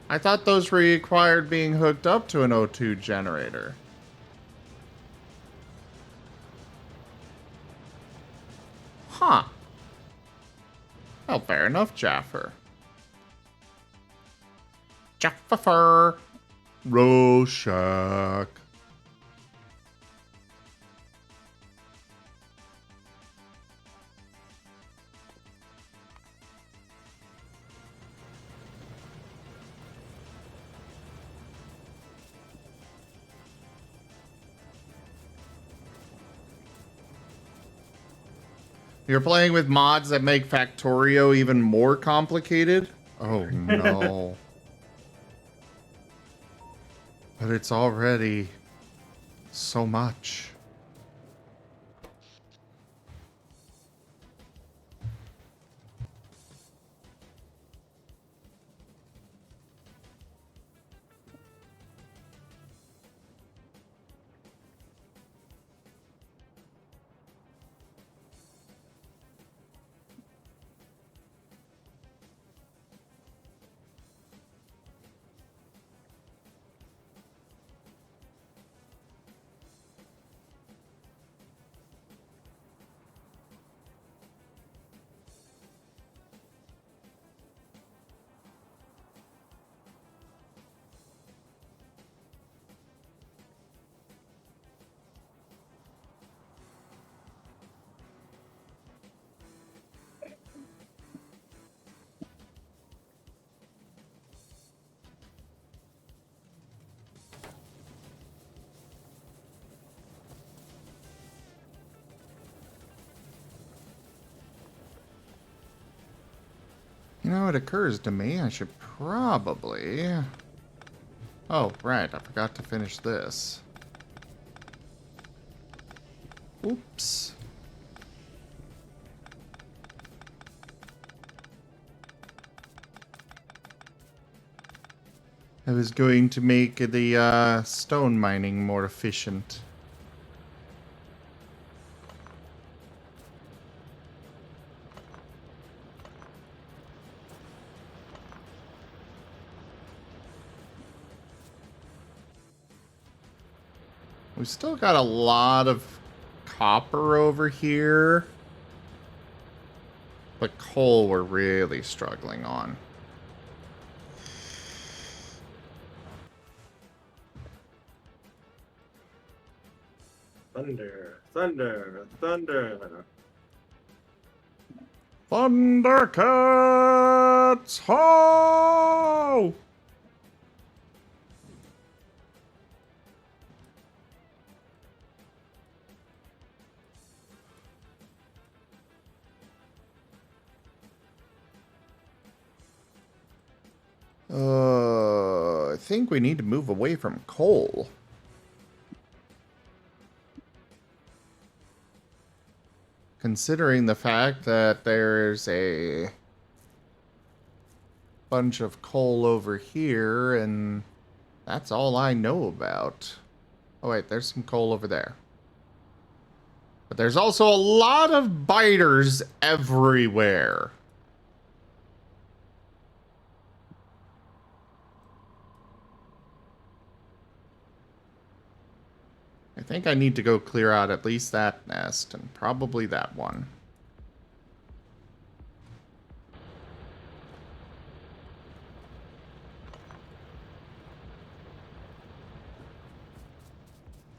A: I thought those required being hooked up to an O2 generator. Huh. Well, fair enough, Jaffer. Jaffer. Rorschach. You're playing with mods that make Factorio even more complicated? Oh no. But it's already so much. You know, it occurs to me I should probably... Oh, right, I forgot to finish this. Oops. I was going to make the stone mining more efficient. We've still got a lot of copper over here. But coal we're really struggling on.
B: Thunder, thunder, thunder.
A: Thundercats! Ho! I think we need to move away from coal. Considering the fact that there's a bunch of coal over here, and that's all I know about. Oh wait, there's some coal over there. But there's also a lot of biters everywhere. I think I need to go clear out at least that nest, and probably that one.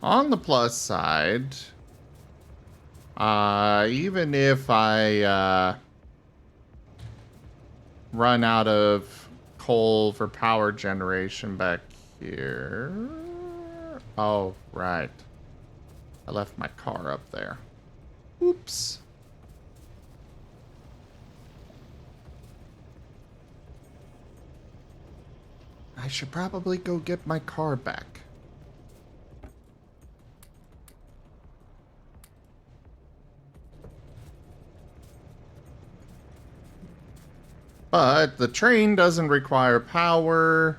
A: On the plus side, even if I run out of coal for power generation back here... Oh, right. I left my car up there. Oops. I should probably go get my car back. But the train doesn't require power.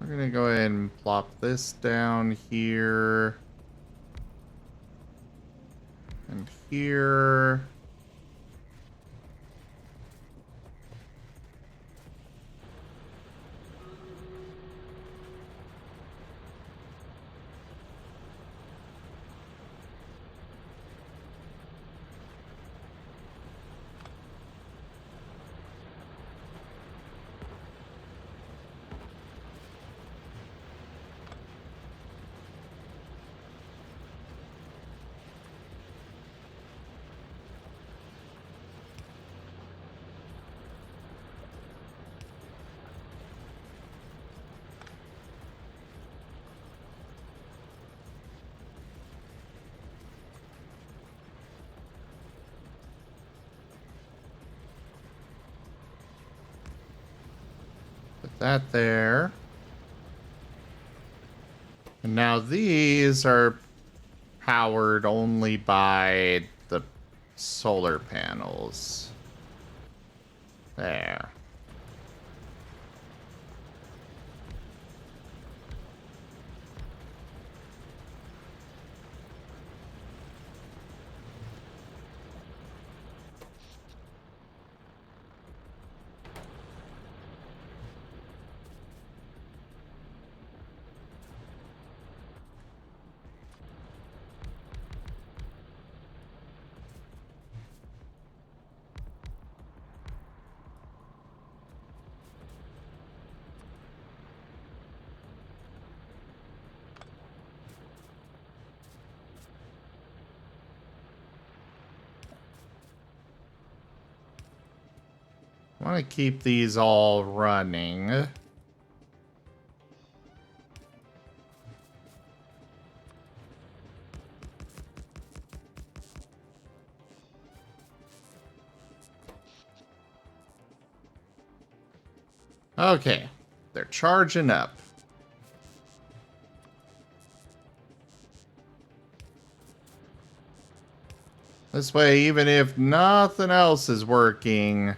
A: We're gonna go ahead and plop this down here. And here. Put that there. And now these are powered only by the solar panels. There. I want to keep these all running. Okay, they're charging up. This way, even if nothing else is working,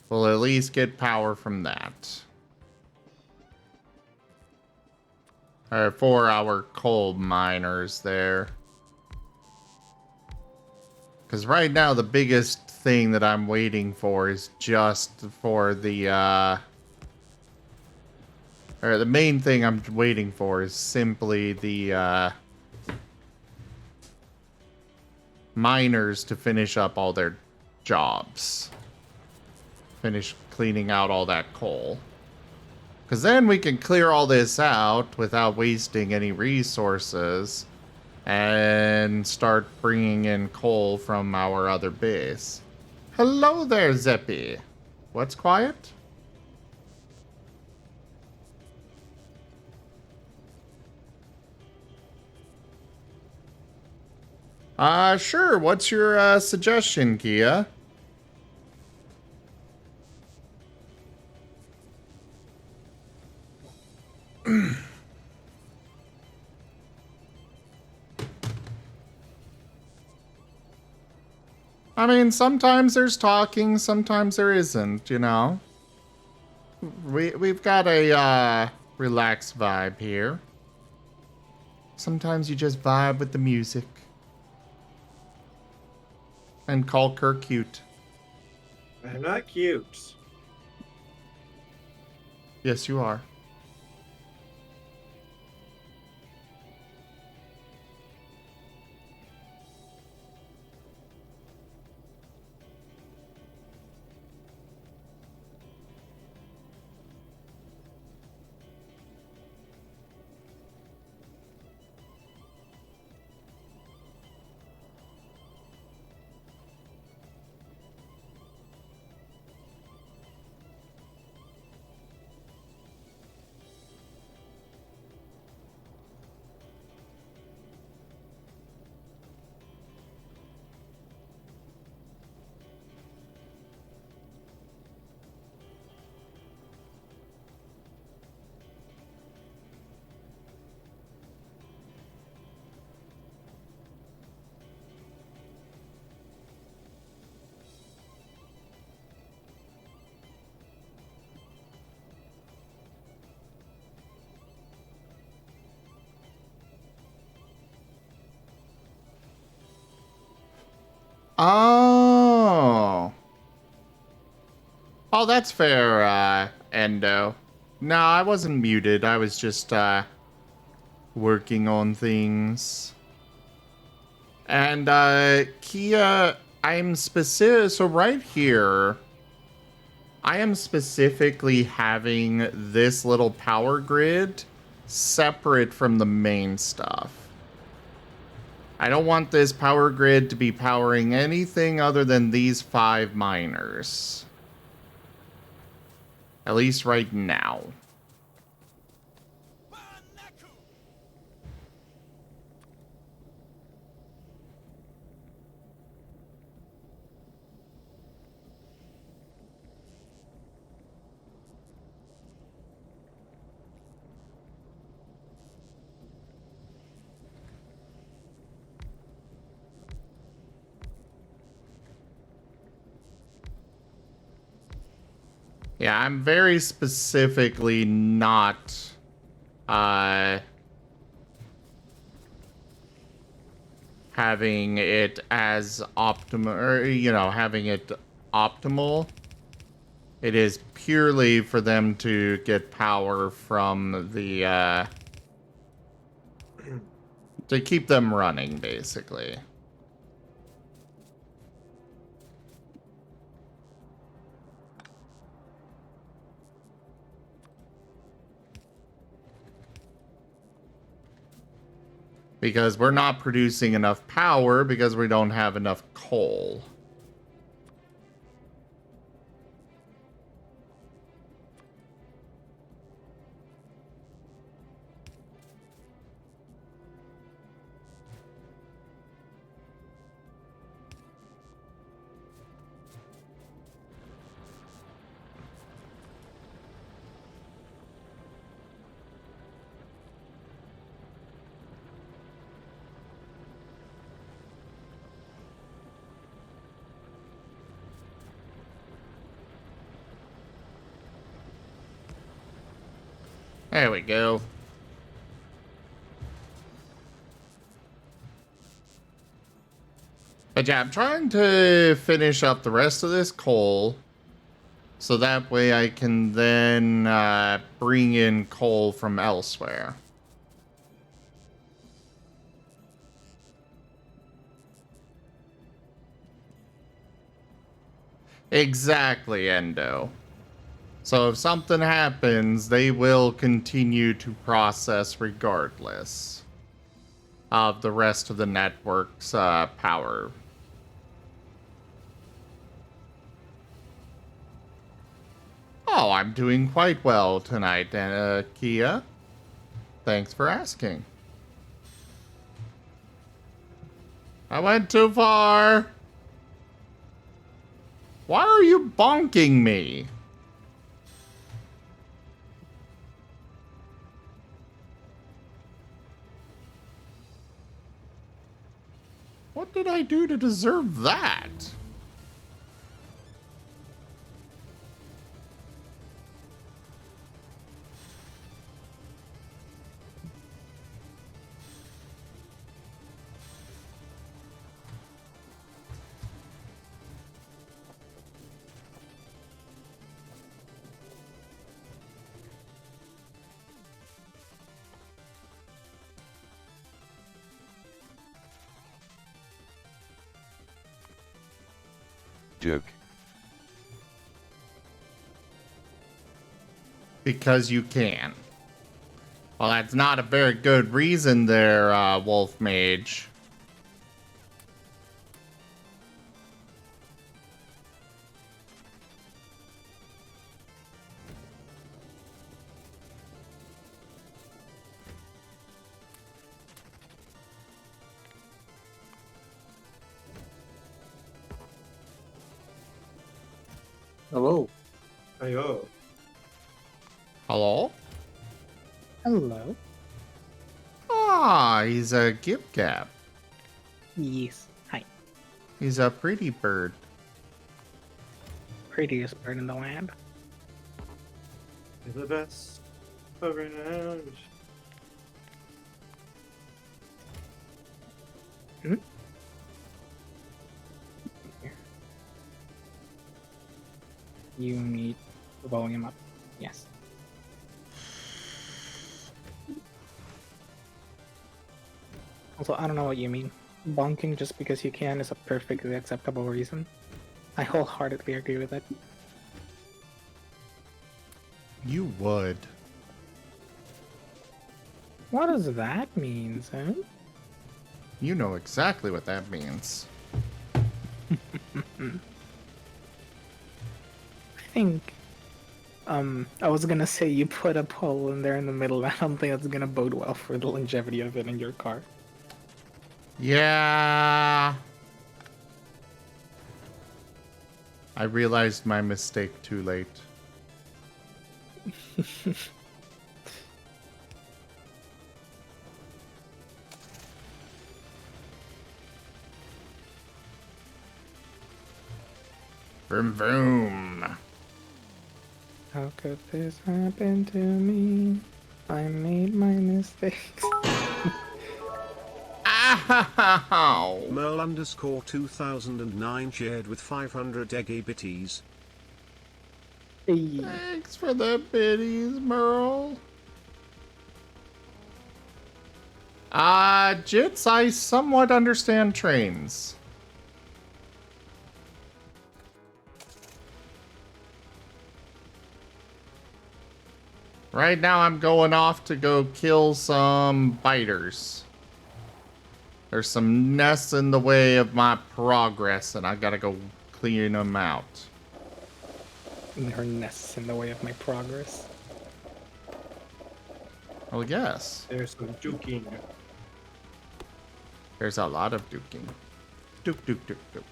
A: we'll at least get power from that. Alright, 4-hour coal miners there. Because right now, the biggest thing that I'm waiting for is just for the, or the main thing I'm waiting for is simply the, miners to finish up all their jobs. Finish cleaning out all that coal. Because then we can clear all this out without wasting any resources and start bringing in coal from our other base. Hello there, Zeppy. What's quiet? Sure. What's your suggestion, Kia? I mean, sometimes there's talking, sometimes there isn't, you know? We've got a, relaxed vibe here. Sometimes you just vibe with the music. And call Kirk cute.
B: I'm not cute.
A: Yes, you are. Oh. Oh, that's fair, Endo. No, I wasn't muted. I was just, working on things. And, Kia, I'm specific. So right here, I am specifically having this little power grid separate from the main stuff. I don't want this power grid to be powering anything other than these 5 miners. At least right now. Yeah, I'm very specifically not, having it as optimal, or, you know, having it optimal. It is purely for them to get power from the, to keep them running, basically. Because we're not producing enough power because we don't have enough coal. There we go. But yeah, I'm trying to finish up the rest of this coal. So that way I can then bring in coal from elsewhere. Exactly, Endo. So if something happens, they will continue to process regardless of the rest of the network's power. Oh, I'm doing quite well tonight, Kia. Thanks for asking. I went too far. Why are you bonking me? What did I do to deserve that?
L: Joke.
A: Because you can. Well, that's not a very good reason there, Wolf Mage.
H: Hello.
B: Ayo.
A: Hello?
N: Hello.
A: Ah, he's a Gib Gab.
N: Yes. Hi.
A: He's a pretty bird.
N: Prettiest bird in the land.
B: You're the best around.
N: Hmm? You need the volume up. Yes. Also, I don't know what you mean. Bonking just because you can is a perfectly acceptable reason. I wholeheartedly agree with it.
A: You would.
N: What does that mean, son?
A: You know exactly what that means.
N: I think, I was gonna say you put a pole in there in the middle. I don't think that's gonna bode well for the longevity of it in your car.
A: Yeah. I realized my mistake too late. Vroom vroom.
N: How could this happen to me? I made my mistakes.
A: Ow!
F: Merl underscore 2009 shared with 500 eggy bitties.
N: Hey.
A: Thanks for the biddies, Merle. Jits, I somewhat understand trains. Right now I'm going off to go kill some biters. There's some nests in the way of my progress and I gotta go clean them out.
N: There are nests in the way of my progress.
A: Well, yes.
B: There's some duking.
A: There's a lot of duking. Duke, duke, duke, duke.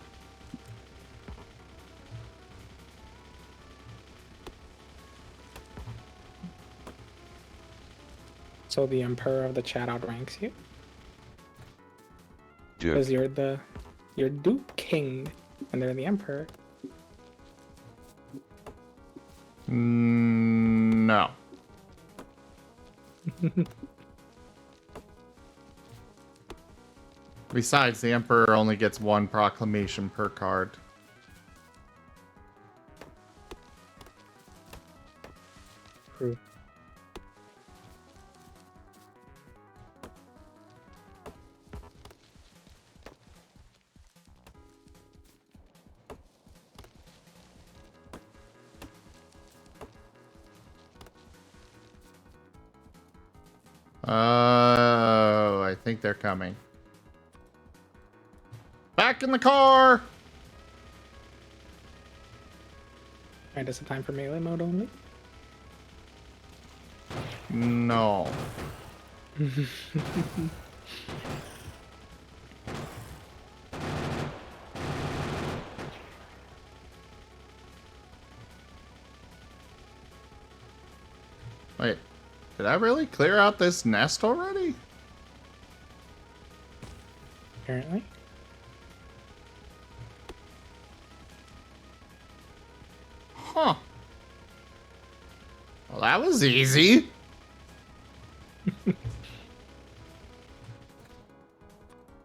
N: So the Emperor of the chat outranks you?
L: Duke.
N: Because you're Duke King, and they're the Emperor.
A: No. Besides, the Emperor only gets one proclamation per card.
N: True.
A: Oh, I think they're coming. Back in the car!
N: Alright, is it time for melee mode only?
A: No. Wait, did I really clear out this nest already?
N: Apparently.
A: Huh. Well, that was easy.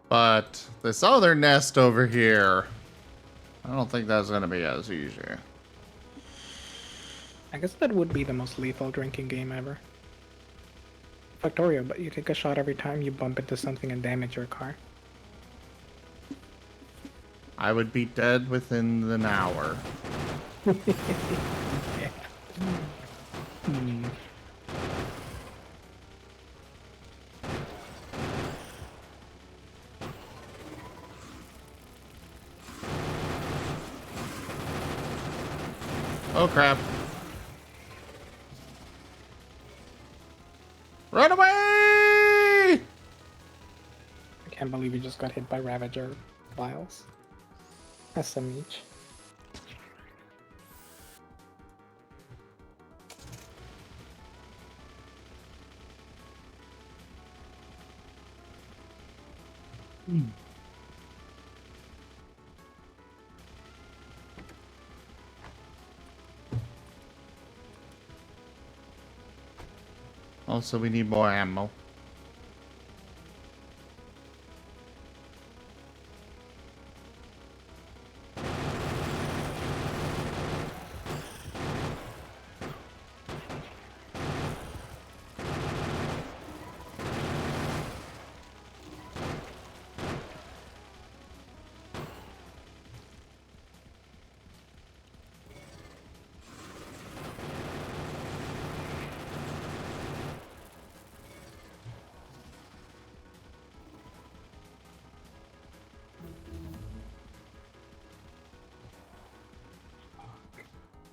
A: But this other nest over here, I don't think that's going to be as easy.
N: I guess that would be the most lethal drinking game ever. Factorio, but you take a shot every time you bump into something and damage your car.
A: I would be dead within an hour.
N: Yeah.
A: Oh crap. Run away!
N: I can't believe you just got hit by Ravager vials. That's some each.
A: Also, we need more ammo.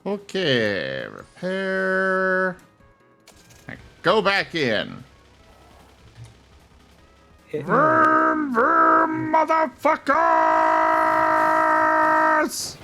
A: Okay, repair. Go back in. Vroom, vroom, motherfuckers!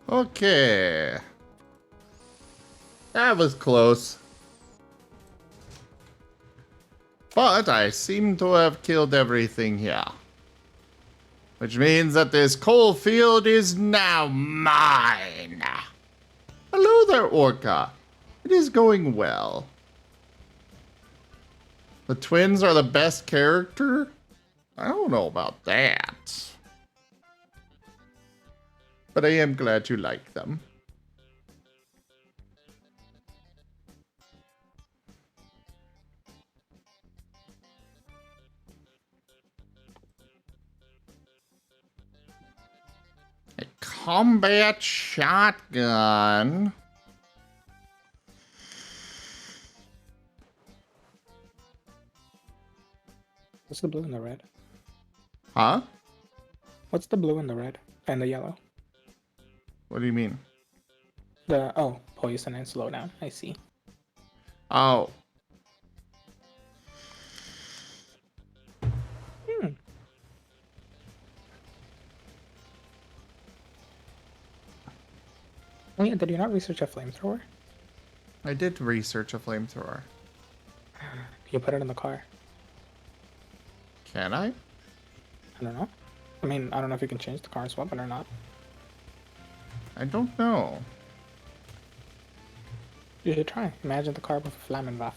A: Okay. That was close. But I seem to have killed everything here. Which means that this coal field is now mine. Hello there, Orca. It is going well. The twins are the best character? I don't know about that. But I am glad you like them. A combat shotgun.
N: What's the blue and the red?
A: Huh?
N: What's the blue and the red? And the yellow?
A: What do you mean?
N: Poison and slowdown. I see.
A: Oh.
N: Oh yeah, did you not research a flamethrower?
A: I did research a flamethrower.
N: You put it in the car.
A: Can I?
N: I don't know. I mean, I don't know if you can change the car's weapon or not.
A: I don't know.
N: You should try. Imagine the car with a Flammenwaffe.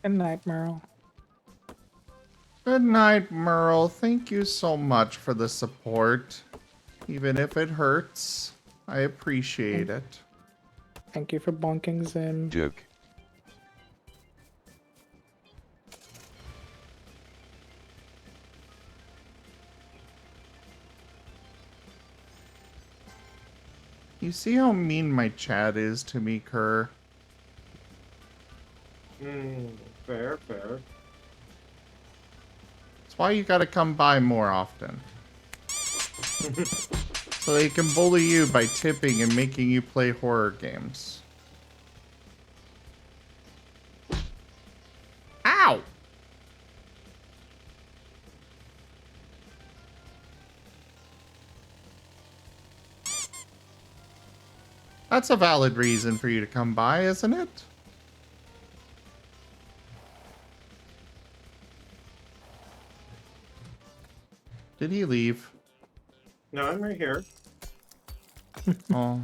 N: Good night, Merle.
A: Good night, Merle. Thank you so much for the support. Even if it hurts, I appreciate it.
N: Thank you for bonking Zim.
L: Joke.
A: You see how mean my chat is to me, Kerr?
B: Fair, fair.
A: That's why you gotta come by more often. So they can bully you by tipping and making you play horror games. Ow! That's a valid reason for you to come by, isn't it? Did he leave?
B: No, I'm right here.
A: Oh.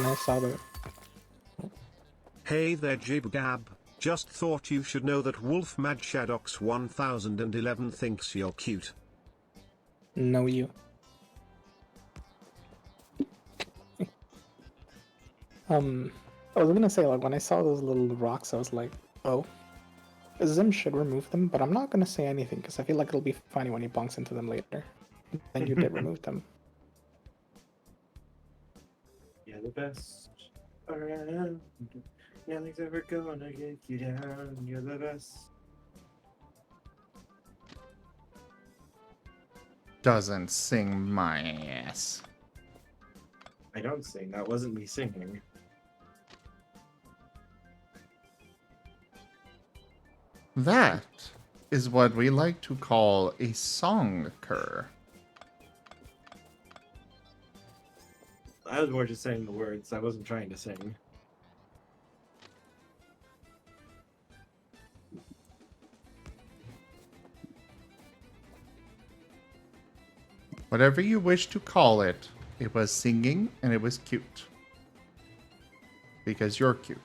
N: Nice out of it.
F: Hey there Jibgab, just thought you should know that Wolf Mad Shadox 1011 thinks you're cute.
N: Know you. I was gonna say, like, when I saw those little rocks, I was like, oh. Zim should remove them, but I'm not gonna say anything, because I feel like it'll be funny when he bonks into them later. Then you did remove them.
B: Yeah, the best around. Nothing's ever gonna get you down. You're the best.
A: Doesn't sing my ass.
B: I don't sing. That wasn't me singing.
A: That is what we like to call a song cur.
B: I was more just saying the words. I wasn't trying to sing.
A: Whatever you wish to call it, it was singing and it was cute. Because you're cute.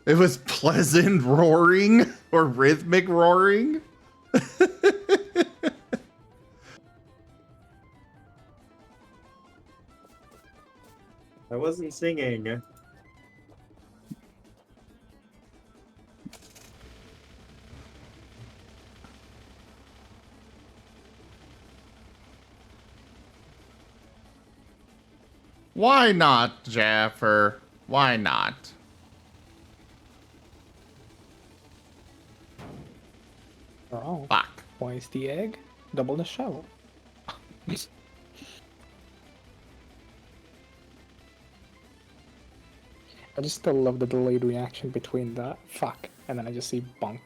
A: It was pleasant roaring or rhythmic roaring.
B: I wasn't singing.
A: Why not, Jaffer? Why not?
N: Oh.
A: Fuck.
N: Twice the egg, double the shovel. I just still love the delayed reaction between the fuck and then I just see bonk.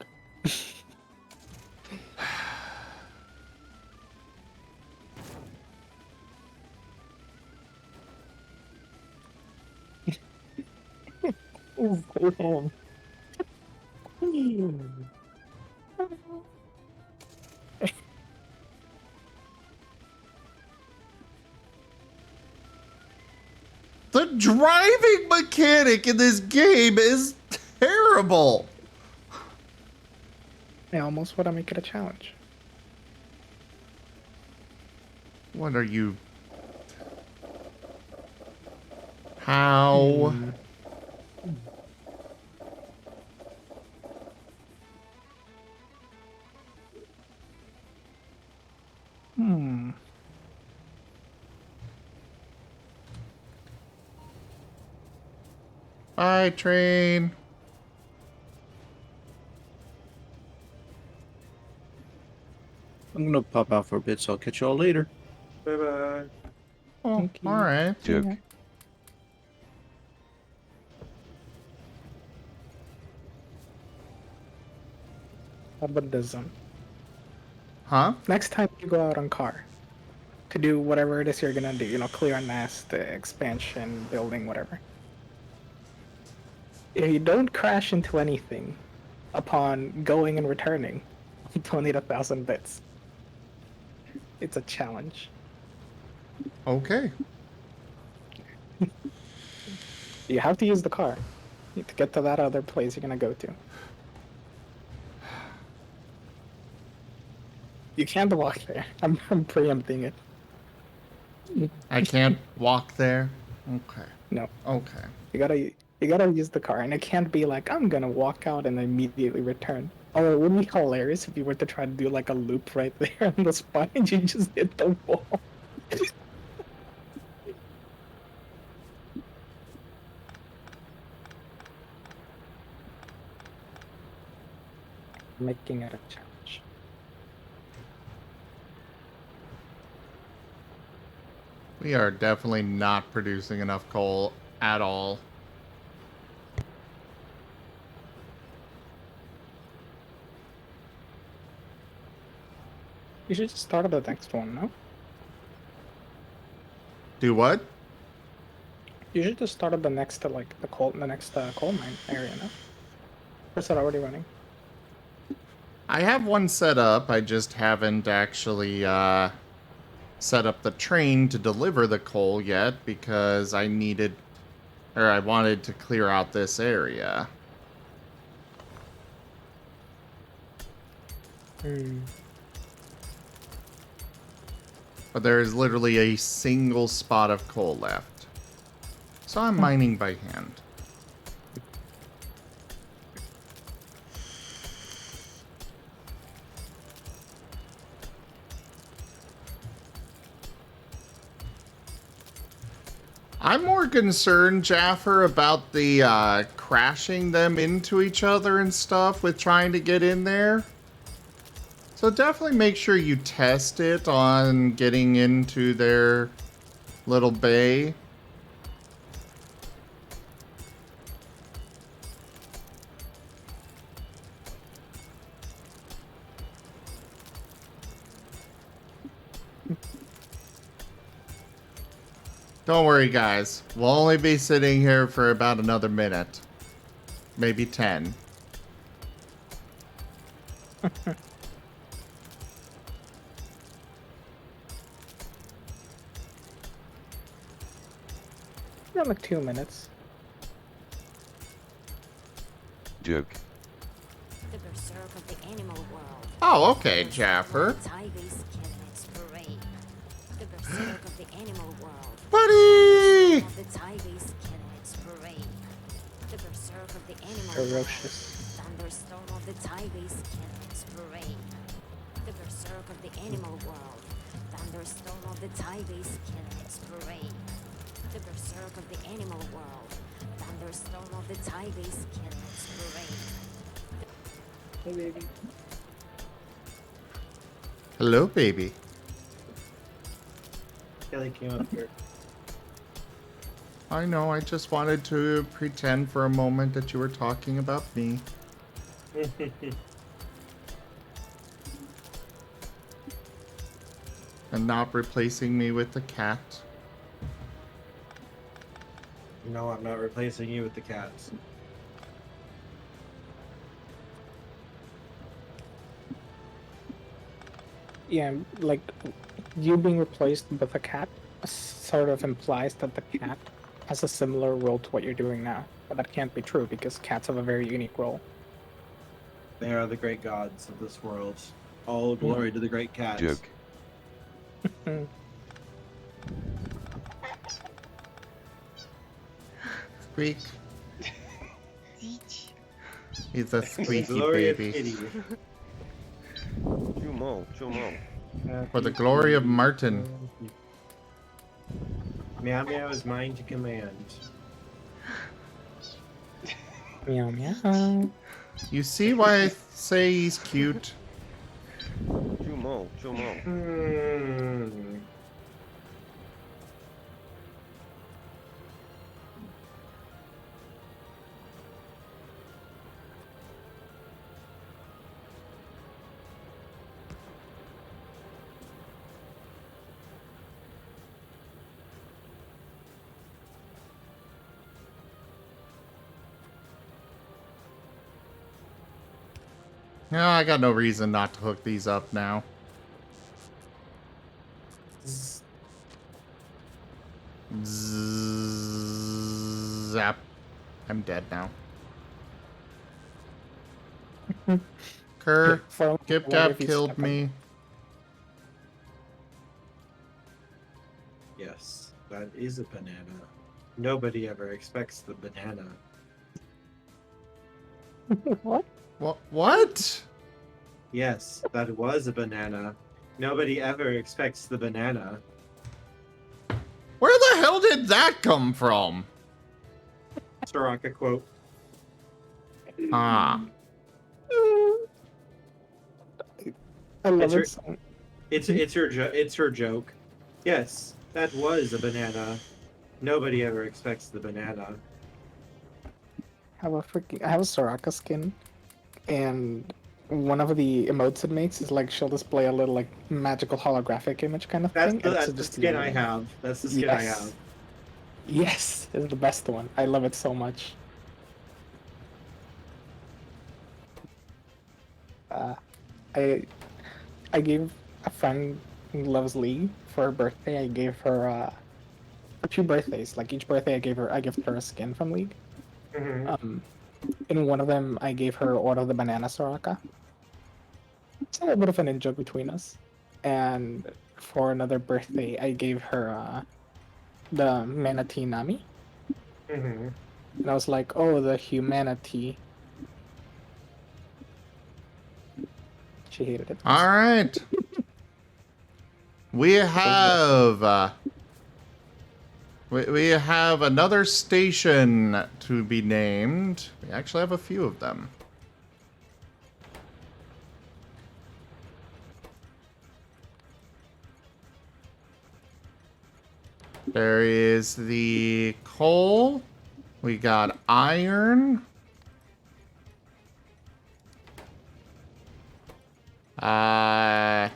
A: The driving mechanic in this game is terrible.
N: I almost want to make it a challenge.
A: What are you? How?
N: Hmm.
A: Bye, train.
H: I'm gonna pop out for a bit, so I'll catch y'all later.
B: Bye bye.
A: Oh,
N: Thank you.
A: all right.
L: Joke.
N: How about this?
A: Huh?
N: Next time you go out on car to do whatever it is you're gonna do, you know, clear a nest, expansion, building, whatever. If you don't crash into anything upon going and returning, donate 1,000 bits. It's a challenge.
A: Okay.
N: You have to use the car to get to that other place you're gonna go to. You can't walk there. I'm preempting it.
A: I can't walk there. Okay.
N: No.
A: Okay.
N: You gotta use the car, and it can't be like I'm gonna walk out and immediately return. Oh, it would be hilarious if you were to try to do like a loop right there on the spot and you just hit the wall. Making it a challenge.
A: We are definitely not producing enough coal at all.
N: You should just start at the next one, no?
A: Do what?
N: You should just start at the next, like the next coal mine area, no? Or is it already running?
A: I have one set up. I just haven't actually set up the train to deliver the coal yet because I wanted to clear out this area. But there is literally a single spot of coal left. So I'm mining by hand. I'm more concerned, Jaffer, about the crashing them into each other and stuff with trying to get in there. So definitely make sure you test it on getting into their little bay. Don't worry, guys. We'll only be sitting here for about another minute. Maybe 10.
N: Around like 2 minutes.
L: Joke.
E: The berserk of the animal world.
A: Oh, okay, Jaffer.
E: Tigers killing its prey. The berserk of the animal world.
A: Buddy!
E: Of the tigers killing its prey. The berserk of the animal
N: Ferocious.
E: world. Thunderstorm of the tigers killing its prey. The berserk of the animal world. Thunderstorm of the tigers killing its prey. The berserk of the animal world. Thunderstorm of the tigers killing its prey.
N: Hey, baby.
A: Hello, baby.
B: Kelly came up here.
A: I know, I just wanted to pretend for a moment that you were talking about me. And not replacing me with the cat.
B: No, I'm not replacing you with the cats.
N: Yeah, like you being replaced with a cat sort of implies that the cat has a similar role to what you're doing now. But that can't be true because cats have a very unique role.
B: They are the great gods of this world. All glory to the great cats.
L: Joke.
A: Squeak. He's a squeaky
B: Glorious
A: baby.
B: kitty.
O: Chumo, chumo.
A: For the glory of Marten.
B: Meow Meow is mine to command.
N: Meow meow.
A: You see why I say he's cute?
O: Jumeau, Jumeau.
A: No, I got no reason not to hook these up now. Zap. I'm dead now. Kerr, Kip Cap killed me.
B: Yes, that is a banana. Nobody ever expects the banana.
N: What?
A: What?
B: Yes, that was a banana. Nobody ever expects the banana.
A: Where the hell did that come from?
B: Soraka quote.
A: Ah.
N: I love
B: It's
N: it.
B: it's her joke. Yes, that was a banana. Nobody ever expects the banana.
N: I have a Soraka skin, and one of the emotes it makes is like she'll display a little like magical holographic image kind of thing.
B: That's
N: and
B: the skin I have. That's the skin I have.
N: Yes, it's the best one. I love it so much. I gave a friend who loves League for her birthday. I gave her for 2 birthdays. Like each birthday, I give her a skin from League. In one of them, I gave her Order of the Banana Soraka. It's a little bit of an in-joke between us. And for another birthday, I gave her the Manatee Nami. And I was like, oh, the humanity. She hated it.
A: All right. We have we have another station to be named. We actually have a few of them. There is the coal. We got iron. And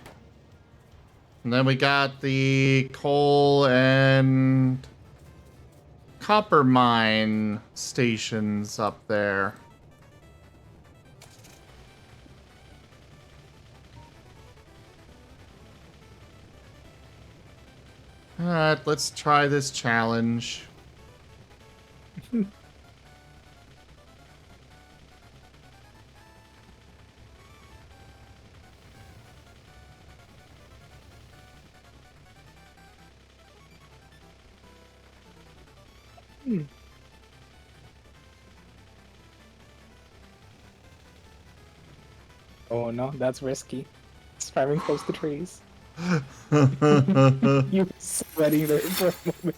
A: then we got the coal and copper mine stations up there. Alright, let's try this challenge.
N: Oh no, that's risky. It's driving close to trees. You sweating there for a moment.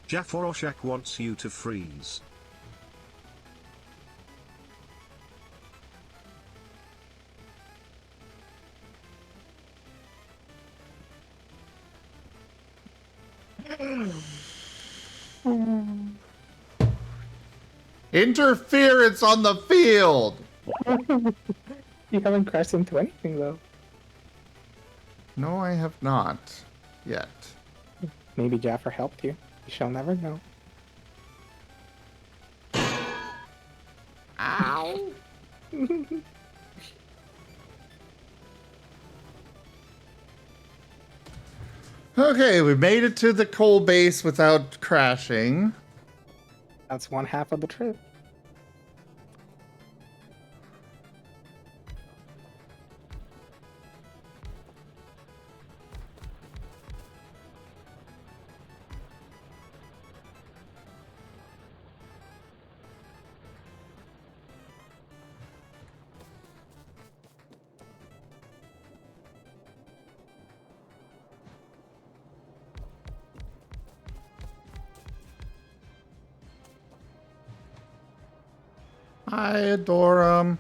F: Jaforoshak wants you to freeze.
A: Interference on the field!
N: You haven't crashed into anything though.
A: No, I have not. Yet.
N: Maybe Jaffer helped you. You shall never know.
A: Ow! Okay, we made it to the coal base without crashing.
N: That's one half of the trip.
A: I adore them.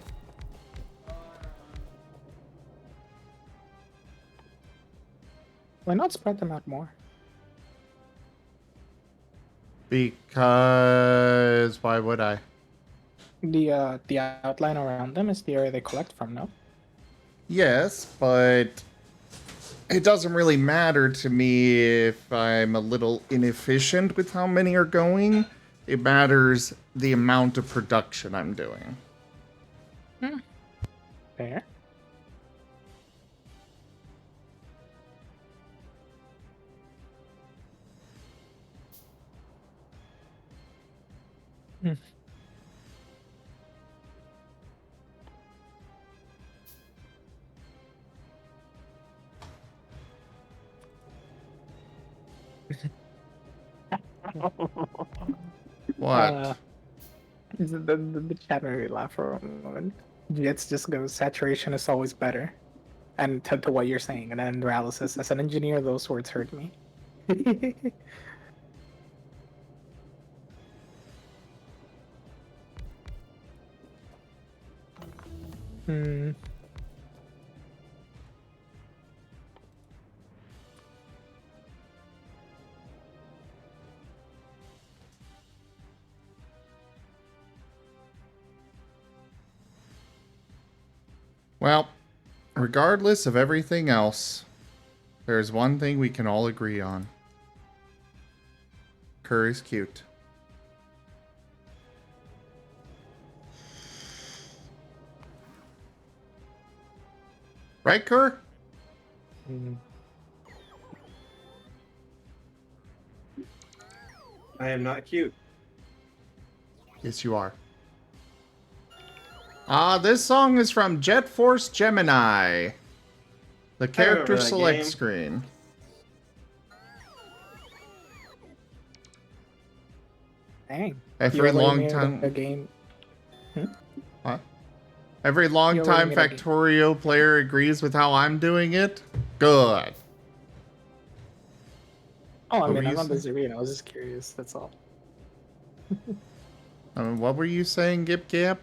N: Why not spread them out more?
A: Because why would I?
N: The outline around them is the area they collect from, no?
A: Yes, but it doesn't really matter to me if I'm a little inefficient with how many are going. It matters the amount of production I'm doing.
N: Fair.
A: What?
N: The chat made me laugh for a moment. Jits just goes, saturation is always better. And to what you're saying, and then Rallis says, as an engineer, those words hurt me. Hmm.
A: Well, regardless of everything else, there's one thing we can all agree on. Kerr is cute. Right, Kerr?
B: I am not cute.
A: Yes, you are. This song is from Jet Force Gemini. The character
B: that
A: select
B: game.
A: screen.
N: Dang.
A: Every
N: You already
A: long
N: made
A: time.
N: a game.
A: What? Every long-time
N: made a game.
A: Factorio player agrees with how I'm doing it? Good.
N: Oh, I
A: What
N: mean,
A: were
N: I'm
A: you
N: not
A: saying?
N: disagreeing. I was just curious. That's all.
A: What were you saying, Gip Gap?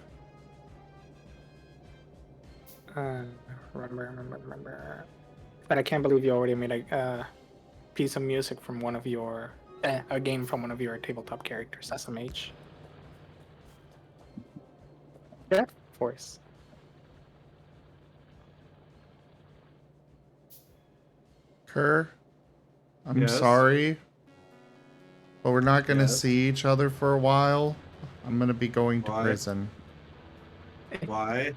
N: Remember. But I can't believe you already made a piece of music from one of your, a game from one of your tabletop characters, SMH. Yeah, of course.
A: Kerr, I'm
B: Yes?
A: sorry, but we're not gonna
B: Yes.
A: see each other for a while. I'm gonna be going to
B: Why?
A: prison.
B: Why?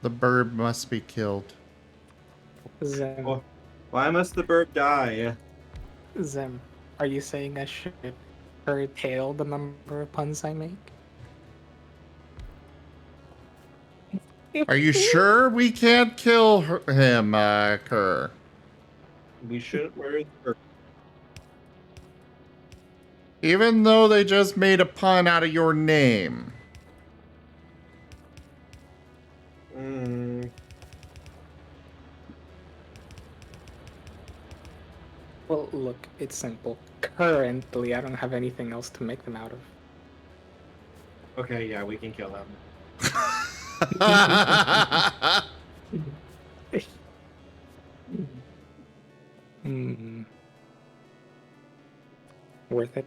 A: The bird must be killed.
N: Zem,
B: Why must the bird die?
N: Zem, are you saying I should curtail the number of puns I make?
A: Are you sure we can't kill him, Kerr?
B: We shouldn't worry the bird.
A: Even though they just made a pun out of your name.
N: Well, look, it's simple. Currently, I don't have anything else to make them out of.
B: Okay, yeah, we can kill him.
N: Worth it?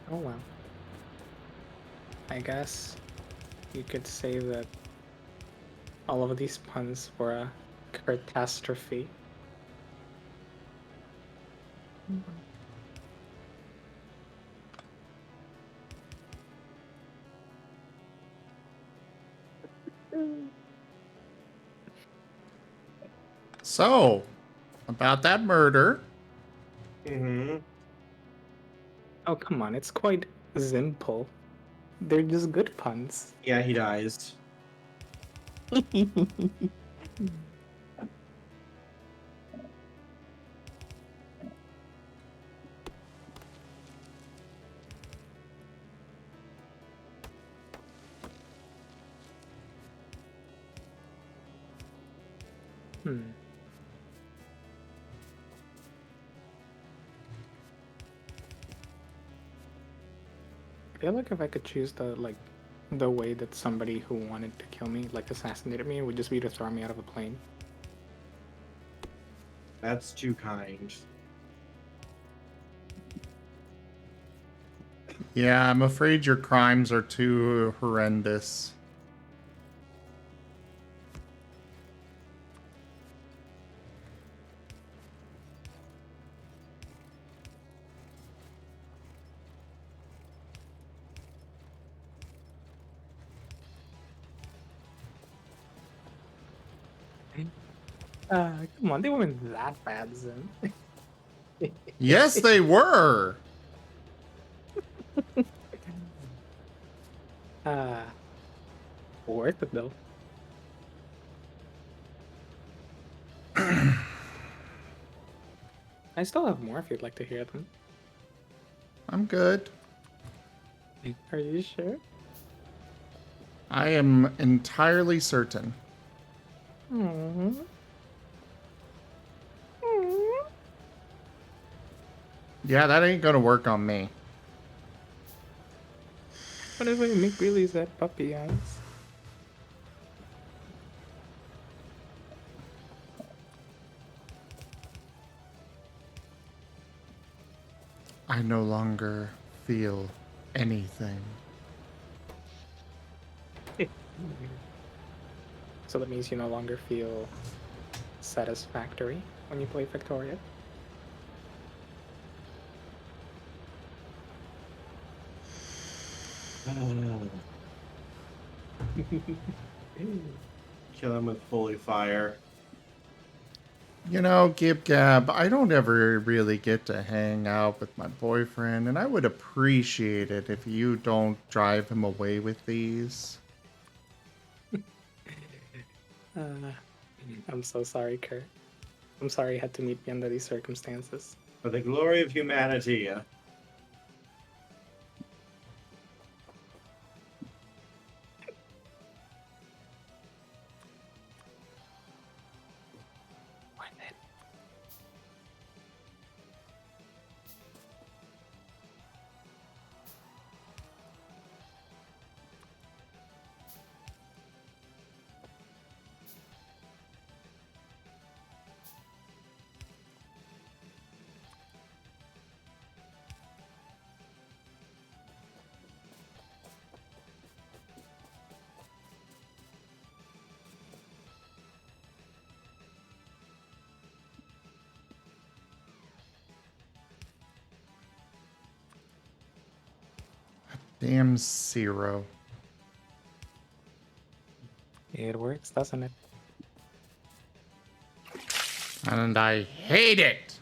N: Oh well. I guess you could say that all of these puns were a catastrophe.
A: So, about that murder.
B: Mm-hmm.
N: Oh, come on, it's quite simple. They're just good puns.
B: Yeah, he dies.
N: Hmm. I feel like if I could choose the way that somebody who wanted to kill me, like assassinated me, would just be to throw me out of a plane.
B: That's too kind.
A: Yeah, I'm afraid your crimes are too horrendous.
N: Come on, they weren't that bad, Zim.
A: Yes, they were.
N: Worth it though. I still have more if you'd like to hear them.
A: I'm good.
N: Are you sure?
A: I am entirely certain.
N: Aww.
A: Yeah, that ain't gonna work on me.
N: What if I make Billy's that puppy eyes?
A: I no longer feel anything.
N: So that means you no longer feel satisfactory when you play Factorio?
B: Kill him with Holy Fire.
A: You know, Gib Gab, I don't ever really get to hang out with my boyfriend, and I would appreciate it if you don't drive him away with these.
N: I'm so sorry, Kurt. I'm sorry you had to meet me under these circumstances.
B: For the glory of humanity.
A: Damn Zero.
N: It works, doesn't it?
A: And I hate it!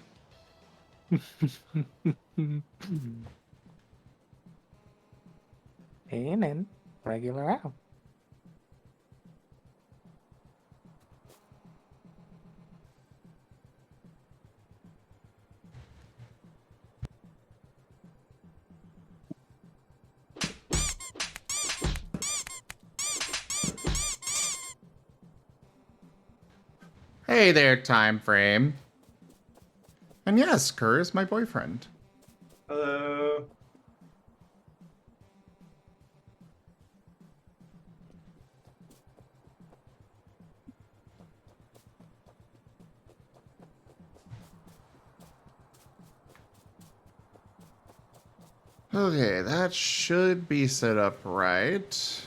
N: In and regular out.
A: Hey there, time frame. And yes, Kerr is my boyfriend.
B: Hello.
A: Okay, that should be set up right.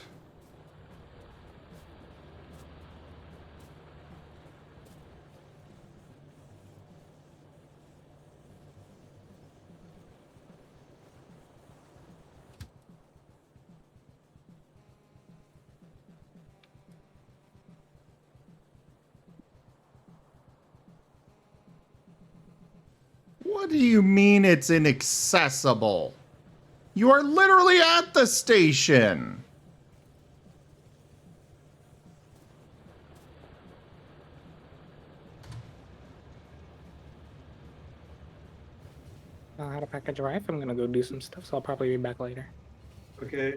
A: What do you mean it's inaccessible? You are literally at the station.
N: I had a package arrive. I'm gonna go do some stuff, so I'll probably be back later.
B: Okay.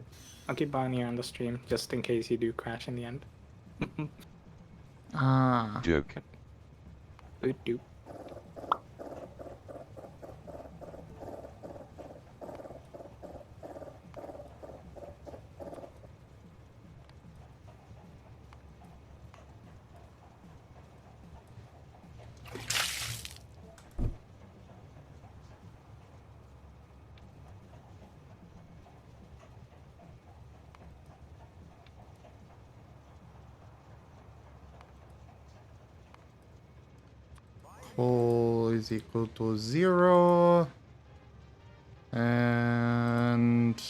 N: I'll keep Bonnie on the stream just in case you do crash in the end.
L: Joke.
N: Doot doot.
A: Coal is equal to 0. And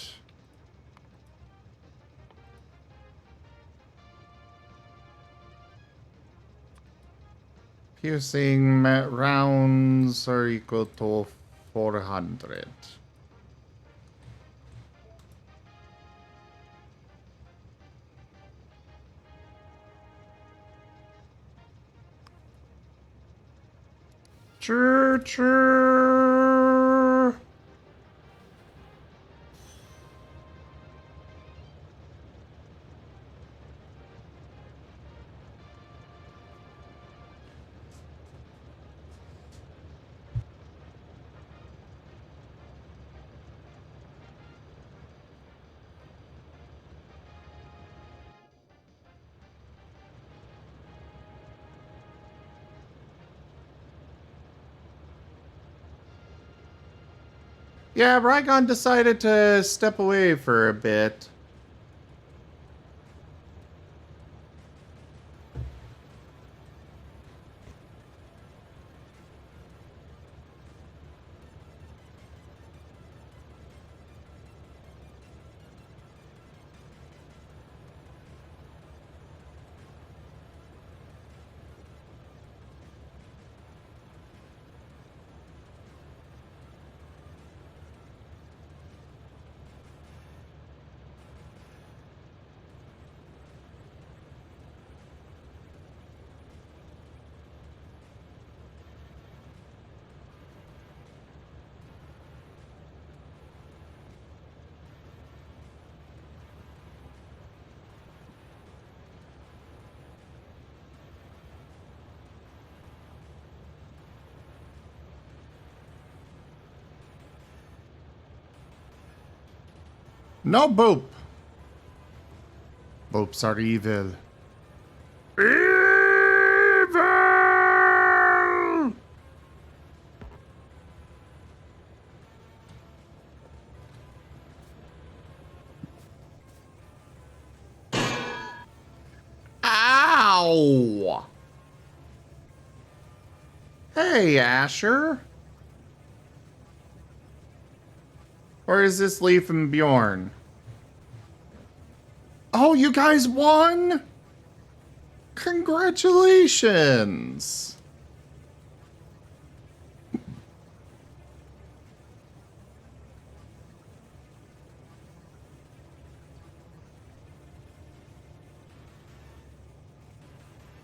A: piercing rounds are equal to 400. Choo-choo. Yeah, Rygon decided to step away for a bit. No boop. Boops are evil. Evil! Ow! Hey, Asher. Or is this Leaf and Bjorn? Oh, you guys won? Congratulations!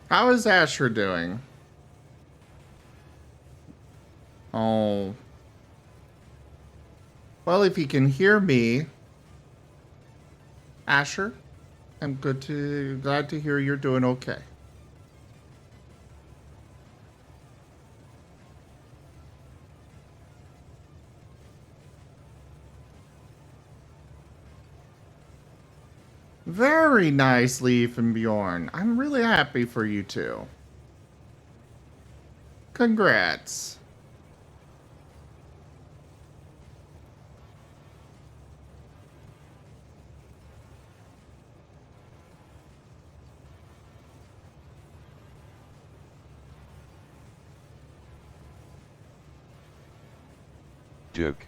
A: How is Asher doing? Oh. Well, if you can hear me, Asher, I'm glad to hear you're doing okay. Very nice, Leaf and Bjorn. I'm really happy for you two. Congrats.
L: Joke.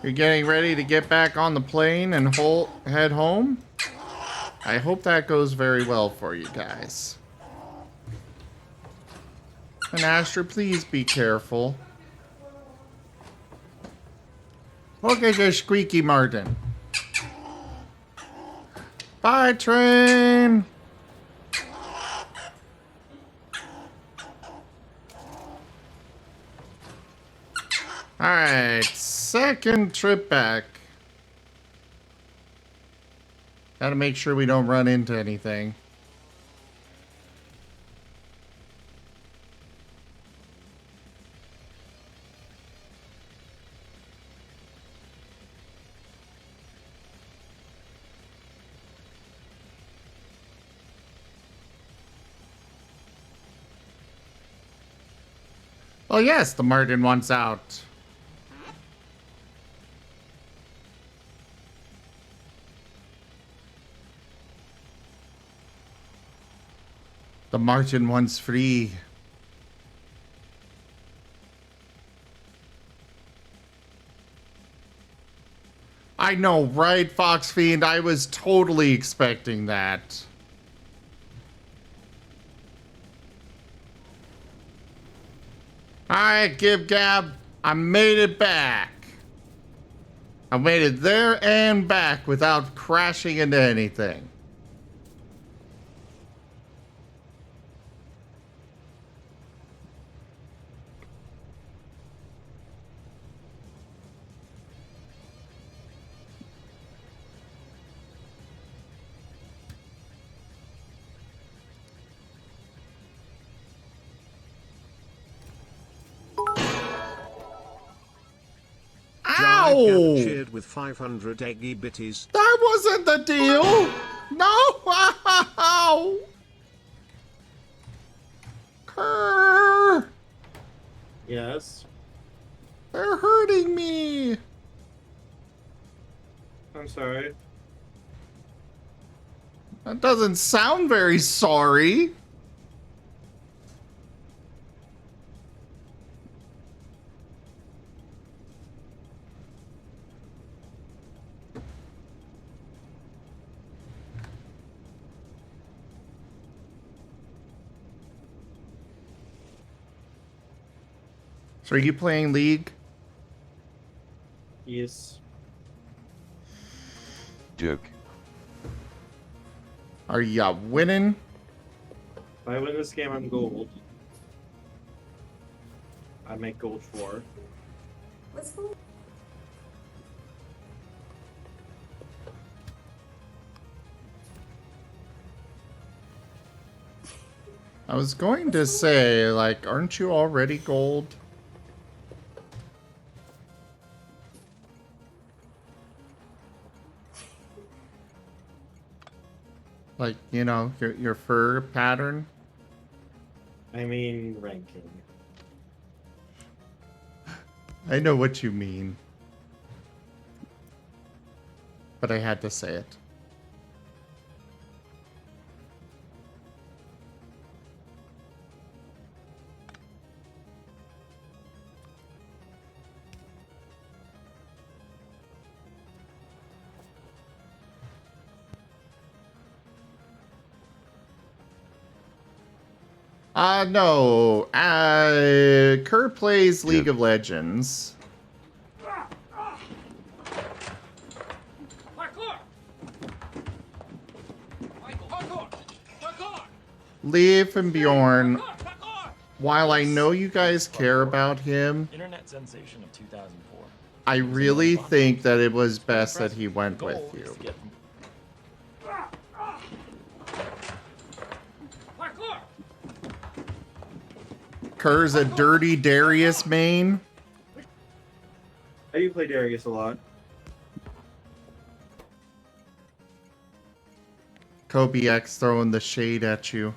A: You're getting ready to get back on the plane and head home? I hope that goes very well for you guys. And Asher, please be careful. Look at your squeaky Marten. Bye, train. Alright, second trip back. Gotta make sure we don't run into anything. Oh yes, the Marten wants out. The Marten wants free. I know, right, Fox Fiend? I was totally expecting that. Alright, Gib Gab, I made it back. I made it there and back without crashing into anything.
F: Jive Gab
A: Ow!
F: cheered with 500 eggy bitties.
A: That wasn't the deal! No! Ow! Kerr!
B: Yes.
A: They're hurting me!
B: I'm sorry.
A: That doesn't sound very sorry. So are you playing League?
B: Yes.
L: Joke.
A: Are ya winning?
B: If I win this game, I'm gold. I make gold 4.
E: What's going
A: I was going to say, like, aren't you already gold? Like, you know, your fur pattern?
B: I mean, ranking.
A: I know what you mean. But I had to say it. No. Kerr plays League of Legends. Leaf and Bjorn, while I know you guys care about him,
P: Internet sensation of 2004.
A: I really think that it was best that he went with you. Kerr's a dirty Darius main.
B: I do play Darius a lot.
A: Kobe X throwing the shade at you.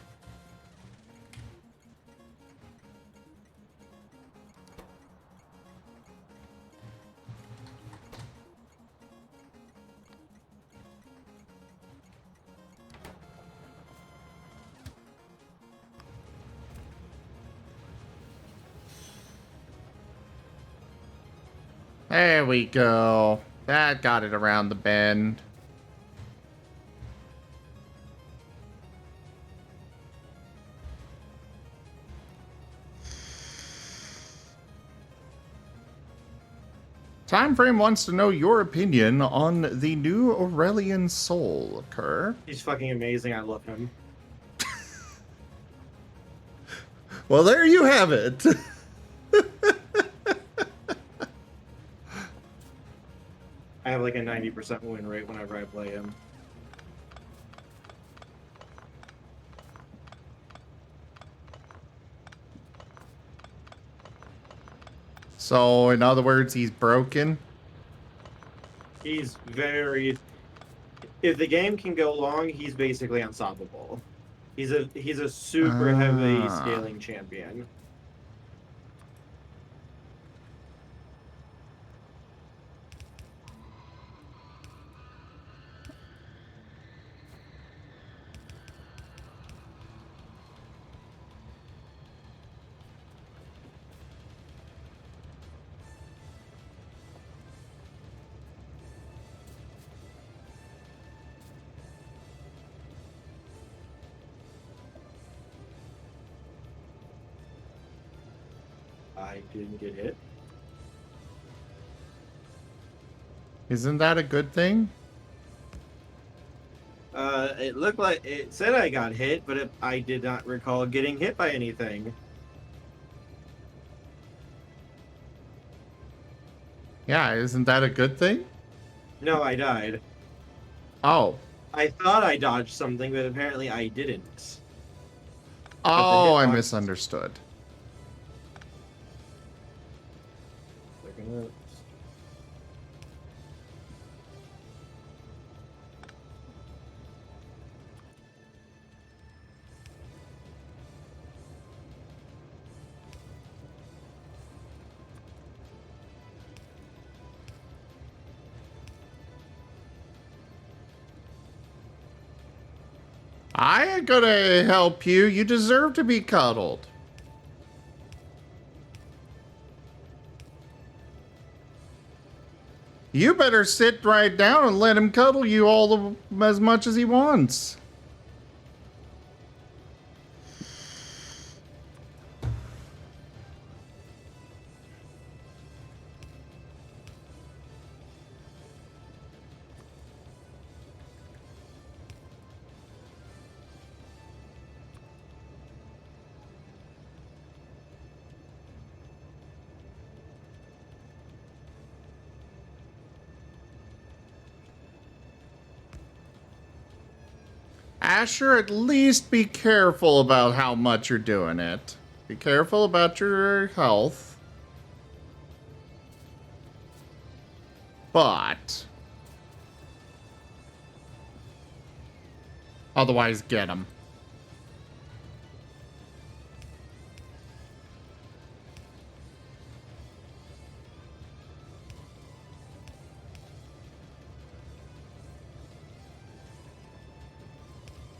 A: There we go. That got it around the bend. Time Frame wants to know your opinion on the new Aurelian Soul, Kerr.
B: He's fucking amazing. I love him.
A: Well, there you have it.
B: I have like a 90% win rate whenever I play him.
A: So, in other words, he's broken.
B: He's very. If the game can go long, he's basically unstoppable. He's a super heavy scaling champion. I didn't get hit.
A: Isn't that a good thing?
B: It looked like it said I got hit, but I did not recall getting hit by anything.
A: Yeah, isn't that a good thing?
B: No, I died.
A: Oh.
B: I thought I dodged something, but apparently I didn't.
A: Oh, I misunderstood. I ain't gonna help you. You deserve to be cuddled. You better sit right down and let him cuddle you as much as he wants. Asher, at least be careful about how much you're doing it. Be careful about your health. But otherwise, get him.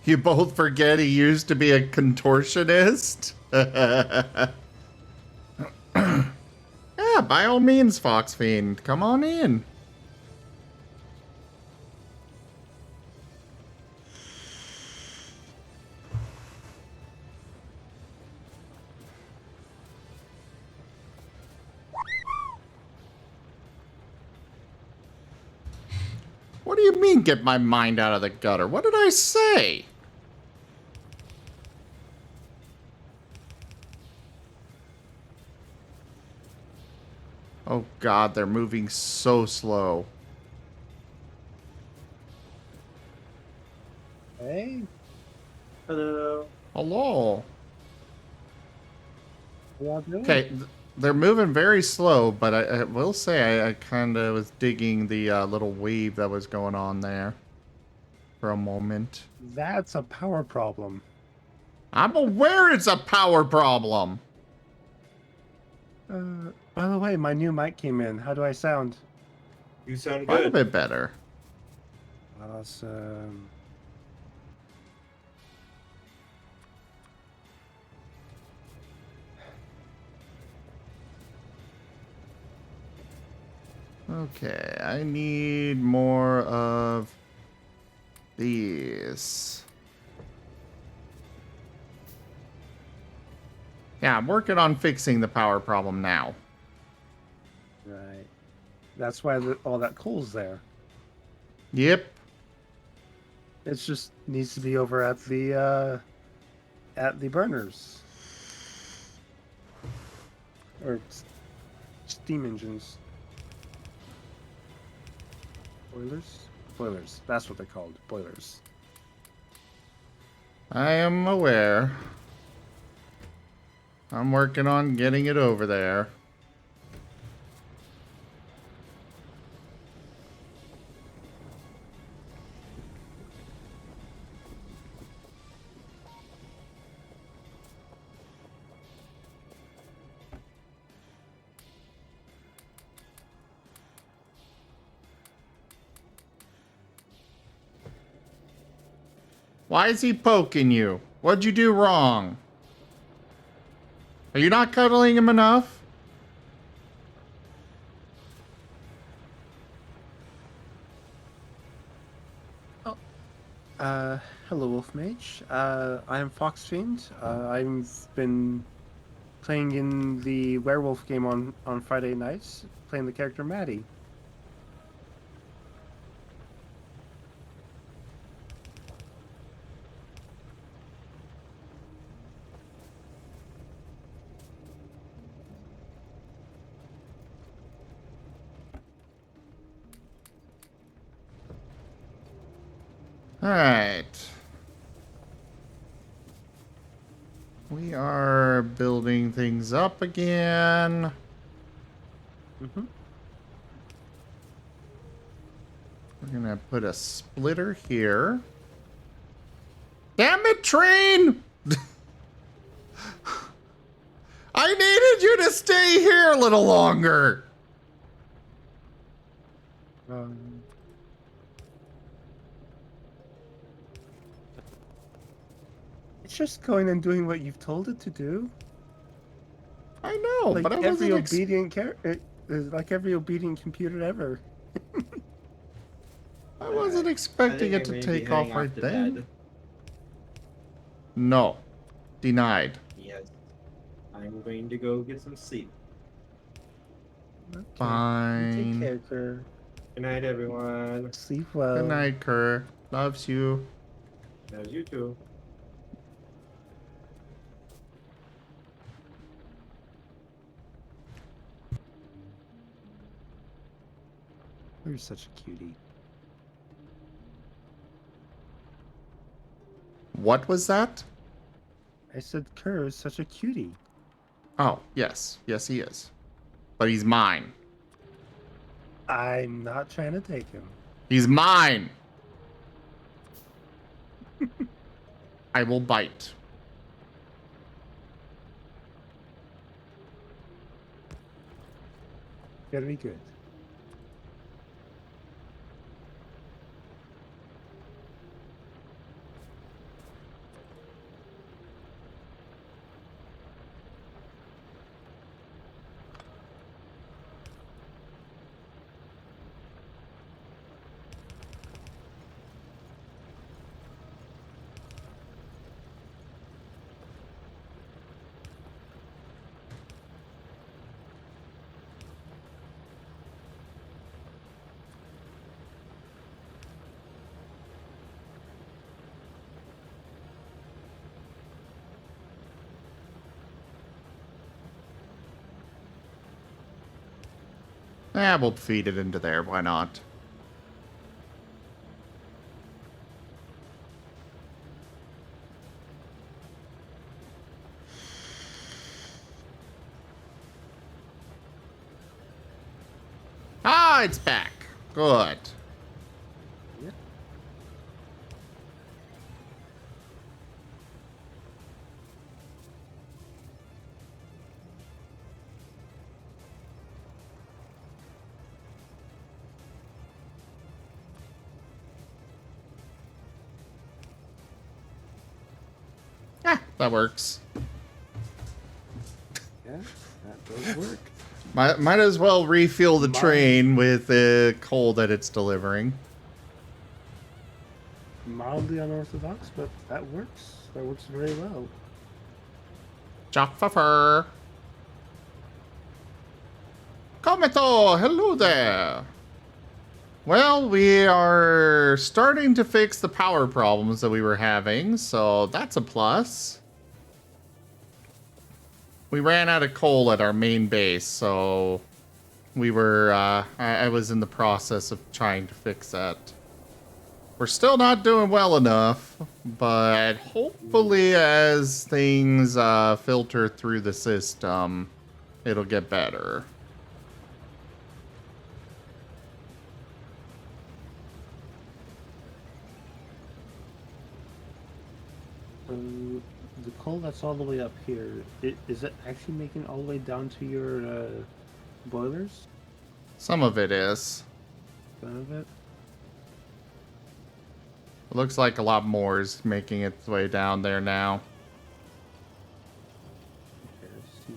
A: You both forget he used to be a contortionist? Yeah, by all means, Fox Fiend. Come on in. What do you mean, get my mind out of the gutter? What did I say? Oh God, they're moving so slow.
Q: Hey.
B: Hello.
A: Hello.
Q: What y'all doing?
A: Okay, they're moving very slow, but I will say I kind of was digging the little wave that was going on there for a moment.
Q: That's a power problem.
A: I'm aware it's a power problem.
Q: By the way, my new mic came in. How do I sound?
B: You sound
A: Quite a
B: good.
A: bit better.
Q: Awesome.
A: Okay, I need more of these. Yeah, I'm working on fixing the power problem now.
Q: Right. That's why all that coal's there.
A: Yep.
Q: It just needs to be over at the burners. Or steam engines. Boilers? Boilers. That's what they're called. Boilers.
A: I am aware. I'm working on getting it over there. Why is he poking you? What'd you do wrong? Are you not cuddling him enough?
Q: Hello, Wolf Mage. I am Fox Fiend. I've been playing in the werewolf game on Friday nights, playing the character Maddie.
A: Alright. We are building things up again.
Q: Mm-hmm.
A: We're gonna put a splitter here. Damn it, train! I needed you to stay here a little longer.
Q: It's just going and doing what you've told it to do.
A: I know,
Q: like
A: but I
Q: every
A: wasn't
Q: obedient like every obedient computer ever.
A: I wasn't expecting it to take off right then.
B: Bed.
A: No. Denied.
B: Yes. I'm going to go get some sleep.
Q: Okay.
A: Fine.
Q: Take care, Kerr.
B: Good night, everyone.
Q: Sleep well.
A: Good night, Kerr. Loves you.
B: Loves you too.
Q: You're such a cutie.
A: What was that?
Q: I said Kerr is such a cutie.
A: Oh, yes. Yes, he is. But he's mine.
Q: I'm not trying to take him.
A: He's mine. I will bite.
Q: Gotta be good.
A: We'll feed it into there. Why not? Ah, it's back. Good.
Q: Yep.
A: That works.
Q: Yeah, that does work.
A: Might as well refuel the train with the coal that it's delivering.
Q: Mildly unorthodox, but that works. That works very well.
A: Jock for fur. Kometo, hello there. Well, we are starting to fix the power problems that we were having, so that's a plus. We ran out of coal at our main base, so we were, I was in the process of trying to fix that. We're still not doing well enough, but hopefully as things filter through the system, it'll get better.
Q: The coal that's all the way up here, is it actually making it all the way down to your boilers?
A: Some of it is.
Q: Some of it?
A: It looks like a lot more is making its way down there now.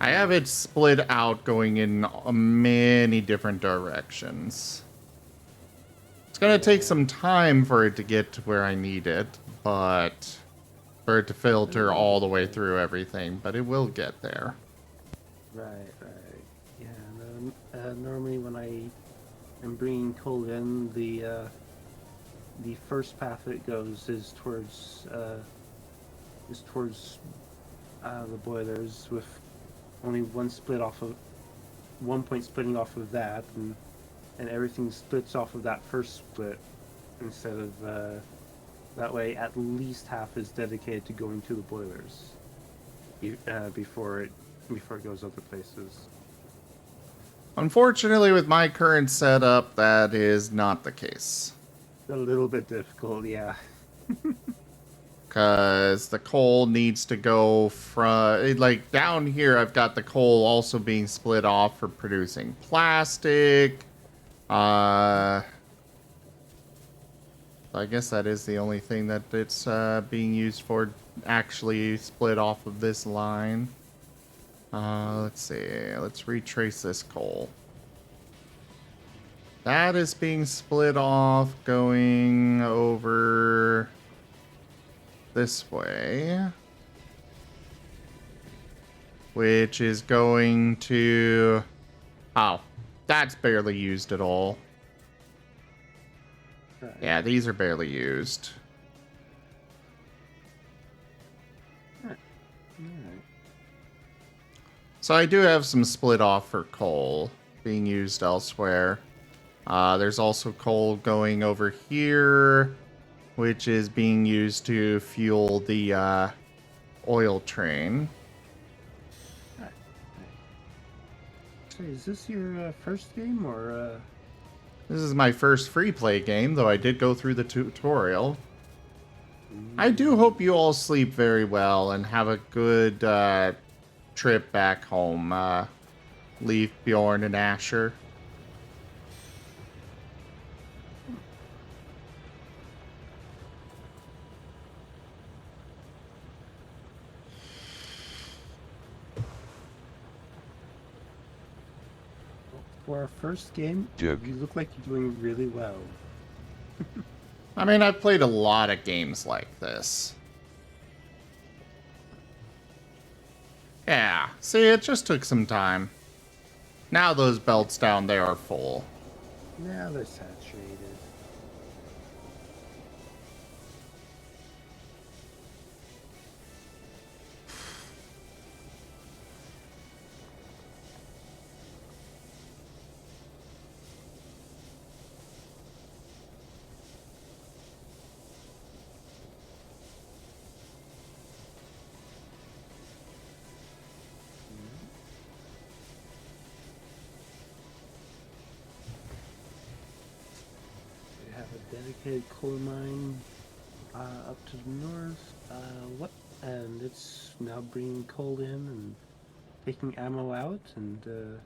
A: I have it split out going in many different directions. It's gonna take some time for it to get to where I need it, but for it to filter all the way through everything, but it will get there.
Q: Right. Yeah, normally when I am bringing coal in, the first path it goes is towards the boilers, with only one point splitting off of that, and everything splits off of that first split instead of that way. At least half is dedicated to going to the boilers before it goes other places.
A: Unfortunately, with my current setup, that is not the case.
Q: A little bit difficult, yeah.
A: Because the coal needs to go from, like, down here, I've got the coal also being split off for producing plastic. I guess that is the only thing that it's being used for, actually split off of this line. Let's see. Let's retrace this coal. That is being split off going over this way, which is going to... Oh, that's barely used at all.
Q: Right.
A: Yeah, these are barely used.
Q: Alright.
A: So I do have some split off for coal being used elsewhere. There's also coal going over here, which is being used to fuel the oil train.
Q: Right. So is this your first game, or?
A: This is my first free play game, though I did go through the tutorial. I do hope you all sleep very well and have a good trip back home. Leaf, Bjorn, and Asher.
Q: For our first game,
L: Joke.
Q: You look like you're doing really well.
A: I mean, I've played a lot of games like this. Yeah, see, it just took some time. Now those belts down there are full.
Q: Now they're saturated. We have a dedicated coal mine up to the north. And it's now bringing coal in and taking ammo out. And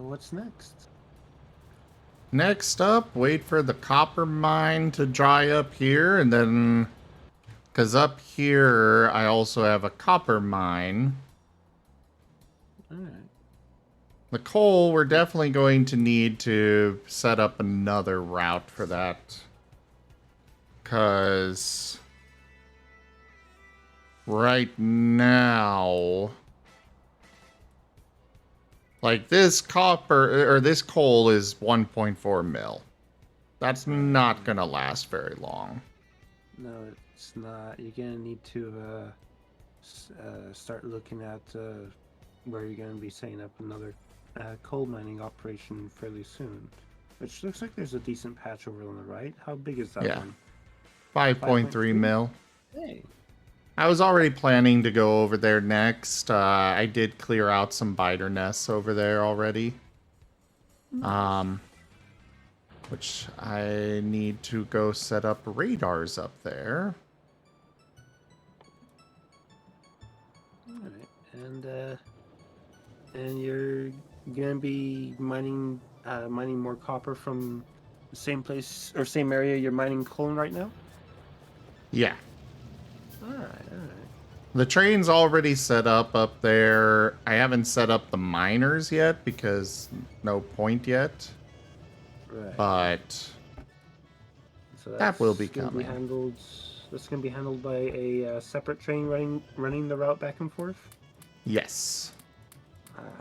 Q: what's next?
A: Next up, wait for the copper mine to dry up here, and then... Because up here, I also have a copper mine.
Q: Alright.
A: The coal, we're definitely going to need to set up another route for that. Because... right now... Like this copper or this coal is 1.4 mil. That's not gonna last very long.
Q: No, it's not. You're gonna need to start looking at where you're gonna be setting up another coal mining operation fairly soon. Which looks like there's a decent patch over on the right. How big is that
A: Yeah.
Q: one?
A: 5.3 mil.
Q: Hey.
A: I was already planning to go over there next. I did clear out some biter nests over there already. Which I need to go set up radars up there.
Q: Alright, and you're gonna be mining more copper from the same place or same area you're mining coal in right now?
A: Yeah.
Q: Alright.
A: The train's already set up there. I haven't set up the miners yet because no point yet.
Q: Right.
A: But
Q: So
A: that will be
Q: gonna
A: coming.
Q: That's gonna be handled by a separate train running the route back and forth?
A: Yes.
Q: Alright.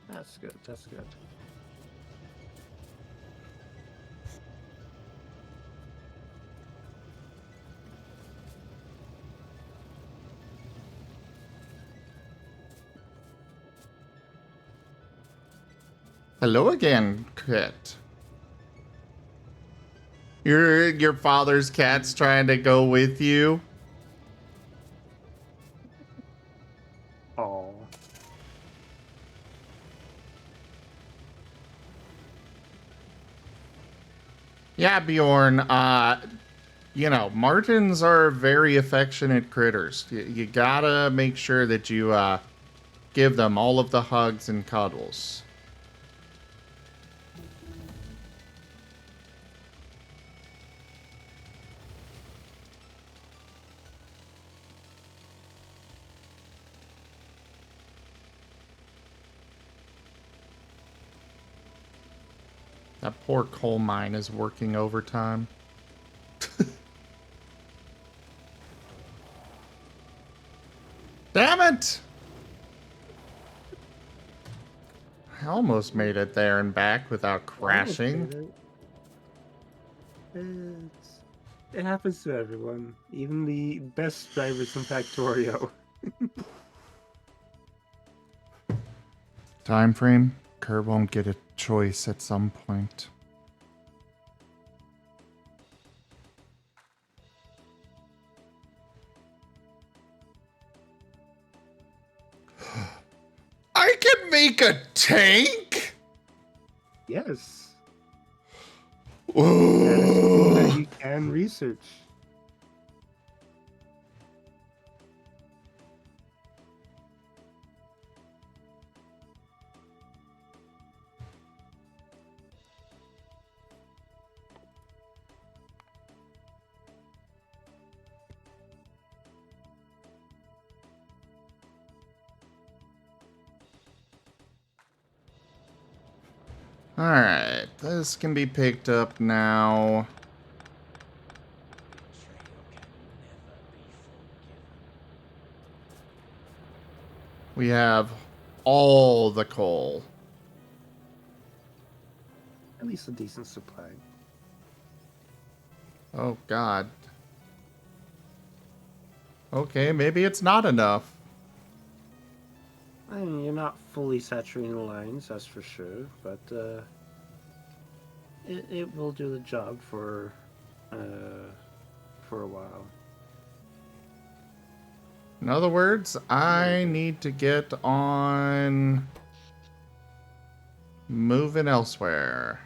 Q: That's good. That's good.
A: Hello again, Kit. Your father's cat's trying to go with you.
Q: Oh.
A: Yeah, Bjorn. You know, Martens are very affectionate critters. You gotta make sure that you give them all of the hugs and cuddles. That poor coal mine is working overtime. Damn it! I almost made it there and back without crashing.
Q: It happens to everyone, even the best drivers in Factorio.
A: Time frame? Kerr won't get a choice at some point. I can make a tank?
Q: Yes. That you can research.
A: Alright, this can be picked up now. We have all the coal.
Q: At least a decent supply.
A: Oh, God. Okay, maybe it's not enough.
Q: I mean, you're not fully saturating the lines, that's for sure, but it will do the job for a while.
A: In other words, I need to get on moving elsewhere.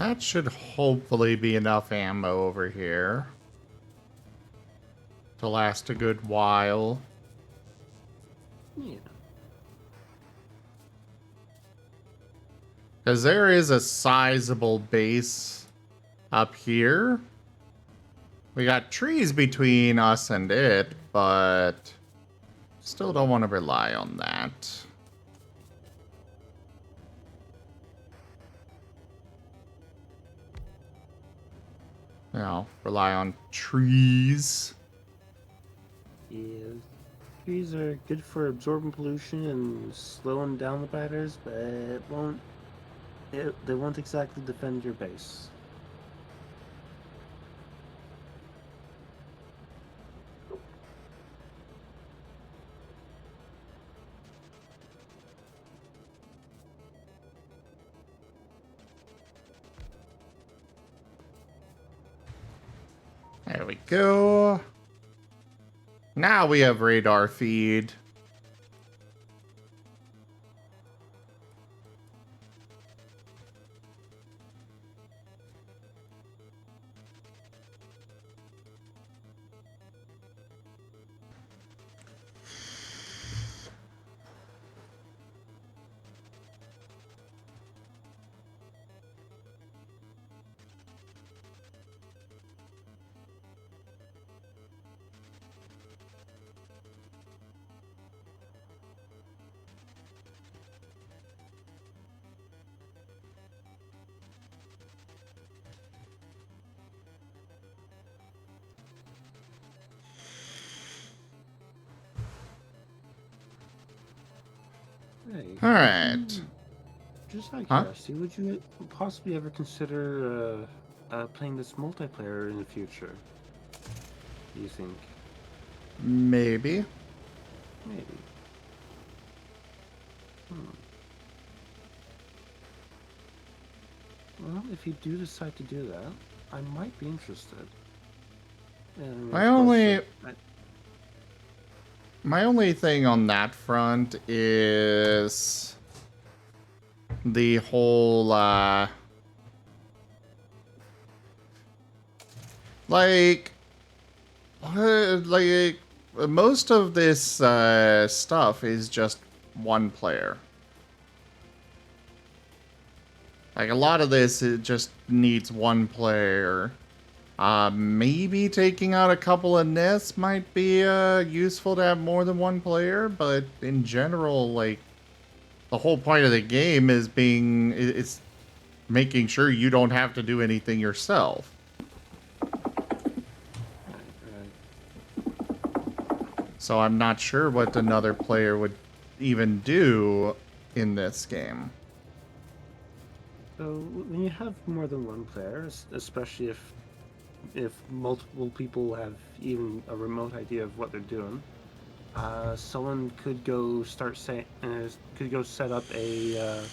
A: That should hopefully be enough ammo over here to last a good while.
Q: Yeah.
A: Because there is a sizable base up here. We got trees between us and it, but still don't want to rely on that. You know, rely on trees.
Q: Yeah. Trees are good for absorbing pollution and slowing down the biters, but they won't exactly defend your base.
A: There we go. Now we have radar feed.
Q: Hey,
A: All right.
Q: Just out of
A: Huh?
Q: curiosity, would you possibly ever consider playing this multiplayer in the future? Do you think?
A: Maybe.
Q: Maybe. Well, if you do decide to do that, I might be interested. And
A: My
Q: of course,
A: only My only thing on that front is the whole, like, most of this stuff is just one player. Like, a lot of this, it just needs one player. Maybe taking out a couple of nests might be useful to have more than one player, but in general, like, the whole point of the game is it's making sure you don't have to do anything yourself. So I'm not sure what another player would even do in this game.
Q: So when you have more than one player, especially if multiple people have even a remote idea of what they're doing, someone could go could go set up a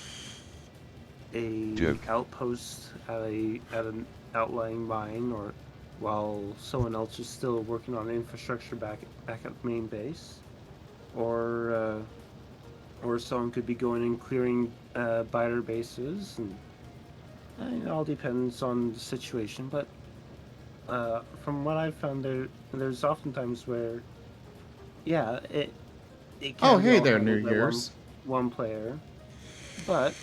L: Joke.
Q: outpost at an outlying mine, or while someone else is still working on infrastructure back at the main base, or someone could be going and clearing biter bases, and it all depends on the situation. But from what I've found, there's oftentimes where, yeah, it
A: Oh,
Q: can be
A: hey
Q: all
A: there, New
Q: handled by
A: Year's.
Q: one player, but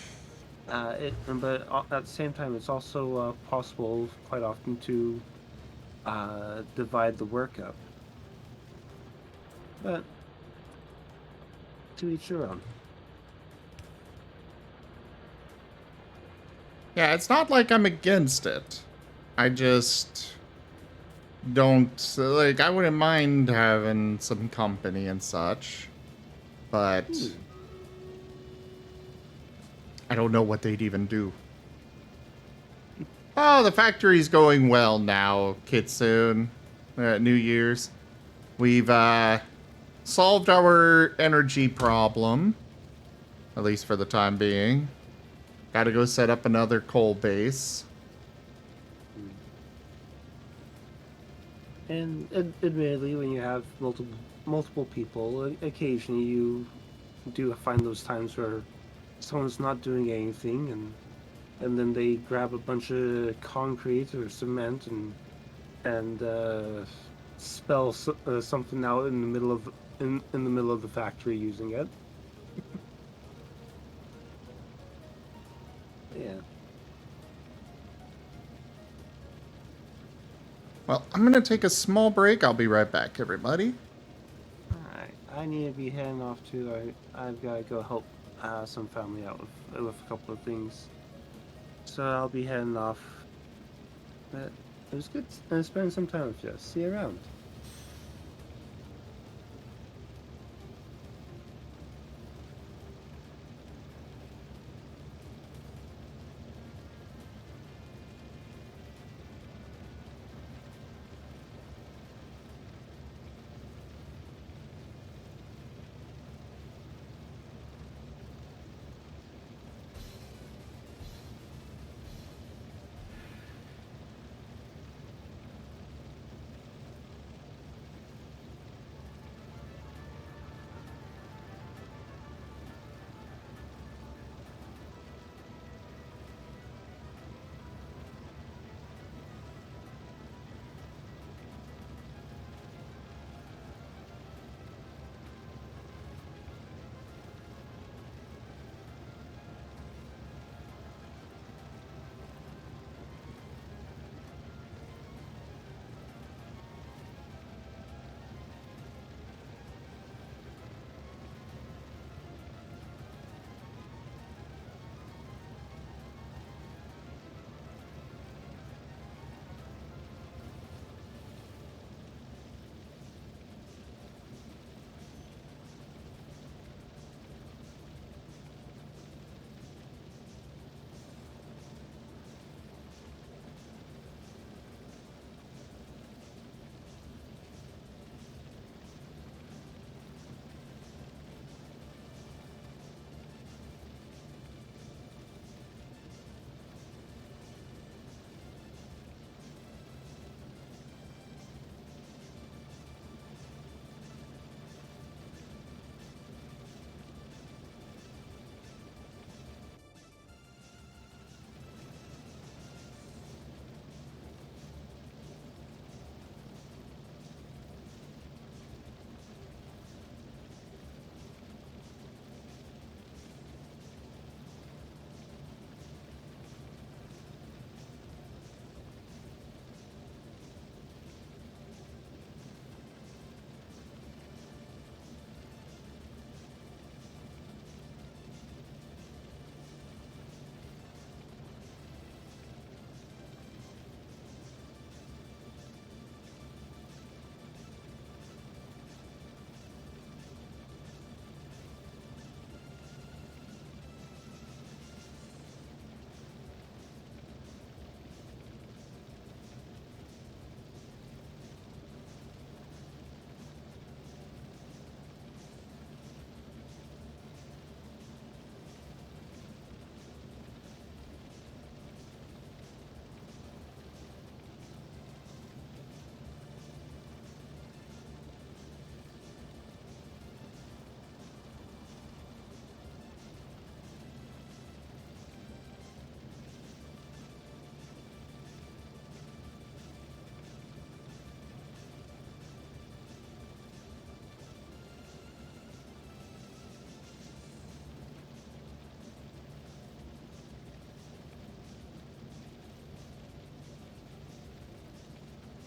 Q: at the same time, it's also possible quite often to divide the work up. But to each their own.
A: Yeah, it's not like I'm against it. I just don't, like, I wouldn't mind having some company and such, but I don't know what they'd even do. Oh, the factory's going well now, Kitsune. New Year's. We've solved our energy problem, at least for the time being. Gotta go set up another coal base.
Q: And admittedly, when you have multiple people, occasionally you do find those times where someone's not doing anything, and and then they grab a bunch of concrete or cement and spell something out in the middle of in the middle of the factory using it. Yeah.
A: Well, I'm going to take a small break. I'll be right back, everybody.
Q: Alright, I need to be heading off too. I've got to go help some family out with a couple of things. So I'll be heading off. But it was good spending some time with you. See you around.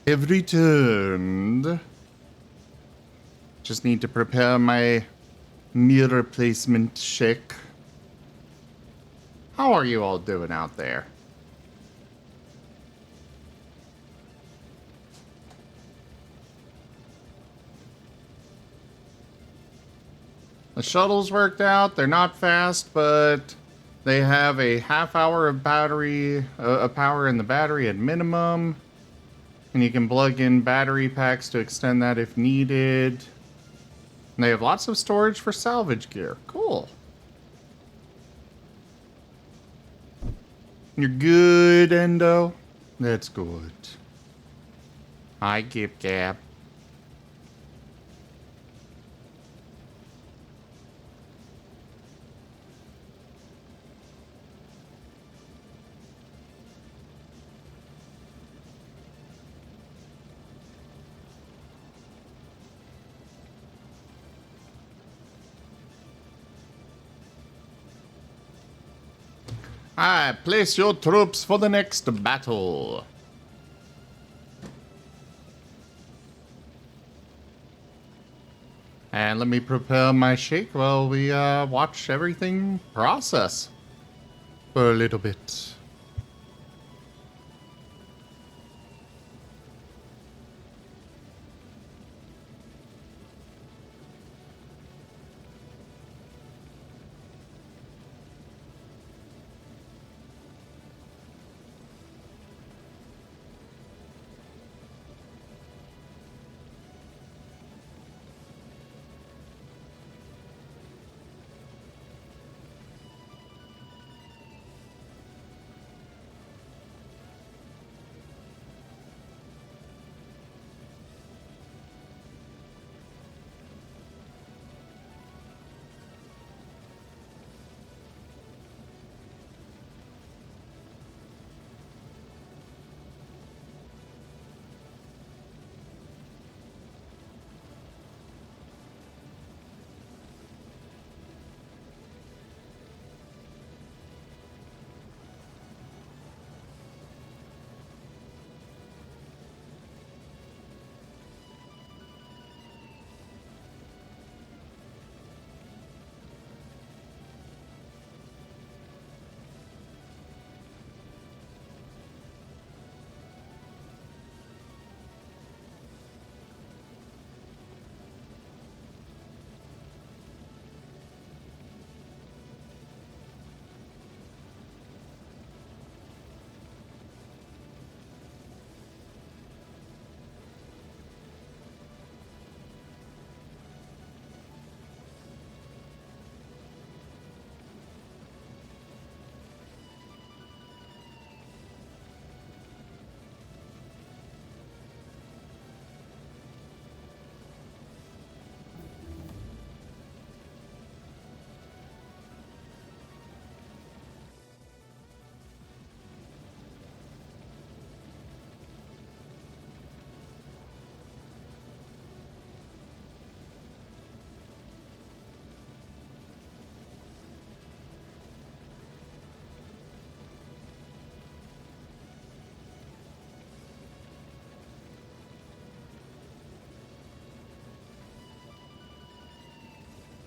A: Have returned. Just need to prepare my mirror placement check. How are you all doing out there? The shuttles worked out. They're not fast, but they have a half hour of battery, power in the battery at minimum. And you can plug in battery packs to extend that if needed. And they have lots of storage for salvage gear. Cool. You're good, Endo? That's good. Hi, Gip Gap. Alright, place your troops for the next battle. And let me prepare my shake while we watch everything process for a little bit.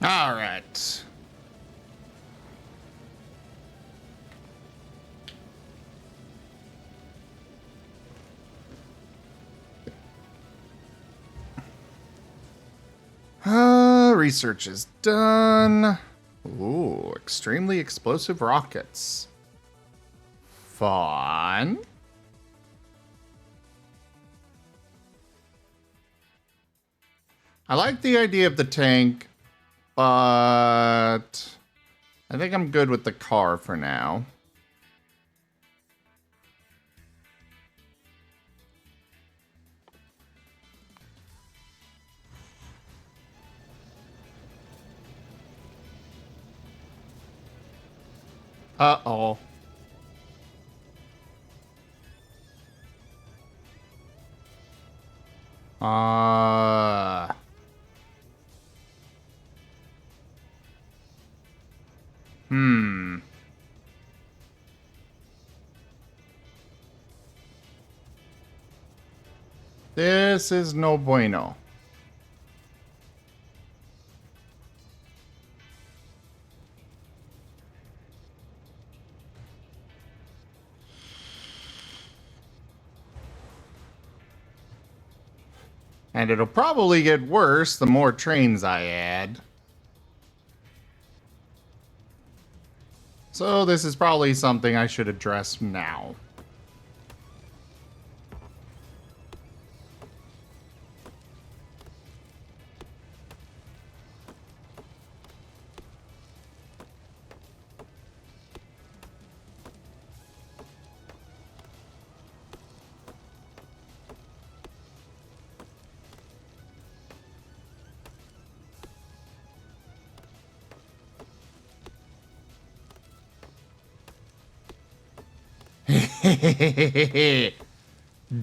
A: All right. Research is done. Ooh, extremely explosive rockets. Fun. I like the idea of the tank, but I think I'm good with the car for now. Uh-oh. Hmm. This is no bueno. And it'll probably get worse the more trains I add. So this is probably something I should address now.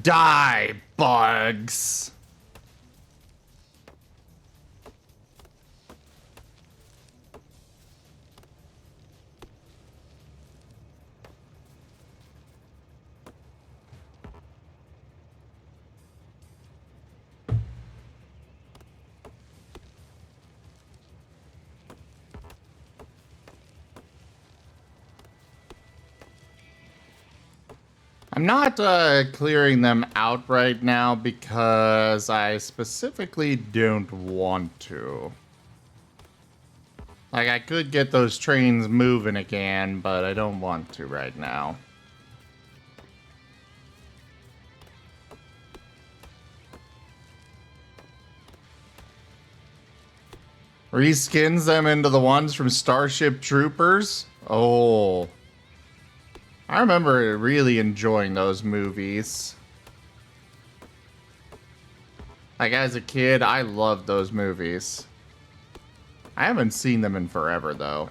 A: Die, bugs. I'm not clearing them out right now because I specifically don't want to. Like, I could get those trains moving again, but I don't want to right now. Reskins them into the ones from Starship Troopers? Oh. I remember really enjoying those movies. Like, as a kid, I loved those movies. I haven't seen them in forever, though.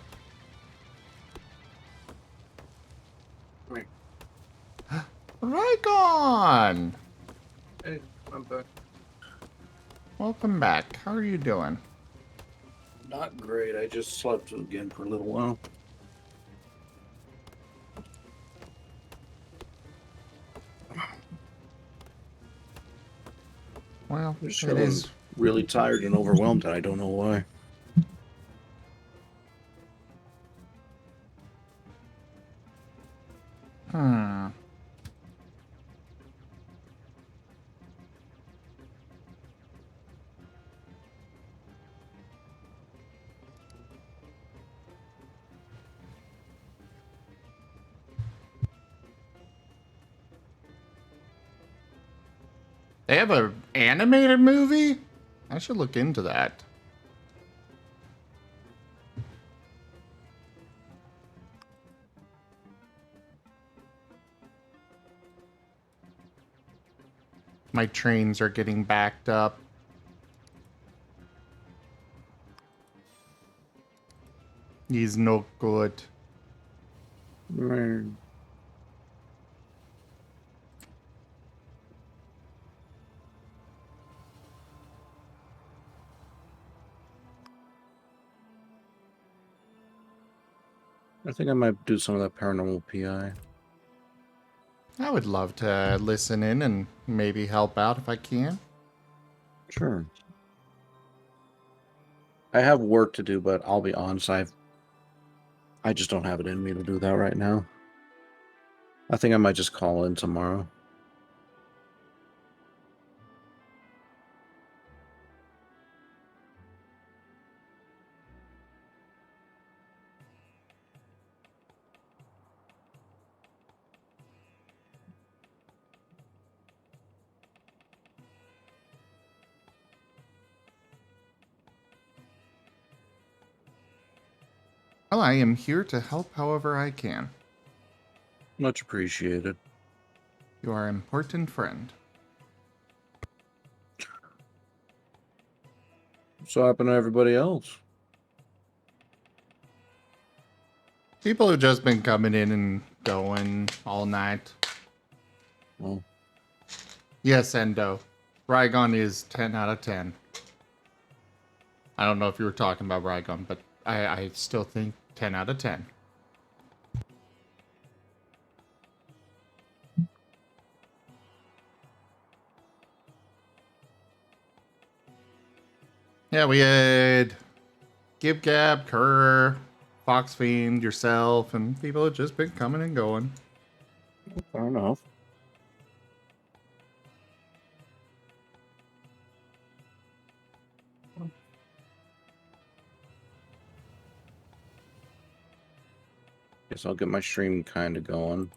A: Raycon!
H: Hey, I'm back.
A: Welcome back. How are you doing?
H: Not great. I just slept again for a little while.
A: Well,
H: I'm just
A: it
H: feeling
A: is.
H: really tired and overwhelmed, and I don't know why.
A: Hmm. They have an animated movie? I should look into that. My trains are getting backed up. He's no good.
H: Right. I think I might do some of that paranormal PI.
A: I would love to listen in and maybe help out if I can.
H: Sure. I have work to do, but I'll be honest, I just don't have it in me to do that right now. I think I might just call in tomorrow.
A: Well, I am here to help however I can.
H: Much appreciated.
A: You are an important friend.
H: What's happened to everybody else?
A: People have just been coming in and going all night.
H: Well,
A: yes, Endo. Rygon is 10 out of 10. I don't know if you were talking about Rygon, but I still think 10 out of 10. Yeah, we had Gib Gab, Kerr, Fox Fiend, yourself, and people have just been coming and going.
H: fair enough. Guess I'll get my stream kind of going.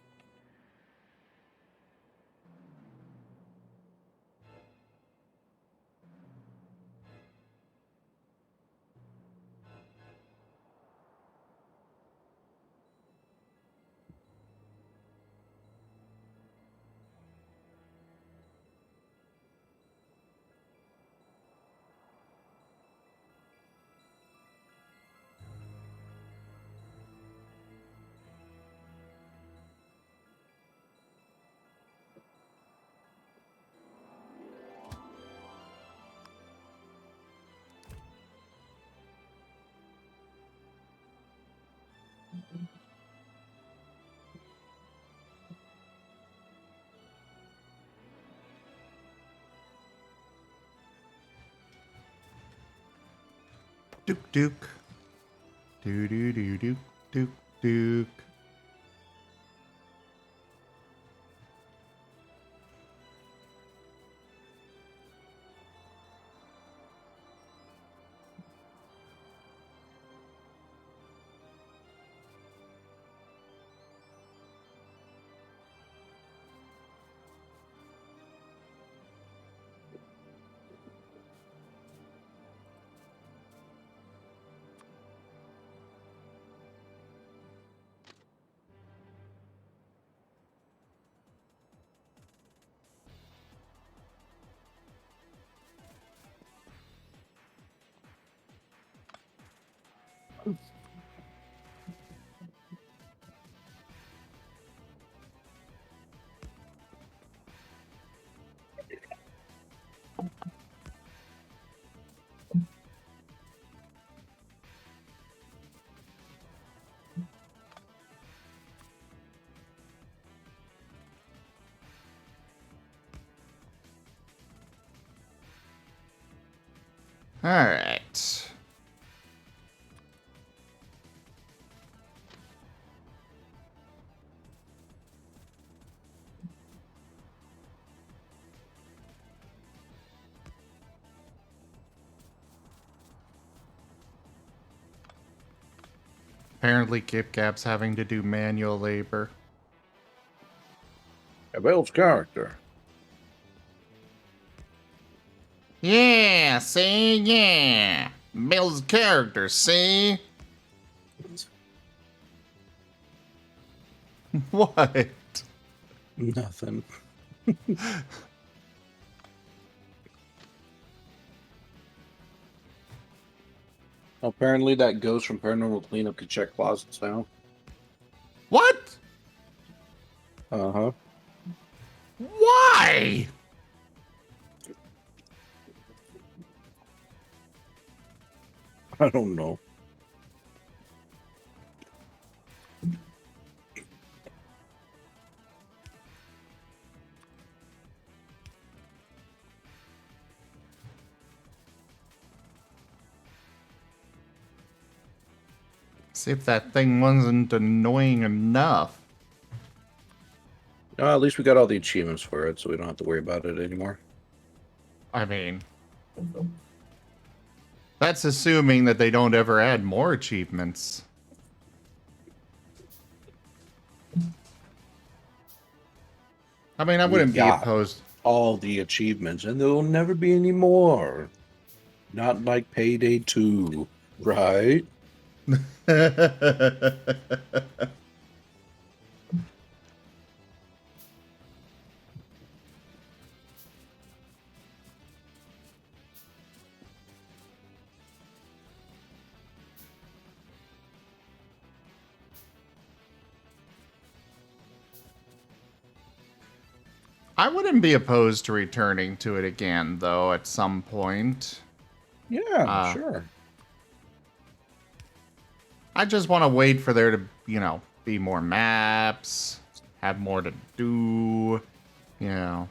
A: Duke Duke. Doo doo doo Duke Duke Duke. All right. Apparently, Kip Cap's having to do manual labor.
H: Builds character.
A: Yeah, see? Yeah. Builds character, see? What?
H: Nothing. Apparently, that ghost from Paranormal Cleanup can check closets now.
A: What?
H: Uh-huh.
A: Why?
H: I don't know.
A: See if that thing wasn't annoying enough.
H: At least we got all the achievements for it, so we don't have to worry about it anymore.
A: I mean, that's assuming that they don't ever add more achievements. I mean, I wouldn't be
H: got
A: opposed.
H: all the achievements, and there will never be any more. Not like Payday 2, right?
A: I wouldn't be opposed to returning to it again, though, at some point.
H: Yeah, sure.
A: I just want to wait for there to, you know, be more maps, have more to do, you know.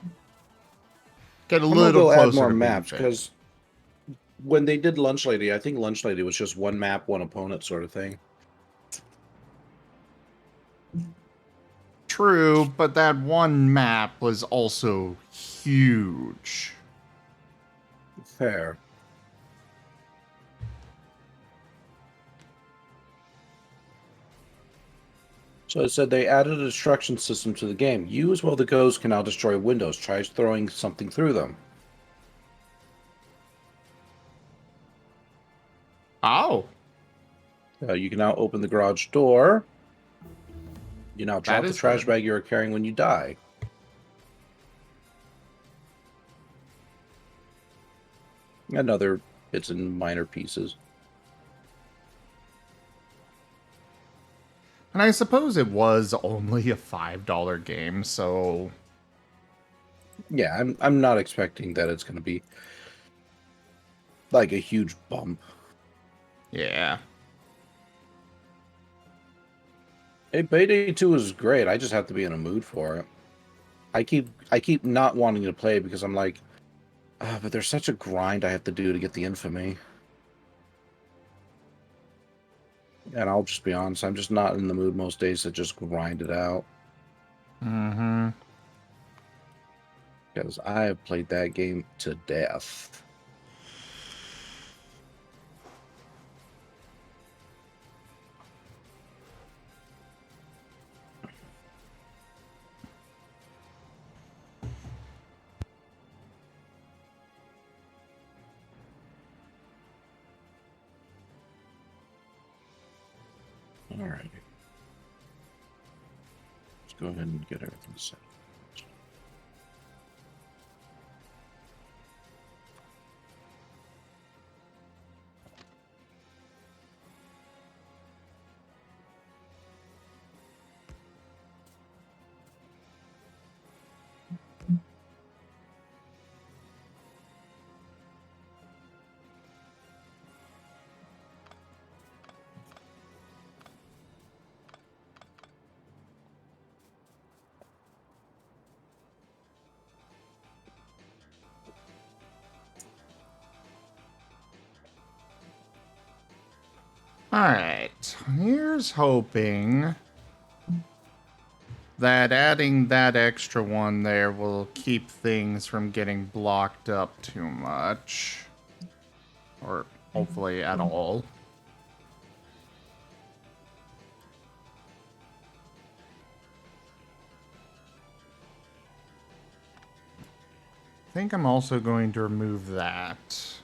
A: Get a little closer
H: add more
A: to being
H: maps,
A: finished.
H: because when they did Lunch Lady, I think Lunch Lady was just one map, one opponent sort of thing.
A: True, but that one map was also huge.
H: Fair. So it said they added a destruction system to the game. You, as well the ghosts, can now destroy windows. Try throwing something through them.
A: Oh.
H: You can now open the garage door. You now drop
A: That
H: the
A: is
H: trash
A: good.
H: bag you are carrying when you die. And other bits and minor pieces.
A: And I suppose it was only a $5 game, so
H: Yeah, I'm not expecting that it's going to be like a huge bump.
A: yeah.
H: Hey, Payday 2 is great. I just have to be in a mood for it. I keep not wanting to play because I'm like, but there's such a grind I have to do to get the infamy. And I'll just be honest, I'm just not in the mood most days to just grind it out.
A: Mm-hmm.
H: Because I have played that game to death. All right. Let's go ahead and get everything set.
A: Alright, here's hoping that adding that extra one there will keep things from getting blocked up too much. Or hopefully at all. I think I'm also going to remove that.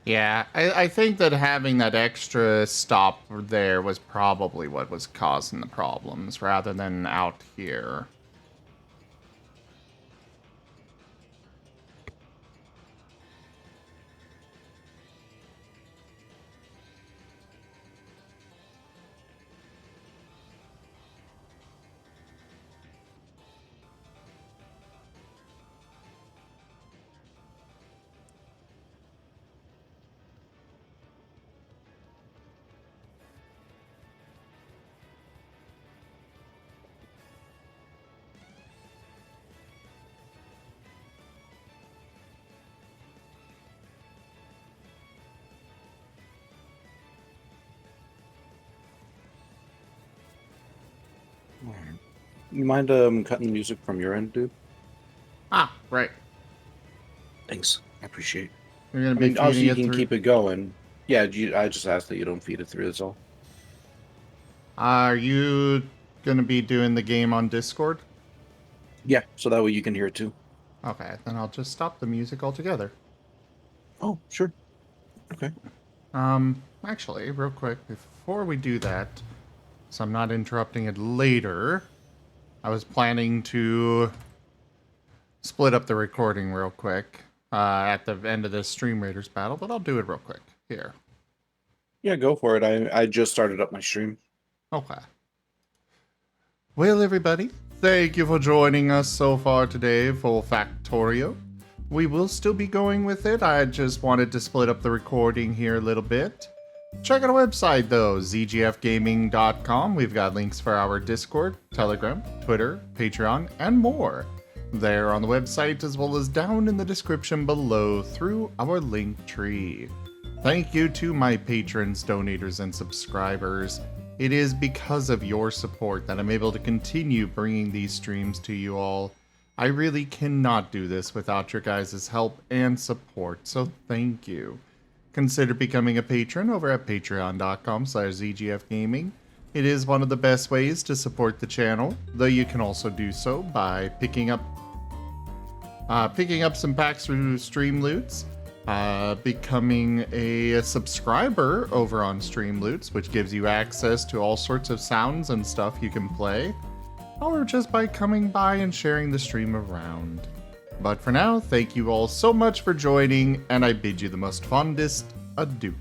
A: Yeah, I think that having that extra stop there was probably what was causing the problems, rather than out here.
H: You mind cutting the music from your end, dude?
A: Ah, right.
H: Thanks. I appreciate it.
A: You're gonna be feeding
H: obviously you
A: it
H: can
A: through?
H: keep it going. Yeah, I just asked that you don't feed it through, that's all.
A: Are you gonna be doing the game on Discord?
H: Yeah, so that way you can hear it too.
A: Okay, then I'll just stop the music altogether.
H: Oh, sure. Okay.
A: Actually, real quick, before we do that, so I'm not interrupting it later, I was planning to split up the recording real quick at the end of this Stream Raiders battle, but I'll do it real quick. Here.
H: Yeah, go for it. I just started up my stream.
A: Okay. Well, everybody, thank you for joining us so far today for Factorio. We will still be going with it. I just wanted to split up the recording here a little bit. Check out our website, though, zgfgaming.com. We've got links for our Discord, Telegram, Twitter, Patreon, and more. There on the website, as well as down in the description below through our link tree. Thank you to my patrons, donators, and subscribers. It is because of your support that I'm able to continue bringing these streams to you all. I really cannot do this without your guys' help and support, so thank you. Consider becoming a patron over at patreon.com/zgfgaming. It is one of the best ways to support the channel, though you can also do so by picking up some packs through Streamloots, becoming a subscriber over on Streamloots, which gives you access to all sorts of sounds and stuff you can play, or just by coming by and sharing the stream around. But for now, thank you all so much for joining, and I bid you the most fondest adieu.